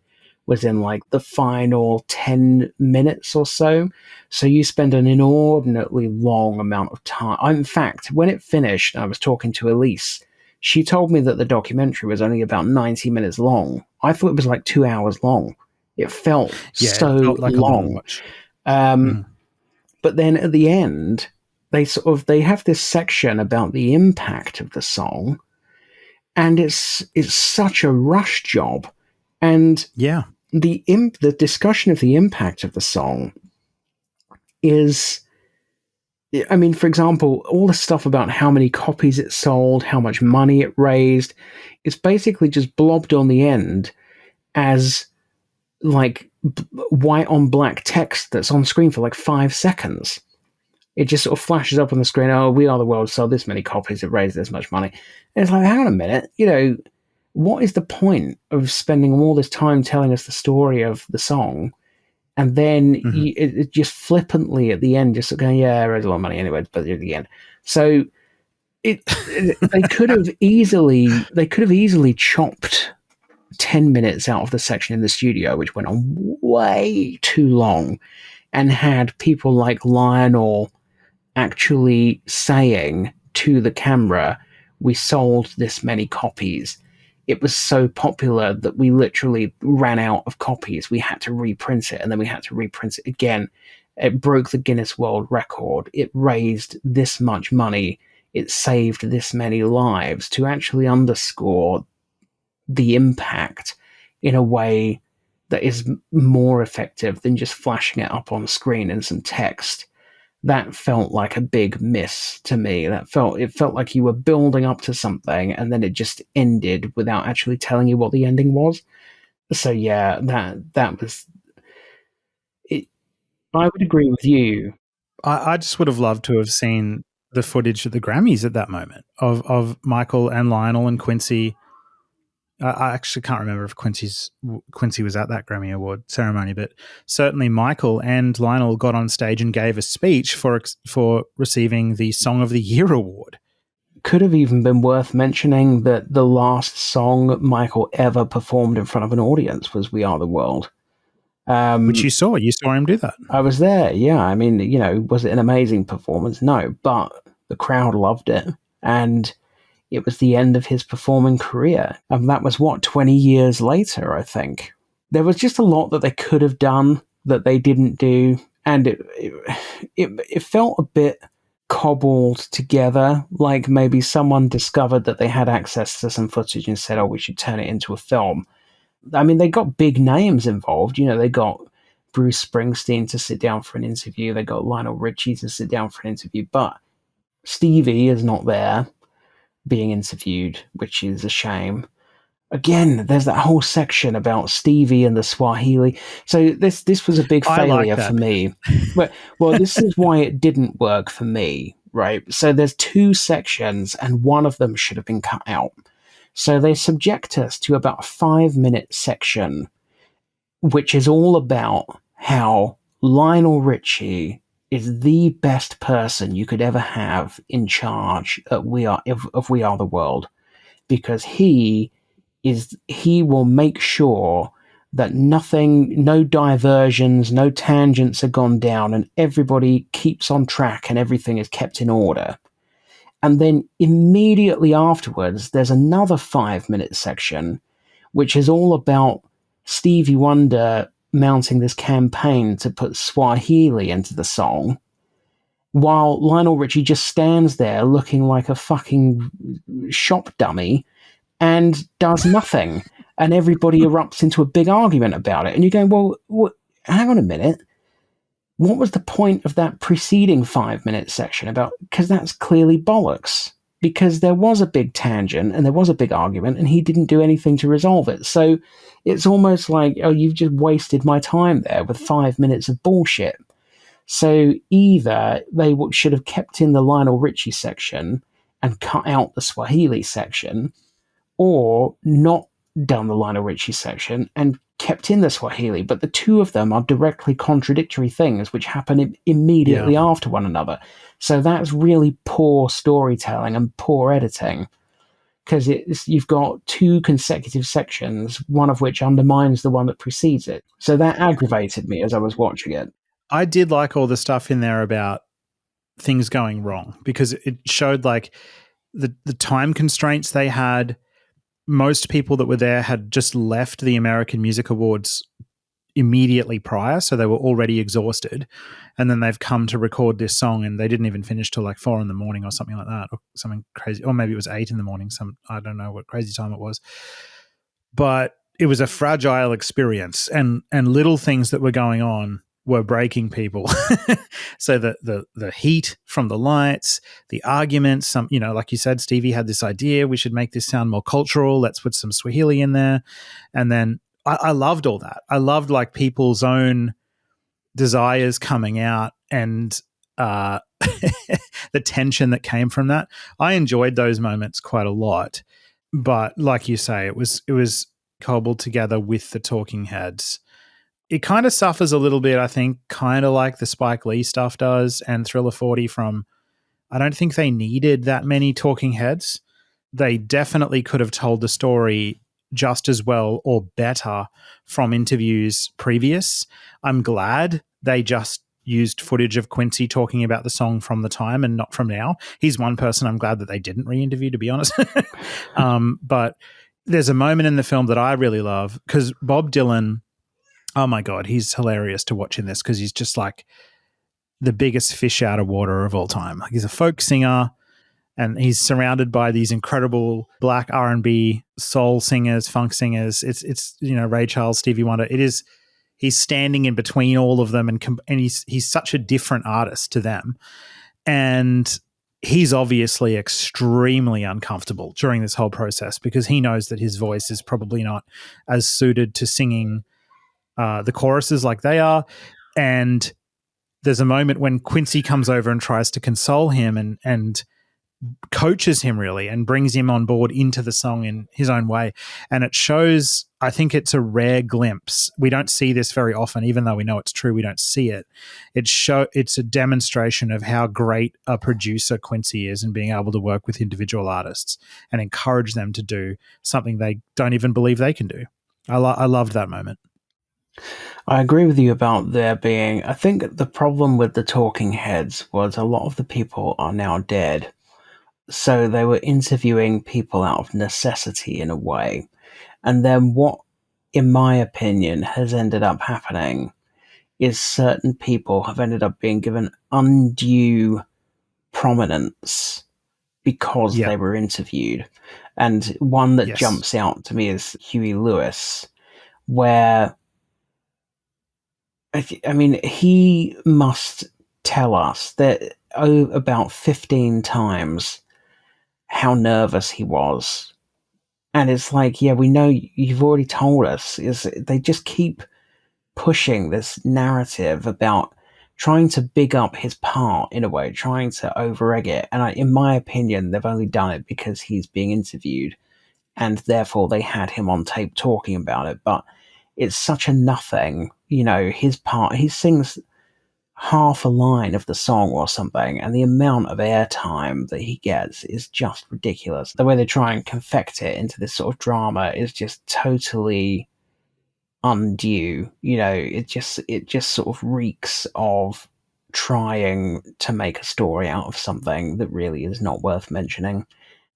was in like the final 10 minutes or so. So you spend an inordinately long amount of time. In fact, when it finished, I was talking to Elise. She told me that the documentary was only about 90 minutes long. I thought it was like 2 hours long. It felt Yeah, so it felt like long. a long watch. But then at the end, they have this section about the impact of the song, and it's such a rush job. And Yeah. the discussion of the impact of the song is, I mean, for example, all the stuff about how many copies it sold, how much money it raised, it's basically just blobbed on the end as like white on black text that's on screen for like 5 seconds. It just sort of flashes up on the screen. Oh, We Are the World sold this many copies. It raised this much money. And it's like, hang on a minute. What is the point of spending all this time telling us the story of the song, and then it just flippantly at the end, just going, yeah, it raised a lot of money anyway, but at the end. So they could have easily chopped 10 minutes out of the section in the studio, which went on way too long, and had people like Lionel actually saying to the camera, we sold this many copies. It was so popular that we literally ran out of copies. We had to reprint it, and then we had to reprint it again. It broke the Guinness World Record. It raised this much money. It saved this many lives, to actually underscore the impact in a way that is more effective than just flashing it up on screen in some text. That felt like a big miss to me. It felt like you were building up to something, and then it just ended without actually telling you what the ending was. So yeah, that was it. I would agree with you. I just would have loved to have seen the footage of the Grammys at that moment of Michael and Lionel and Quincy. I actually can't remember if Quincy was at that Grammy Award ceremony, but certainly Michael and Lionel got on stage and gave a speech for receiving the Song of the Year award. Could have even been worth mentioning that the last song Michael ever performed in front of an audience was We Are the World. Which you saw him do that. I was there, yeah. I mean, was it an amazing performance? No, but the crowd loved it, and it was the end of his performing career. And that was 20 years later, I think. There was just a lot that they could have done that they didn't do, and it felt a bit cobbled together, like maybe someone discovered that they had access to some footage and said, oh, we should turn it into a film. I mean, they got big names involved. They got Bruce Springsteen to sit down for an interview. They got Lionel Richie to sit down for an interview. But Stevie is not there being interviewed, which is a shame. Again, there's that whole section about Stevie and the Swahili. So this was a big failure for me. Well, this is why it didn't work for me, right? So there's 2 sections, and one of them should have been cut out. So they subject us to about a 5-minute section, which is all about how Lionel Richie is the best person you could ever have in charge of We Are the World, because he will make sure that no diversions, no tangents are gone down, and everybody keeps on track and everything is kept in order. And then immediately afterwards, there's another 5-minute section, which is all about Stevie Wonder mounting this campaign to put Swahili into the song, while Lionel Richie just stands there looking like a fucking shop dummy and does nothing. And everybody erupts into a big argument about it. And you're going, well, hang on a minute. What was the point of that preceding 5-minute section about? Because that's clearly bollocks. Because there was a big tangent and there was a big argument, and he didn't do anything to resolve it. So it's almost like, oh, you've just wasted my time there with 5 minutes of bullshit. So either they should have kept in the Lionel Richie section and cut out the Swahili section, or not done the Lionel Richie section and kept in the Swahili, but the two of them are directly contradictory things which happen immediately after one another. So that's really poor storytelling and poor editing, because you've got two consecutive sections, one of which undermines the one that precedes it. So that aggravated me as I was watching it. I did like all the stuff in there about things going wrong, because it showed like the time constraints they had. Most people that were there had just left the American Music Awards immediately prior, so they were already exhausted, and then they've come to record this song and they didn't even finish till like 4 a.m. or something like that, or something crazy, or maybe it was 8 a.m. I don't know what crazy time it was, but it was a fragile experience, and little things that were going on were breaking people. So the heat from the lights, the arguments, like you said, Stevie had this idea, we should make this sound more cultural, let's put some Swahili in there. And then I loved all that. I loved like people's own desires coming out, and the tension that came from that. I enjoyed those moments quite a lot. But like you say, it was cobbled together with the talking heads. It kind of suffers a little bit, I think, kind of like the Spike Lee stuff does and Thriller 40 from, I don't think they needed that many talking heads. They definitely could have told the story just as well or better from interviews previous. I'm glad they just used footage of Quincy talking about the song from the time and not from now. He's one person I'm glad that they didn't re-interview, to be honest. But there's a moment in the film that I really love, because Bob Dylan, oh my God, he's hilarious to watch in this, because he's just like the biggest fish out of water of all time. Like, he's a folk singer and he's surrounded by these incredible black R&B soul singers, funk singers. It's Ray Charles, Stevie Wonder. He's standing in between all of them, and he's such a different artist to them. And he's obviously extremely uncomfortable during this whole process, because he knows that his voice is probably not as suited to singing the choruses like they are. And there's a moment when Quincy comes over and tries to console him and coaches him really, and brings him on board into the song in his own way. And it shows, I think it's a rare glimpse. We don't see this very often, even though we know it's true, we don't see it. It's a demonstration of how great a producer Quincy is in being able to work with individual artists and encourage them to do something they don't even believe they can do. I loved that moment. I agree with you about there being, I think the problem with the talking heads was a lot of the people are now dead. So they were interviewing people out of necessity in a way. And then what, in my opinion, has ended up happening is certain people have ended up being given undue prominence because they were interviewed. And one that jumps out to me is Huey Lewis, where, I mean, he must tell us that about 15 times how nervous he was. And it's like, yeah, we know you've already told us. They just keep pushing this narrative about trying to big up his part in a way, trying to over-egg it. And in my opinion, they've only done it because he's being interviewed, and therefore they had him on tape talking about it. But it's such a nothing, his part. He sings half a line of the song or something, and the amount of airtime that he gets is just ridiculous. The way they try and confect it into this sort of drama is just totally undue. It just sort of reeks of trying to make a story out of something that really is not worth mentioning.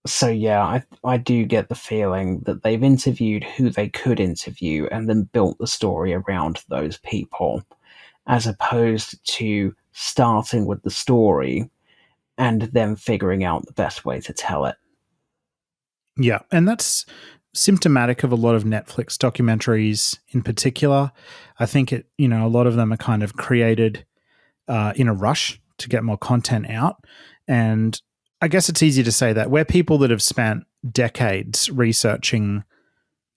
So yeah, I do get the feeling that they've interviewed who they could interview and then built the story around those people, as opposed to starting with the story and then figuring out the best way to tell it. Yeah, and that's symptomatic of a lot of Netflix documentaries in particular. I think a lot of them are kind of created in a rush to get more content out. And I guess it's easy to say that we're people that have spent decades researching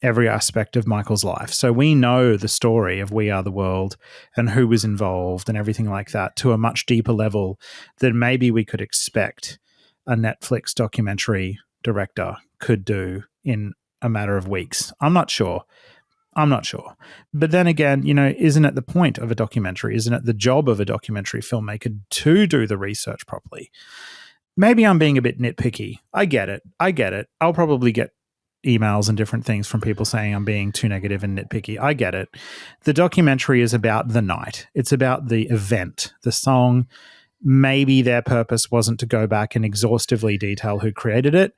every aspect of Michael's life. So we know the story of We Are the World and who was involved and everything like that to a much deeper level than maybe we could expect a Netflix documentary director could do in a matter of weeks. I'm not sure. I'm not sure. But then again, you know, isn't it the point of a documentary? Isn't it the job of a documentary filmmaker to do the research properly? Maybe I'm being a bit nitpicky. I get it. I'll probably get emails and different things from people saying I'm being too negative and nitpicky. I get it. The documentary is about the night. It's about the event, the song. Maybe their purpose wasn't to go back and exhaustively detail who created it.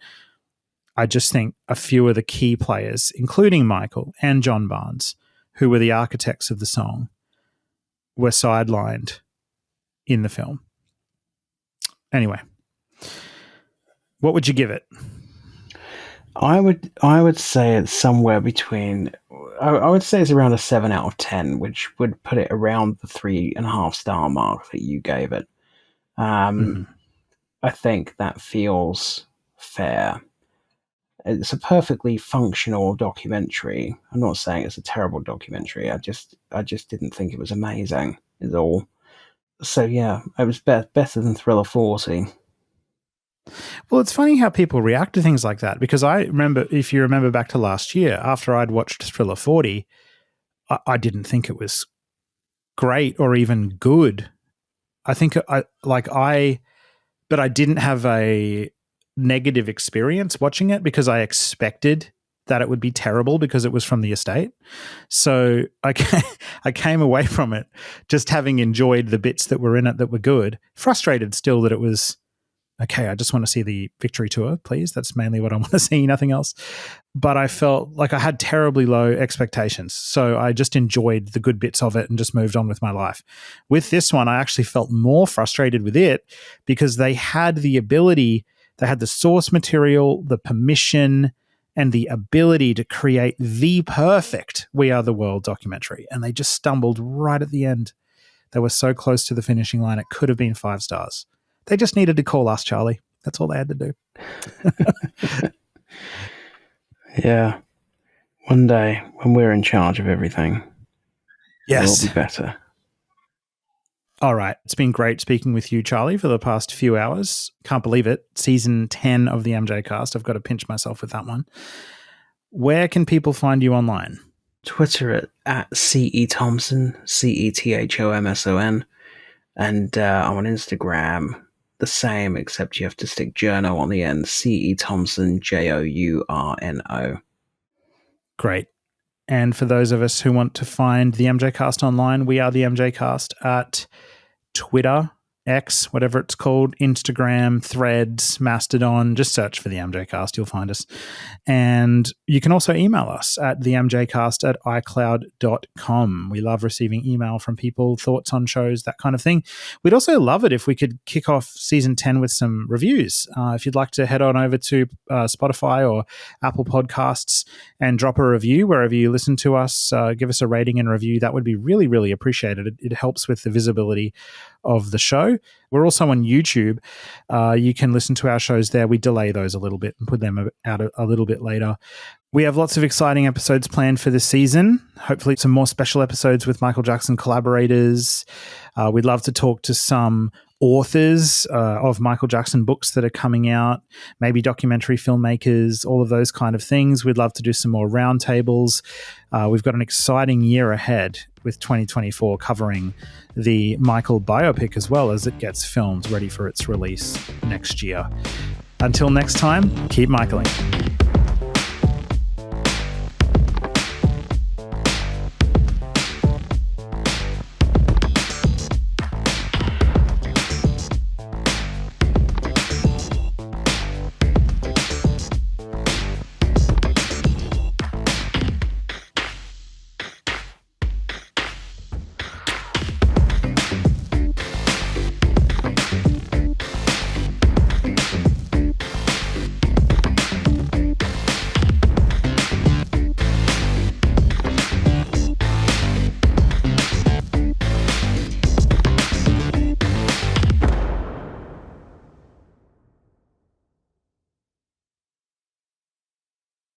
I just think a few of the key players, including Michael and John Barnes, who were the architects of the song, were sidelined in the film. Anyway, what would you give it? I would say it's somewhere between. I would say it's around a 7 out of 10, which would put it around the 3.5 star mark that you gave it. I think that feels fair. It's a perfectly functional documentary. I'm not saying it's a terrible documentary. I just didn't think it was amazing, is all. So yeah, it was better than Thriller 40. Well, it's funny how people react to things like that, because I remember, if you remember back to last year, after I'd watched Thriller 40, I didn't think it was great or even good. I think but I didn't have a negative experience watching it because I expected that it would be terrible because it was from the estate. So I came away from it just having enjoyed the bits that were in it that were good, frustrated still that it was, okay, I just want to see the Victory Tour, please. That's mainly what I want to see, nothing else. But I felt like I had terribly low expectations. So I just enjoyed the good bits of it and just moved on with my life. With this one, I actually felt more frustrated with it because they had the ability, they had the source material, the permission, and the ability to create the perfect We Are the World documentary. And they just stumbled right at the end. They were so close to the finishing line, it could have been 5 stars. They just needed to call us, Charlie. That's all they had to do. Yeah. One day, when we're in charge of everything, yes, it'll be better. All right. It's been great speaking with you, Charlie, for the past few hours. Can't believe it. Season 10 of the MJCast. I've got to pinch myself with that one. Where can people find you online? Twitter at CE Thomson, CETHOMSON. And I'm on Instagram, the same, except you have to stick journo on the end, CE Thomson, JOURNO. Great. And for those of us who want to find the MJCast online, we are the MJCast at Twitter, X, whatever it's called, Instagram, Threads, Mastodon. Just search for the MJCast, you'll find us. And you can also email us at themjcast@icloud.com. We love receiving email from people, thoughts on shows, that kind of thing. We'd also love it if we could kick off season 10 with some reviews. If you'd like to head on over to Spotify or Apple Podcasts and drop a review wherever you listen to us, give us a rating and review. That would be really, really appreciated. It helps with the visibility of the show. We're also on YouTube. You can listen to our shows there. We delay those a little bit and put them out a little bit later. We have lots of exciting episodes planned for this season. Hopefully some more special episodes with Michael Jackson collaborators. We'd love to talk to some authors of Michael Jackson books that are coming out, maybe documentary filmmakers, all of those kind of things. We'd love to do some more roundtables. We've got an exciting year ahead with 2024 covering the Michael biopic as well as it gets filmed ready for its release next year. Until next time, keep Michaeling.